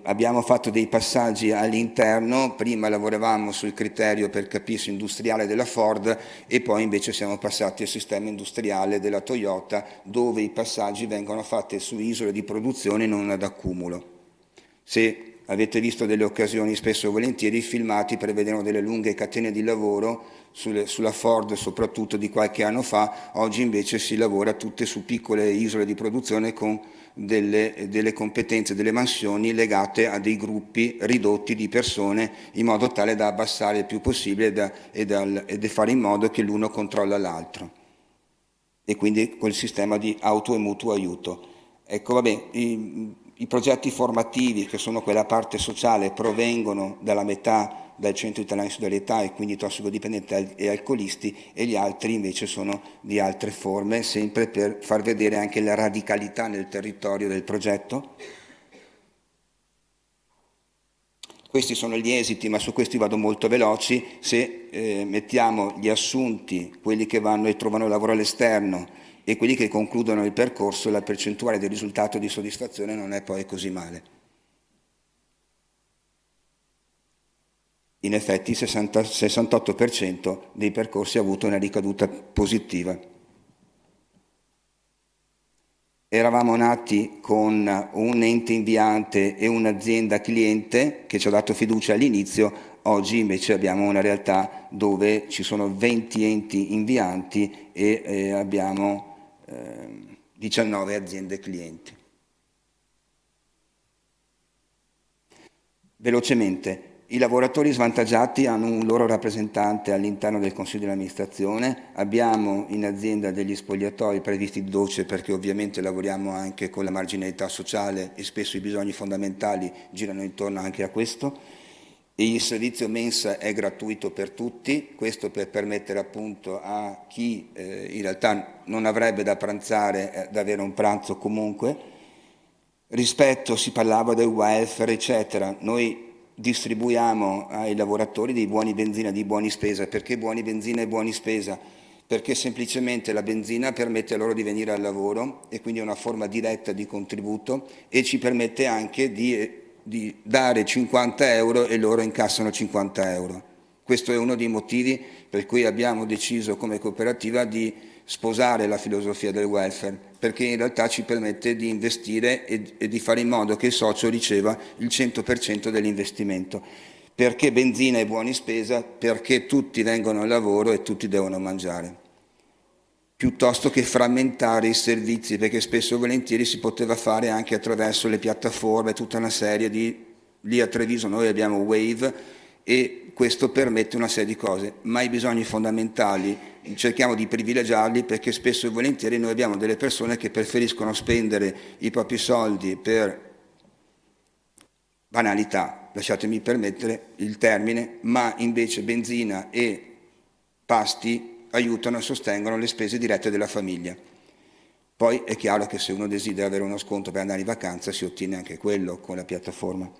Abbiamo fatto dei passaggi all'interno, prima lavoravamo sul criterio per capirsi industriale della Ford e poi invece siamo passati al sistema industriale della Toyota, dove i passaggi vengono fatti su isole di produzione non ad accumulo. Se avete visto delle occasioni, spesso e volentieri i filmati prevedevano delle lunghe catene di lavoro sulla Ford, soprattutto di qualche anno fa. Oggi invece si lavora tutte su piccole isole di produzione con delle competenze, delle mansioni legate a dei gruppi ridotti di persone, in modo tale da abbassare il più possibile e fare in modo che l'uno controlla l'altro, e quindi quel sistema di auto e mutuo aiuto. Ecco, vabbè, i progetti formativi, che sono quella parte sociale, provengono dalla metà dal Centro Italiano di Solidarietà, e quindi tossicodipendenti e alcolisti, e gli altri invece sono di altre forme, sempre per far vedere anche la radicalità nel territorio del progetto. Questi sono gli esiti, ma su questi vado molto veloci. Se mettiamo gli assunti, quelli che vanno e trovano lavoro all'esterno, e quelli che concludono il percorso, la percentuale del risultato di soddisfazione non è poi così male. In effetti il 68% dei percorsi ha avuto una ricaduta positiva. Eravamo nati con un ente inviante e un'azienda cliente che ci ha dato fiducia all'inizio. Oggi invece abbiamo una realtà dove ci sono 20 enti invianti e abbiamo 19 aziende clienti. Velocemente, i lavoratori svantaggiati hanno un loro rappresentante all'interno del Consiglio di amministrazione. Abbiamo in azienda degli spogliatoi previsti di DOCE, perché ovviamente lavoriamo anche con la marginalità sociale e spesso i bisogni fondamentali girano intorno anche a questo. E il servizio mensa è gratuito per tutti, questo per permettere appunto a chi in realtà non avrebbe da pranzare ad avere un pranzo comunque. Rispetto, si parlava del welfare eccetera, noi distribuiamo ai lavoratori dei buoni benzina, di buoni spesa. Perché buoni benzina e buoni spesa? Perché semplicemente la benzina permette a loro di venire al lavoro e quindi è una forma diretta di contributo, e ci permette anche di dare 50 euro e loro incassano 50 euro. Questo è uno dei motivi per cui abbiamo deciso come cooperativa di sposare la filosofia del welfare, perché in realtà ci permette di investire e di fare in modo che il socio riceva il 100% dell'investimento. Perché benzina e buoni spesa? Perché tutti vengono al lavoro e tutti devono mangiare, piuttosto che frammentare i servizi, perché spesso e volentieri si poteva fare anche attraverso le piattaforme, tutta una serie di... Lì a Treviso noi abbiamo Wave e questo permette una serie di cose, ma i bisogni fondamentali cerchiamo di privilegiarli, perché spesso e volentieri noi abbiamo delle persone che preferiscono spendere i propri soldi per banalità, lasciatemi permettere il termine, ma invece benzina e pasti aiutano e sostengono le spese dirette della famiglia. Poi è chiaro che se uno desidera avere uno sconto per andare in vacanza si ottiene anche quello con la piattaforma.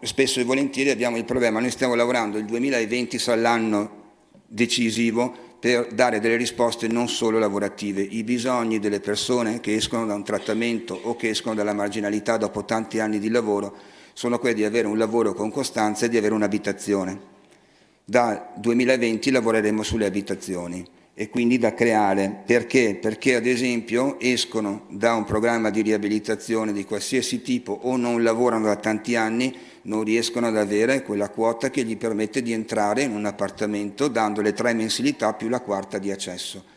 Spesso e volentieri abbiamo il problema, noi stiamo lavorando, il 2020 sarà l'anno decisivo per dare delle risposte non solo lavorative. I bisogni delle persone che escono da un trattamento o che escono dalla marginalità dopo tanti anni di lavoro sono quelli di avere un lavoro con costanza e di avere un'abitazione. Dal 2020 lavoreremo sulle abitazioni e quindi da creare. Perché? Perché ad esempio escono da un programma di riabilitazione di qualsiasi tipo o non lavorano da tanti anni, non riescono ad avere quella quota che gli permette di entrare in un appartamento dando le 3 mensilità più la quarta di accesso.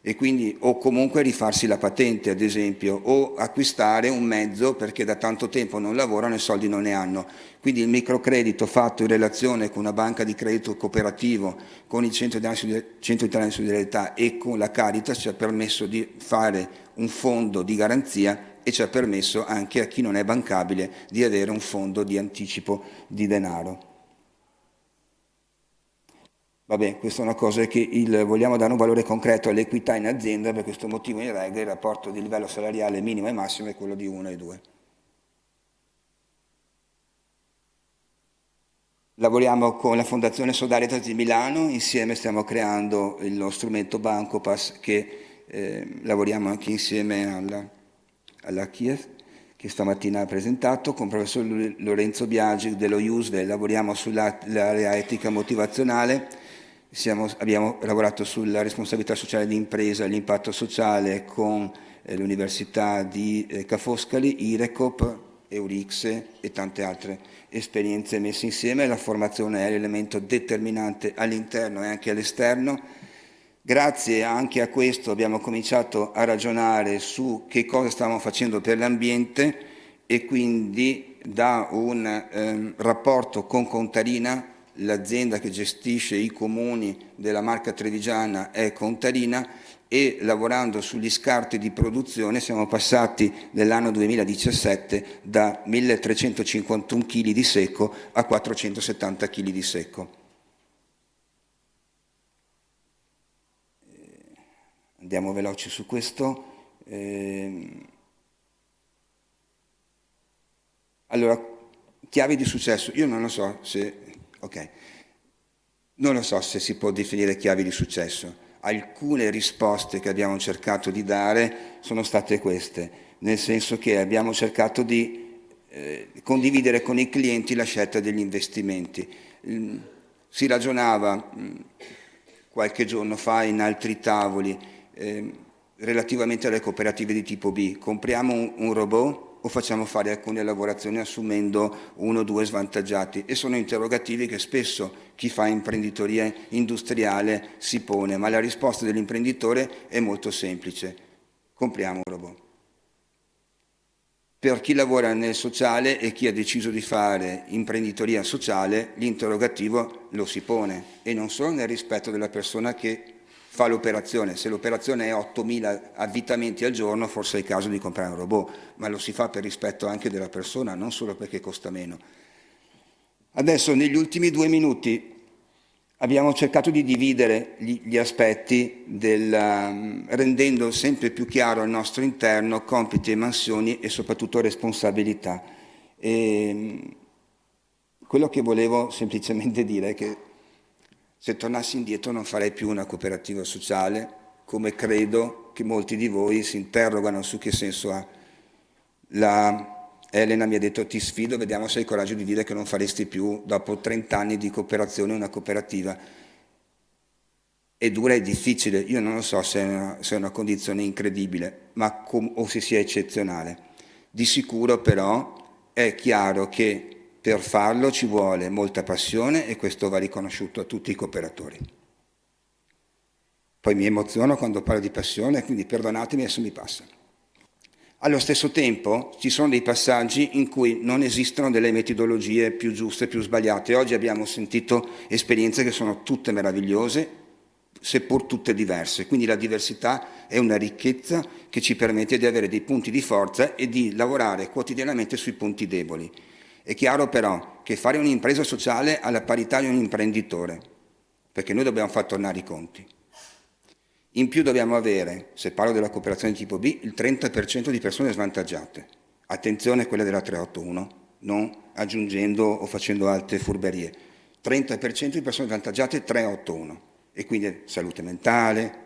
E quindi o comunque rifarsi la patente ad esempio, o acquistare un mezzo perché da tanto tempo non lavorano e soldi non ne hanno. Quindi il microcredito fatto in relazione con una banca di credito cooperativo, con il Centro Italiano di Solidarietà e con la Caritas ci ha permesso di fare un fondo di garanzia e ci ha permesso anche a chi non è bancabile di avere un fondo di anticipo di denaro. Vabbè, questa è una cosa che vogliamo dare un valore concreto all'equità in azienda, per questo motivo in regola il rapporto di livello salariale minimo e massimo è quello di 1 e 2. Lavoriamo con la Fondazione Solidarietà di Milano, insieme stiamo creando lo strumento Bancopass che lavoriamo anche insieme alla Kiev, che stamattina ha presentato, con il professor Lorenzo Biagi dello IUSVE, lavoriamo sull'area etica motivazionale, abbiamo lavorato sulla responsabilità sociale di impresa e l'impatto sociale con l'Università di Ca' Foscari, IRECOP, Eurixe e tante altre esperienze messe insieme. La formazione è l'elemento determinante all'interno e anche all'esterno. Grazie anche a questo abbiamo cominciato a ragionare su che cosa stavamo facendo per l'ambiente e quindi da un rapporto con Contarina, l'azienda che gestisce i comuni della Marca Trevigiana è Contarina, e lavorando sugli scarti di produzione siamo passati nell'anno 2017 da 1351 kg di secco a 470 kg di secco. Andiamo veloci su questo. Allora, chiavi di successo. Io non lo so se... Ok. Non lo so se si può definire chiavi di successo. Alcune risposte che abbiamo cercato di dare sono state queste, nel senso che abbiamo cercato di condividere con i clienti la scelta degli investimenti. Si ragionava qualche giorno fa in altri tavoli relativamente alle cooperative di tipo B. Compriamo un robot o facciamo fare alcune lavorazioni assumendo 1 o 2 svantaggiati? E sono interrogativi che spesso chi fa imprenditoria industriale si pone, ma la risposta dell'imprenditore è molto semplice: compriamo un robot. Per chi lavora nel sociale e chi ha deciso di fare imprenditoria sociale, l'interrogativo lo si pone, e non solo nel rispetto della persona che fa l'operazione. Se l'operazione è 8.000 avvitamenti al giorno, forse è il caso di comprare un robot, ma lo si fa per rispetto anche della persona, non solo perché costa meno. Adesso, negli ultimi 2 minuti, abbiamo cercato di dividere gli aspetti rendendo sempre più chiaro al nostro interno compiti e mansioni e soprattutto responsabilità. E quello che volevo semplicemente dire è che se tornassi indietro non farei più una cooperativa sociale, come credo che molti di voi si interrogano su che senso ha. Elena mi ha detto: ti sfido, vediamo se hai il coraggio di dire che non faresti più, dopo 30 anni di cooperazione, una cooperativa. È dura e difficile, io non lo so se è una condizione incredibile, o se sia eccezionale. Di sicuro però è chiaro che per farlo ci vuole molta passione, e questo va riconosciuto a tutti i cooperatori. Poi mi emoziono quando parlo di passione, quindi perdonatemi, adesso mi passa. Allo stesso tempo ci sono dei passaggi in cui non esistono delle metodologie più giuste, più sbagliate. Oggi abbiamo sentito esperienze che sono tutte meravigliose, seppur tutte diverse. Quindi la diversità è una ricchezza che ci permette di avere dei punti di forza e di lavorare quotidianamente sui punti deboli. È chiaro però che fare un'impresa sociale ha la parità di un imprenditore, perché noi dobbiamo far tornare i conti. In più dobbiamo avere, se parlo della cooperazione di tipo B, il 30% di persone svantaggiate. Attenzione a quelle della 381, non aggiungendo o facendo altre furberie. 30% di persone svantaggiate 381, e quindi salute mentale,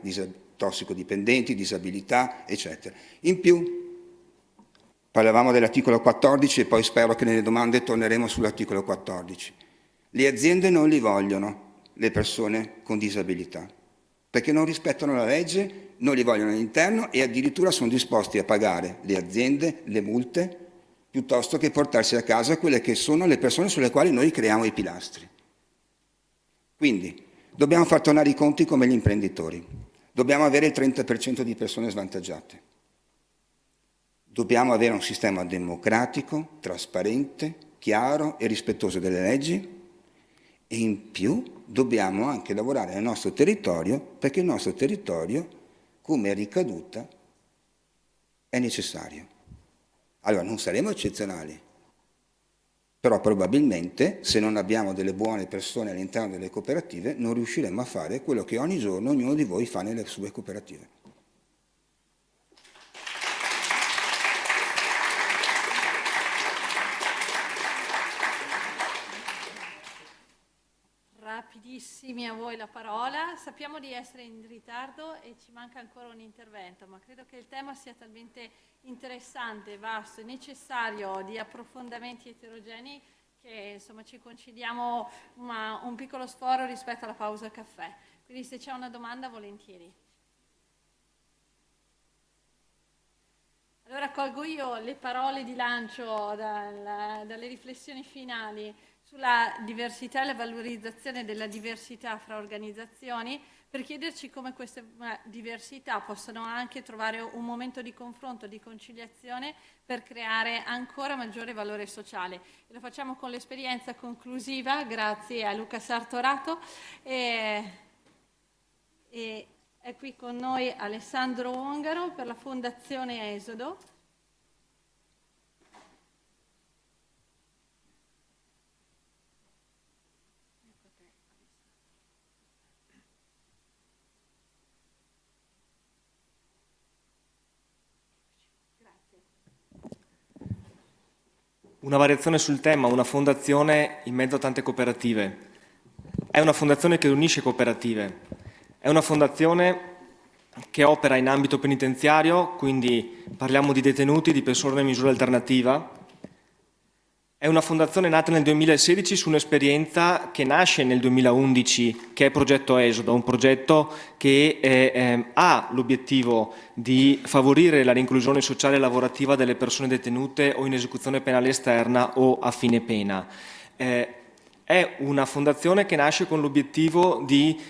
tossicodipendenti, disabilità, eccetera. In più parlavamo dell'articolo 14 e poi spero che nelle domande torneremo sull'articolo 14. Le aziende non li vogliono le persone con disabilità, perché non rispettano la legge, non li vogliono all'interno e addirittura sono disposti a pagare le aziende, le multe, piuttosto che portarsi a casa quelle che sono le persone sulle quali noi creiamo i pilastri. Quindi dobbiamo far tornare i conti come gli imprenditori, dobbiamo avere il 30% di persone svantaggiate. Dobbiamo avere un sistema democratico, trasparente, chiaro e rispettoso delle leggi, e in più dobbiamo anche lavorare nel nostro territorio, perché il nostro territorio, come ricaduta, è necessario. Allora non saremo eccezionali, Però probabilmente, se non abbiamo delle buone persone all'interno delle cooperative, non riusciremo a fare quello che ogni giorno ognuno di voi fa nelle sue cooperative. Rapidissimi a voi la parola. Sappiamo di essere in ritardo e ci manca ancora un intervento, ma credo che il tema sia talmente interessante, vasto e necessario di approfondimenti eterogenei che insomma ci concediamo un piccolo sforo rispetto alla pausa caffè. Quindi se c'è una domanda, volentieri. Allora colgo io le parole di lancio dalle riflessioni finali sulla diversità e la valorizzazione della diversità fra organizzazioni, per chiederci come queste diversità possano anche trovare un momento di confronto, di conciliazione per creare ancora maggiore valore sociale. E lo facciamo con l'esperienza conclusiva, grazie a Luca Sartorato. E è qui con noi Alessandro Ongaro per la Fondazione Esodo. Una variazione sul tema, una fondazione in mezzo a tante cooperative. È una fondazione che unisce cooperative. È una fondazione che opera in ambito penitenziario, quindi parliamo di detenuti, di persone in misura alternativa. È una fondazione nata nel 2016 su un'esperienza che nasce nel 2011, che è Progetto Esodo, un progetto che ha l'obiettivo di favorire la rinclusione sociale e lavorativa delle persone detenute o in esecuzione penale esterna o a fine pena. È una fondazione che nasce con l'obiettivo di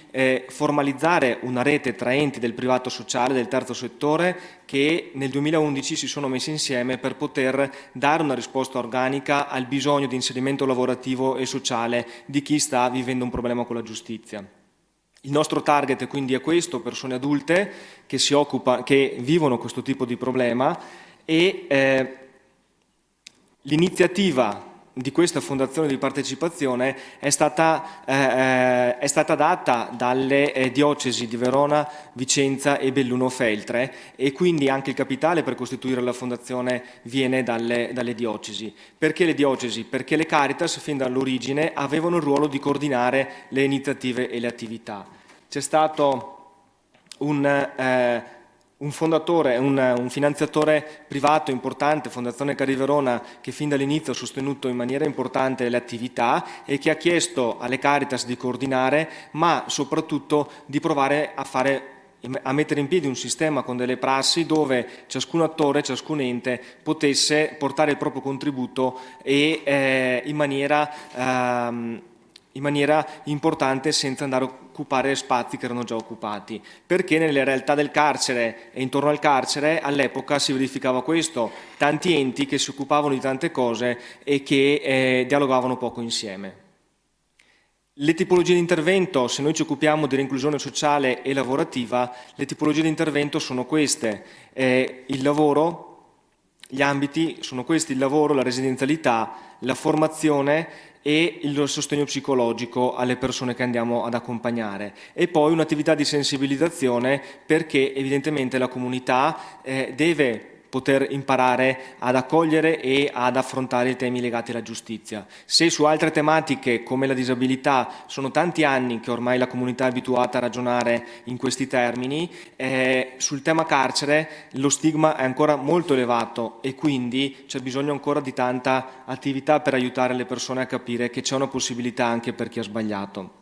formalizzare una rete tra enti del privato sociale, del terzo settore, che nel 2011 si sono messi insieme per poter dare una risposta organica al bisogno di inserimento lavorativo e sociale di chi sta vivendo un problema con la giustizia. Il nostro target quindi è questo, persone adulte che vivono questo tipo di problema, e l'iniziativa di questa fondazione di partecipazione è stata data dalle diocesi di Verona, Vicenza e Belluno Feltre, e quindi anche il capitale per costituire la fondazione viene dalle diocesi. Perché le diocesi? Perché le Caritas fin dall'origine avevano il ruolo di coordinare le iniziative e le attività. C'è stato un fondatore, un finanziatore privato importante, Fondazione Cari Verona, che fin dall'inizio ha sostenuto in maniera importante le attività e che ha chiesto alle Caritas di coordinare, ma soprattutto di provare a mettere in piedi un sistema con delle prassi dove ciascun attore, ciascun ente potesse portare il proprio contributo e in maniera importante, senza andare a occupare spazi che erano già occupati, perché nelle realtà del carcere e intorno al carcere all'epoca si verificava questo, tanti enti che si occupavano di tante cose e che dialogavano poco insieme. Le tipologie di intervento, se noi ci occupiamo di rinclusione sociale e lavorativa, le tipologie di intervento sono queste: il lavoro, gli ambiti sono questi: il lavoro, la residenzialità, la formazione e il sostegno psicologico alle persone che andiamo ad accompagnare, e poi un'attività di sensibilizzazione, perché evidentemente la comunità deve poter imparare ad accogliere e ad affrontare i temi legati alla giustizia. Se su altre tematiche come la disabilità sono tanti anni che ormai la comunità è abituata a ragionare in questi termini, sul tema carcere lo stigma è ancora molto elevato e quindi c'è bisogno ancora di tanta attività per aiutare le persone a capire che c'è una possibilità anche per chi ha sbagliato.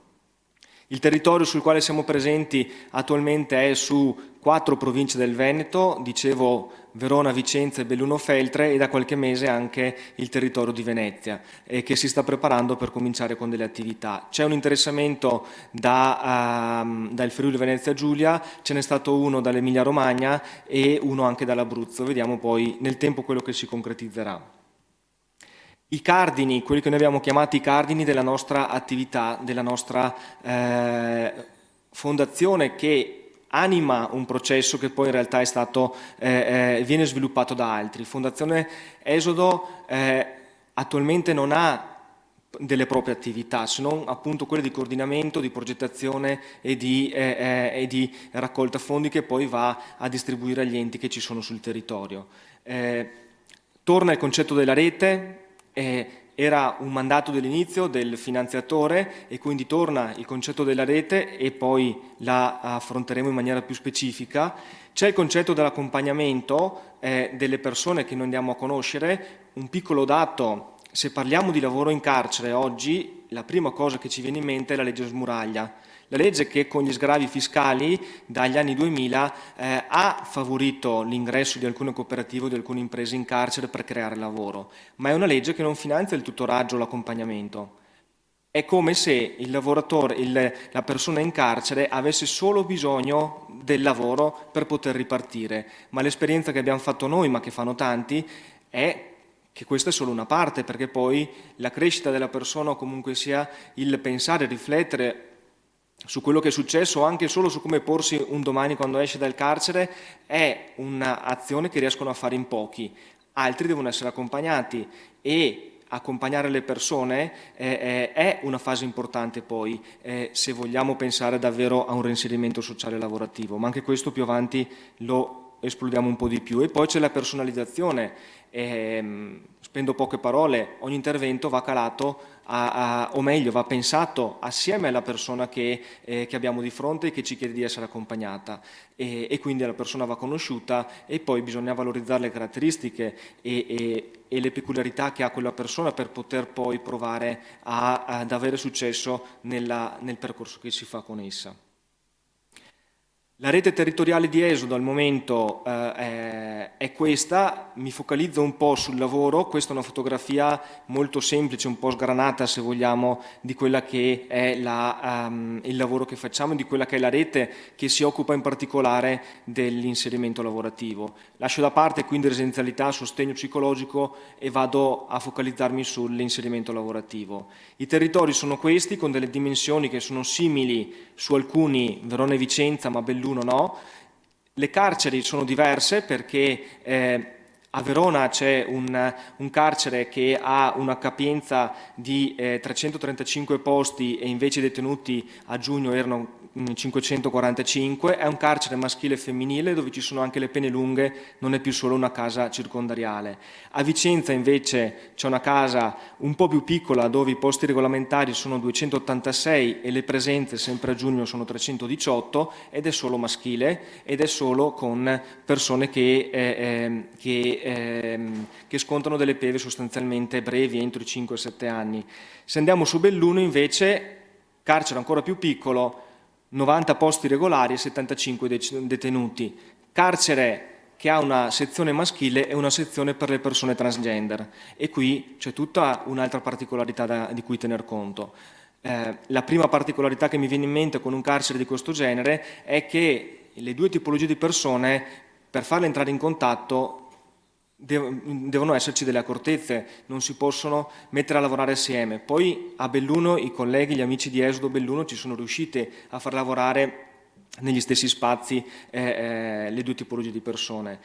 Il territorio sul quale siamo presenti attualmente è su 4 province del Veneto, dicevo Verona, Vicenza e Belluno Feltre, e da qualche mese anche il territorio di Venezia, che si sta preparando per cominciare con delle attività. C'è un interessamento dal Friuli Venezia Giulia, ce n'è stato uno dall'Emilia Romagna e uno anche dall'Abruzzo. Vediamo poi nel tempo quello che si concretizzerà. I cardini, quelli che noi abbiamo chiamato i cardini della nostra attività, della nostra fondazione, che anima un processo che poi in realtà viene sviluppato da altri. Fondazione Esodo attualmente non ha delle proprie attività, se non appunto quelle di coordinamento, di progettazione e di raccolta fondi che poi va a distribuire agli enti che ci sono sul territorio. Torna il concetto della rete, era un mandato dell'inizio del finanziatore e quindi torna il concetto della rete e poi la affronteremo in maniera più specifica. C'è il concetto dell'accompagnamento delle persone che noi andiamo a conoscere. Un piccolo dato: se parliamo di lavoro in carcere oggi, la prima cosa che ci viene in mente è la legge Smuraglia. La legge che con gli sgravi fiscali dagli anni 2000 ha favorito l'ingresso di alcune cooperative o di alcune imprese in carcere per creare lavoro, ma è una legge che non finanzia il tutoraggio o l'accompagnamento. È come se il lavoratore, la persona in carcere avesse solo bisogno del lavoro per poter ripartire, ma l'esperienza che abbiamo fatto noi, ma che fanno tanti, è che questa è solo una parte, perché poi la crescita della persona o comunque sia il pensare, riflettere su quello che è successo o anche solo su come porsi un domani quando esce dal carcere è un'azione che riescono a fare in pochi, altri devono essere accompagnati e accompagnare le persone è una fase importante poi se vogliamo pensare davvero a un reinserimento sociale e lavorativo, ma anche questo più avanti lo esplodiamo un po' di più. E poi c'è la personalizzazione, spendo poche parole, ogni intervento va calato o meglio va pensato assieme alla persona che abbiamo di fronte e che ci chiede di essere accompagnata e quindi la persona va conosciuta e poi bisogna valorizzare le caratteristiche e le peculiarità che ha quella persona per poter poi provare ad avere successo nel percorso che si fa con essa. La rete territoriale di Esodo al momento è questa, mi focalizzo un po' sul lavoro. Questa è una fotografia molto semplice, un po' sgranata se vogliamo, di quella che è il lavoro che facciamo, di quella che è la rete che si occupa in particolare dell'inserimento lavorativo. Lascio da parte quindi residenzialità, sostegno psicologico e vado a focalizzarmi sull'inserimento lavorativo. I territori sono questi, con delle dimensioni che sono simili su alcuni, Verona e Vicenza, ma Belluno no. Le carceri sono diverse perché a Verona c'è un carcere che ha una capienza di 335 posti e invece i detenuti a giugno erano 545, è un carcere maschile e femminile dove ci sono anche le pene lunghe, non è più solo una casa circondariale. A Vicenza invece c'è una casa un po' più piccola dove i posti regolamentari sono 286 e le presenze sempre a giugno sono 318 ed è solo maschile ed è solo con persone che scontano delle pene sostanzialmente brevi, entro i 5 e 7 anni. Se andiamo su Belluno invece, carcere ancora più piccolo, 90 posti regolari e 75 detenuti. Carcere che ha una sezione maschile e una sezione per le persone transgender. E qui c'è tutta un'altra particolarità di cui tener conto. La prima particolarità che mi viene in mente con un carcere di questo genere è che le due tipologie di persone, per farle entrare in contatto, devono esserci delle accortezze, non si possono mettere a lavorare assieme. Poi a Belluno i colleghi, gli amici di Esodo Belluno ci sono riusciti a far lavorare negli stessi spazi le due tipologie di persone.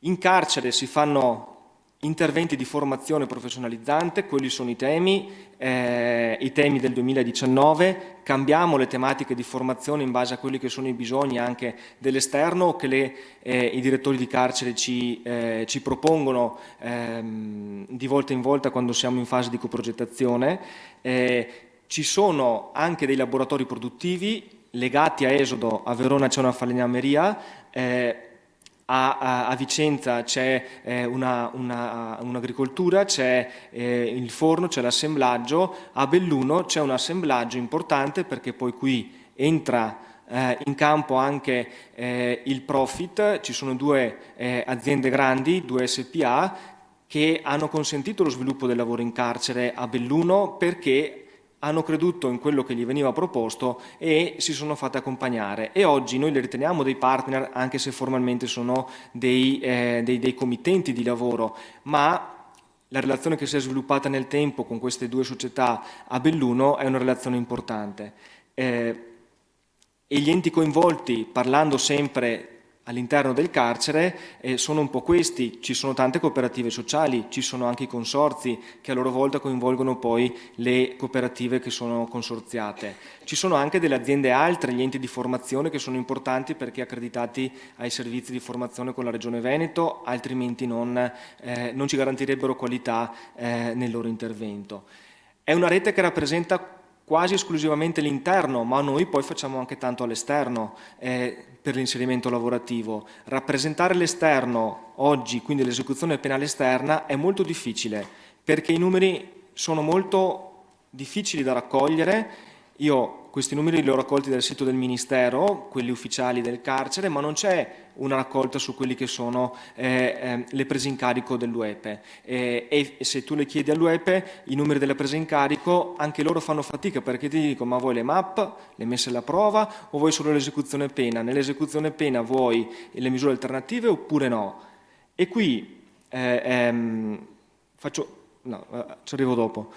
In carcere si fanno interventi di formazione professionalizzante, quelli sono i temi del 2019, cambiamo le tematiche di formazione in base a quelli che sono i bisogni anche dell'esterno che i direttori di carcere ci propongono di volta in volta quando siamo in fase di coprogettazione. Ci sono anche dei laboratori produttivi legati a Esodo, a Verona c'è una falegnameria, a Vicenza c'è un'agricoltura, c'è il forno, c'è l'assemblaggio, a Belluno c'è un assemblaggio importante perché poi qui entra in campo anche il profit, ci sono due aziende grandi, due SPA, che hanno consentito lo sviluppo del lavoro in carcere a Belluno perché hanno creduto in quello che gli veniva proposto e si sono fatti accompagnare e oggi noi li riteniamo dei partner anche se formalmente sono dei committenti di lavoro, ma la relazione che si è sviluppata nel tempo con queste due società a Belluno è una relazione importante e gli enti coinvolti, parlando sempre all'interno del carcere sono un po' questi. Ci sono tante cooperative sociali, ci sono anche i consorzi che a loro volta coinvolgono poi le cooperative che sono consorziate. Ci sono anche delle aziende altre, gli enti di formazione che sono importanti perché accreditati ai servizi di formazione con la Regione Veneto, altrimenti non ci garantirebbero qualità nel loro intervento. È una rete che rappresenta quasi esclusivamente l'interno, ma noi poi facciamo anche tanto all'esterno per l'inserimento lavorativo. Rappresentare l'esterno oggi, quindi l'esecuzione penale esterna, è molto difficile perché i numeri sono molto difficili da raccogliere. Io questi numeri li ho raccolti dal sito del Ministero, quelli ufficiali del carcere, ma non c'è una raccolta su quelli che sono le prese in carico dell'UEPE. E se tu le chiedi all'UEPE, i numeri delle prese in carico, anche loro fanno fatica perché ti dicono: ma vuoi le MAP, le messe alla prova, o vuoi solo l'esecuzione pena? Nell'esecuzione pena vuoi le misure alternative oppure no? E qui ci arrivo dopo.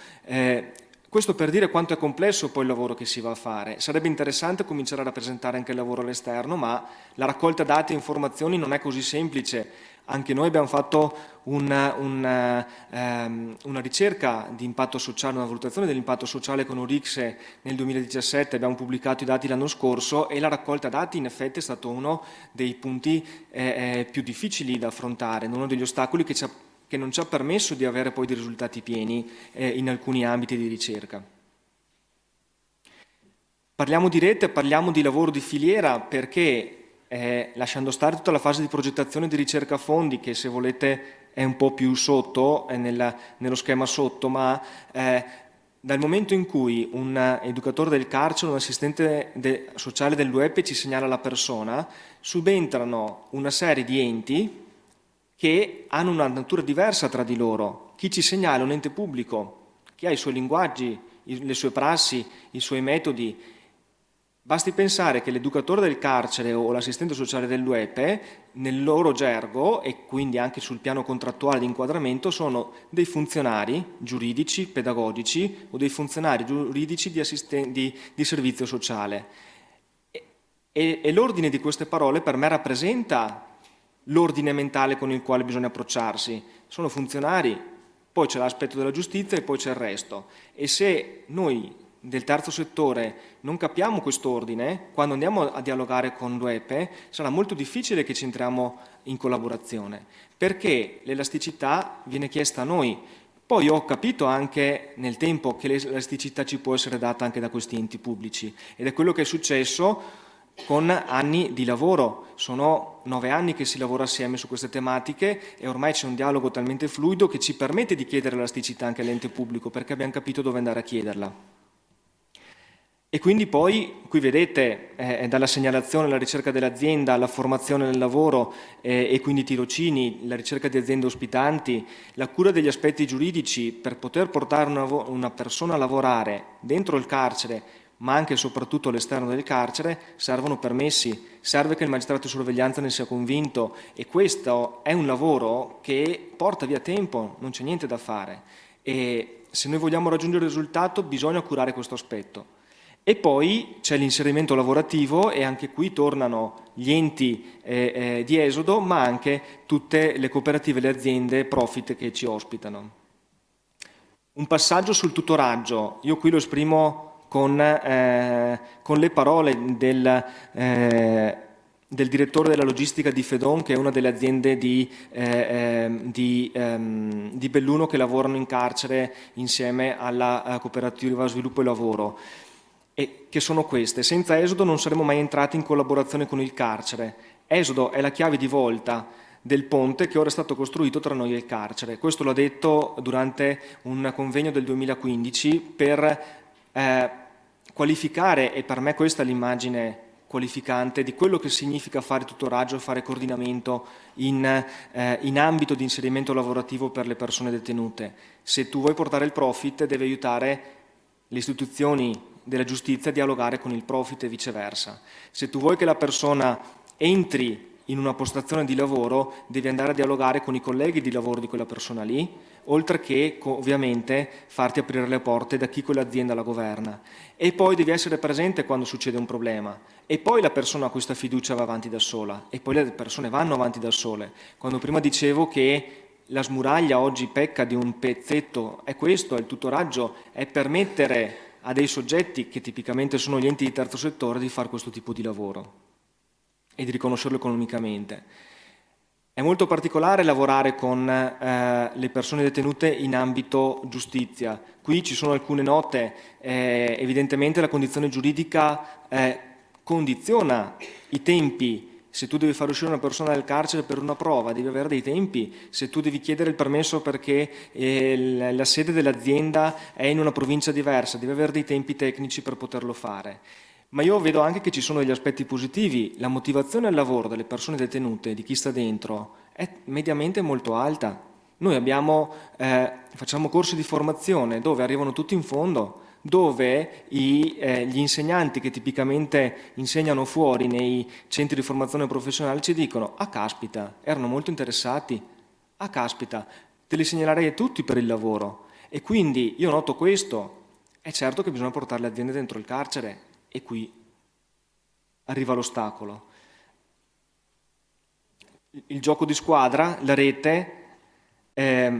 Questo per dire quanto è complesso poi il lavoro che si va a fare. Sarebbe interessante cominciare a rappresentare anche il lavoro all'esterno, ma la raccolta dati e informazioni non è così semplice. Anche noi abbiamo fatto una ricerca di impatto sociale, una valutazione dell'impatto sociale con Urixhe nel 2017, abbiamo pubblicato i dati l'anno scorso e la raccolta dati in effetti è stato uno dei punti più difficili da affrontare, uno degli ostacoli che non ci ha permesso di avere poi dei risultati pieni in alcuni ambiti di ricerca. Parliamo di rete, parliamo di lavoro di filiera perché, lasciando stare tutta la fase di progettazione e di ricerca a fondi, che se volete è un po' più sotto, nello schema sotto, ma dal momento in cui un educatore del carcere, un assistente sociale dell'UEPE ci segnala la persona, subentrano una serie di enti che hanno una natura diversa tra di loro. Chi ci segnala è un ente pubblico, che ha i suoi linguaggi, le sue prassi, i suoi metodi. Basti pensare che l'educatore del carcere o l'assistente sociale dell'UEPE, nel loro gergo e quindi anche sul piano contrattuale di inquadramento, sono dei funzionari giuridici, pedagogici o dei funzionari giuridici di servizio sociale. E l'ordine di queste parole per me rappresenta l'ordine mentale con il quale bisogna approcciarsi. Sono funzionari, poi c'è l'aspetto della giustizia e poi c'è il resto. E se noi del terzo settore non capiamo quest'ordine, quando andiamo a dialogare con l'UEPE sarà molto difficile che ci entriamo in collaborazione, perché l'elasticità viene chiesta a noi. Poi ho capito anche nel tempo che l'elasticità ci può essere data anche da questi enti pubblici ed è quello che è successo con anni di lavoro. Sono 9 anni che si lavora assieme su queste tematiche e ormai c'è un dialogo talmente fluido che ci permette di chiedere elasticità anche all'ente pubblico perché abbiamo capito dove andare a chiederla. E quindi poi, qui vedete, dalla segnalazione alla ricerca dell'azienda, alla formazione nel lavoro e quindi tirocini, la ricerca di aziende ospitanti, la cura degli aspetti giuridici per poter portare una persona a lavorare dentro il carcere ma anche e soprattutto all'esterno del carcere, servono permessi, serve che il magistrato di sorveglianza ne sia convinto e questo è un lavoro che porta via tempo, non c'è niente da fare e se noi vogliamo raggiungere il risultato bisogna curare questo aspetto. E poi c'è l'inserimento lavorativo e anche qui tornano gli enti di Esodo ma anche tutte le cooperative e le aziende profit che ci ospitano. Un passaggio sul tutoraggio, io qui lo esprimo con le parole del direttore della logistica di Fedon, che è una delle aziende di Belluno che lavorano in carcere insieme alla cooperativa Sviluppo e Lavoro, e che sono queste: senza Esodo non saremmo mai entrati in collaborazione con il carcere. Esodo è la chiave di volta del ponte che ora è stato costruito tra noi e il carcere. Questo l'ho detto durante un convegno del 2015 per qualificare, e per me questa è l'immagine qualificante di quello che significa fare tutoraggio e fare coordinamento in ambito di inserimento lavorativo per le persone detenute. Se tu vuoi portare il profit, devi aiutare le istituzioni della giustizia a dialogare con il profit e viceversa. Se tu vuoi che la persona entri in una postazione di lavoro devi andare a dialogare con i colleghi di lavoro di quella persona lì, oltre che ovviamente farti aprire le porte da chi quell'azienda la governa. E poi devi essere presente quando succede un problema. E poi la persona ha questa fiducia va avanti da sola. E poi le persone vanno avanti da sole. Quando prima dicevo che la smuraglia oggi pecca di un pezzetto, è questo, è il tutoraggio, è permettere a dei soggetti che tipicamente sono gli enti di terzo settore di fare questo tipo di lavoro e di riconoscerlo economicamente. È molto particolare lavorare con le persone detenute in ambito giustizia. Qui ci sono alcune note, evidentemente la condizione giuridica condiziona i tempi. Se tu devi far uscire una persona dal carcere per una prova, devi avere dei tempi. Se tu devi chiedere il permesso perché la sede dell'azienda è in una provincia diversa, devi avere dei tempi tecnici per poterlo fare. Ma io vedo anche che ci sono degli aspetti positivi. La motivazione al lavoro delle persone detenute, di chi sta dentro, è mediamente molto alta. Noi facciamo corsi di formazione dove arrivano tutti in fondo, dove gli insegnanti che tipicamente insegnano fuori nei centri di formazione professionale ci dicono: ah caspita, erano molto interessati, ah caspita, te li segnalerei a tutti per il lavoro. E quindi io noto questo. È certo che bisogna portare le aziende dentro il carcere, e qui arriva l'ostacolo. Il gioco di squadra, la rete, è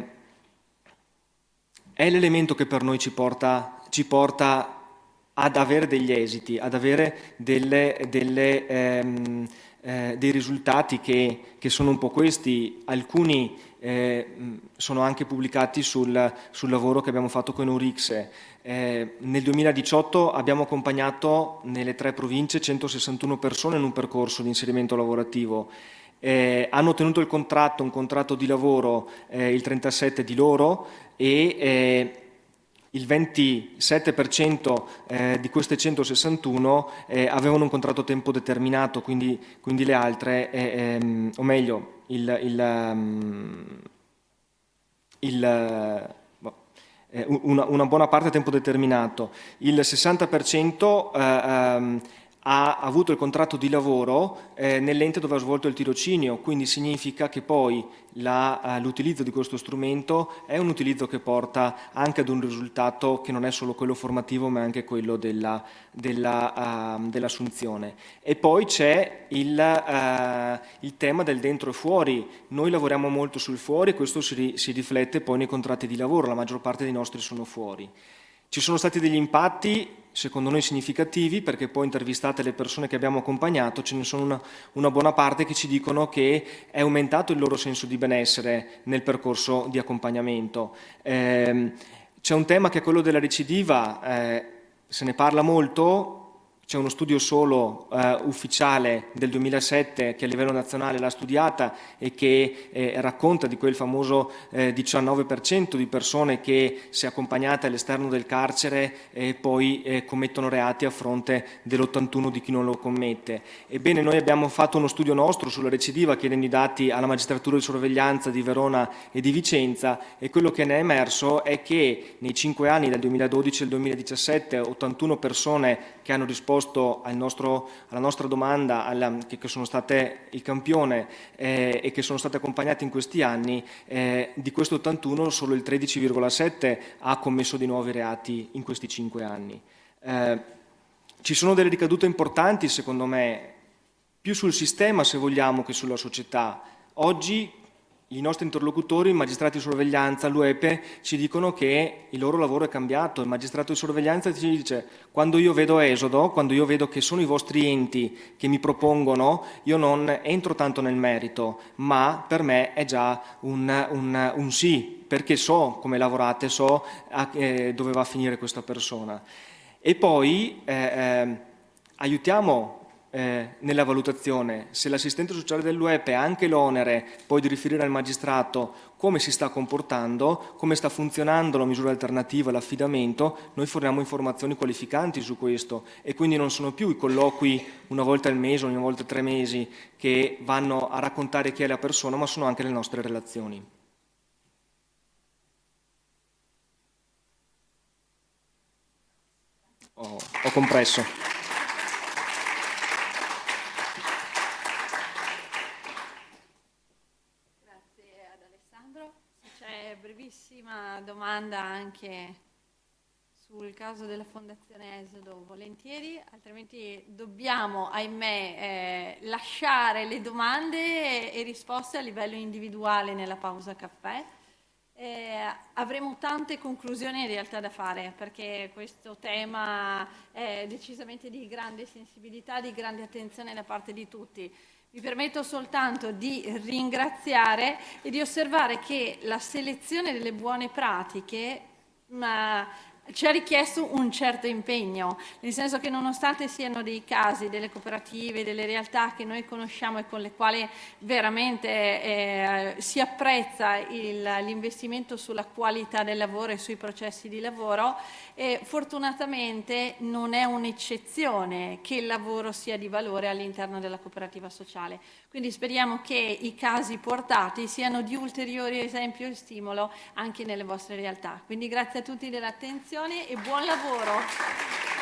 l'elemento che per noi ci porta ad avere degli esiti, ad avere dei risultati che sono un po' questi. Alcuni sono anche pubblicati sul lavoro che abbiamo fatto con Eurixe. Nel 2018 abbiamo accompagnato nelle 3 province 161 persone in un percorso di inserimento lavorativo. Hanno ottenuto un contratto di lavoro il 37% di loro e il 27% di queste 161 avevano un contratto a tempo determinato, quindi le altre, o meglio, una buona parte a tempo determinato. Il 60% ha avuto il contratto di lavoro nell'ente dove ha svolto il tirocinio, quindi significa che poi l'utilizzo di questo strumento è un utilizzo che porta anche ad un risultato che non è solo quello formativo ma anche quello dell'assunzione. E poi c'è il tema del dentro e fuori. Noi lavoriamo molto sul fuori e questo si riflette poi nei contratti di lavoro, la maggior parte dei nostri sono fuori. Ci sono stati degli impatti secondo noi significativi, perché poi intervistate le persone che abbiamo accompagnato, ce ne sono una buona parte che ci dicono che è aumentato il loro senso di benessere nel percorso di accompagnamento. C'è un tema che è quello della recidiva, se ne parla molto. C'è uno studio solo ufficiale del 2007 che a livello nazionale l'ha studiata e che racconta di quel famoso 19% di persone che, se accompagnate all'esterno del carcere, poi commettono reati a fronte dell'81% di chi non lo commette. Ebbene, noi abbiamo fatto uno studio nostro sulla recidiva chiedendo i dati alla magistratura di sorveglianza di Verona e di Vicenza, e quello che ne è emerso è che nei 5 anni, dal 2012 al 2017, 81 persone che hanno risposto alla nostra domanda, che sono state il campione e che sono state accompagnate in questi anni, di questo 81 solo il 13,7 ha commesso di nuovi reati in questi 5 anni. Ci sono delle ricadute importanti, secondo me, più sul sistema, se vogliamo, che sulla società. Oggi i nostri interlocutori, i magistrati di sorveglianza, l'UEPE, ci dicono che il loro lavoro è cambiato. Il magistrato di sorveglianza ci dice: quando io vedo esodo, quando io vedo che sono i vostri enti che mi propongono, io non entro tanto nel merito, ma per me è già un sì, perché so come lavorate, so dove va a finire questa persona. E poi aiutiamo nella valutazione. Se l'assistente sociale dell'UEPE ha anche l'onere poi di riferire al magistrato come si sta comportando, come sta funzionando la misura alternativa, l'affidamento, noi forniamo informazioni qualificanti su questo, e quindi non sono più i colloqui una volta al mese o una volta a 3 mesi che vanno a raccontare chi è la persona, ma sono anche le nostre relazioni. Ho compresso. Alessandro, se c'è brevissima domanda anche sul caso della Fondazione Esodo, volentieri, altrimenti dobbiamo, ahimè, lasciare le domande e risposte a livello individuale nella pausa caffè. Avremo tante conclusioni in realtà da fare, perché questo tema è decisamente di grande sensibilità, di grande attenzione da parte di tutti. Mi permetto soltanto di ringraziare e di osservare che la selezione delle buone pratiche ci ha richiesto un certo impegno, nel senso che nonostante siano dei casi, delle cooperative, delle realtà che noi conosciamo e con le quali veramente si apprezza l'investimento sulla qualità del lavoro e sui processi di lavoro, fortunatamente non è un'eccezione che il lavoro sia di valore all'interno della cooperativa sociale. Quindi speriamo che i casi portati siano di ulteriore esempio e stimolo anche nelle vostre realtà. Quindi grazie a tutti dell'attenzione e buon lavoro.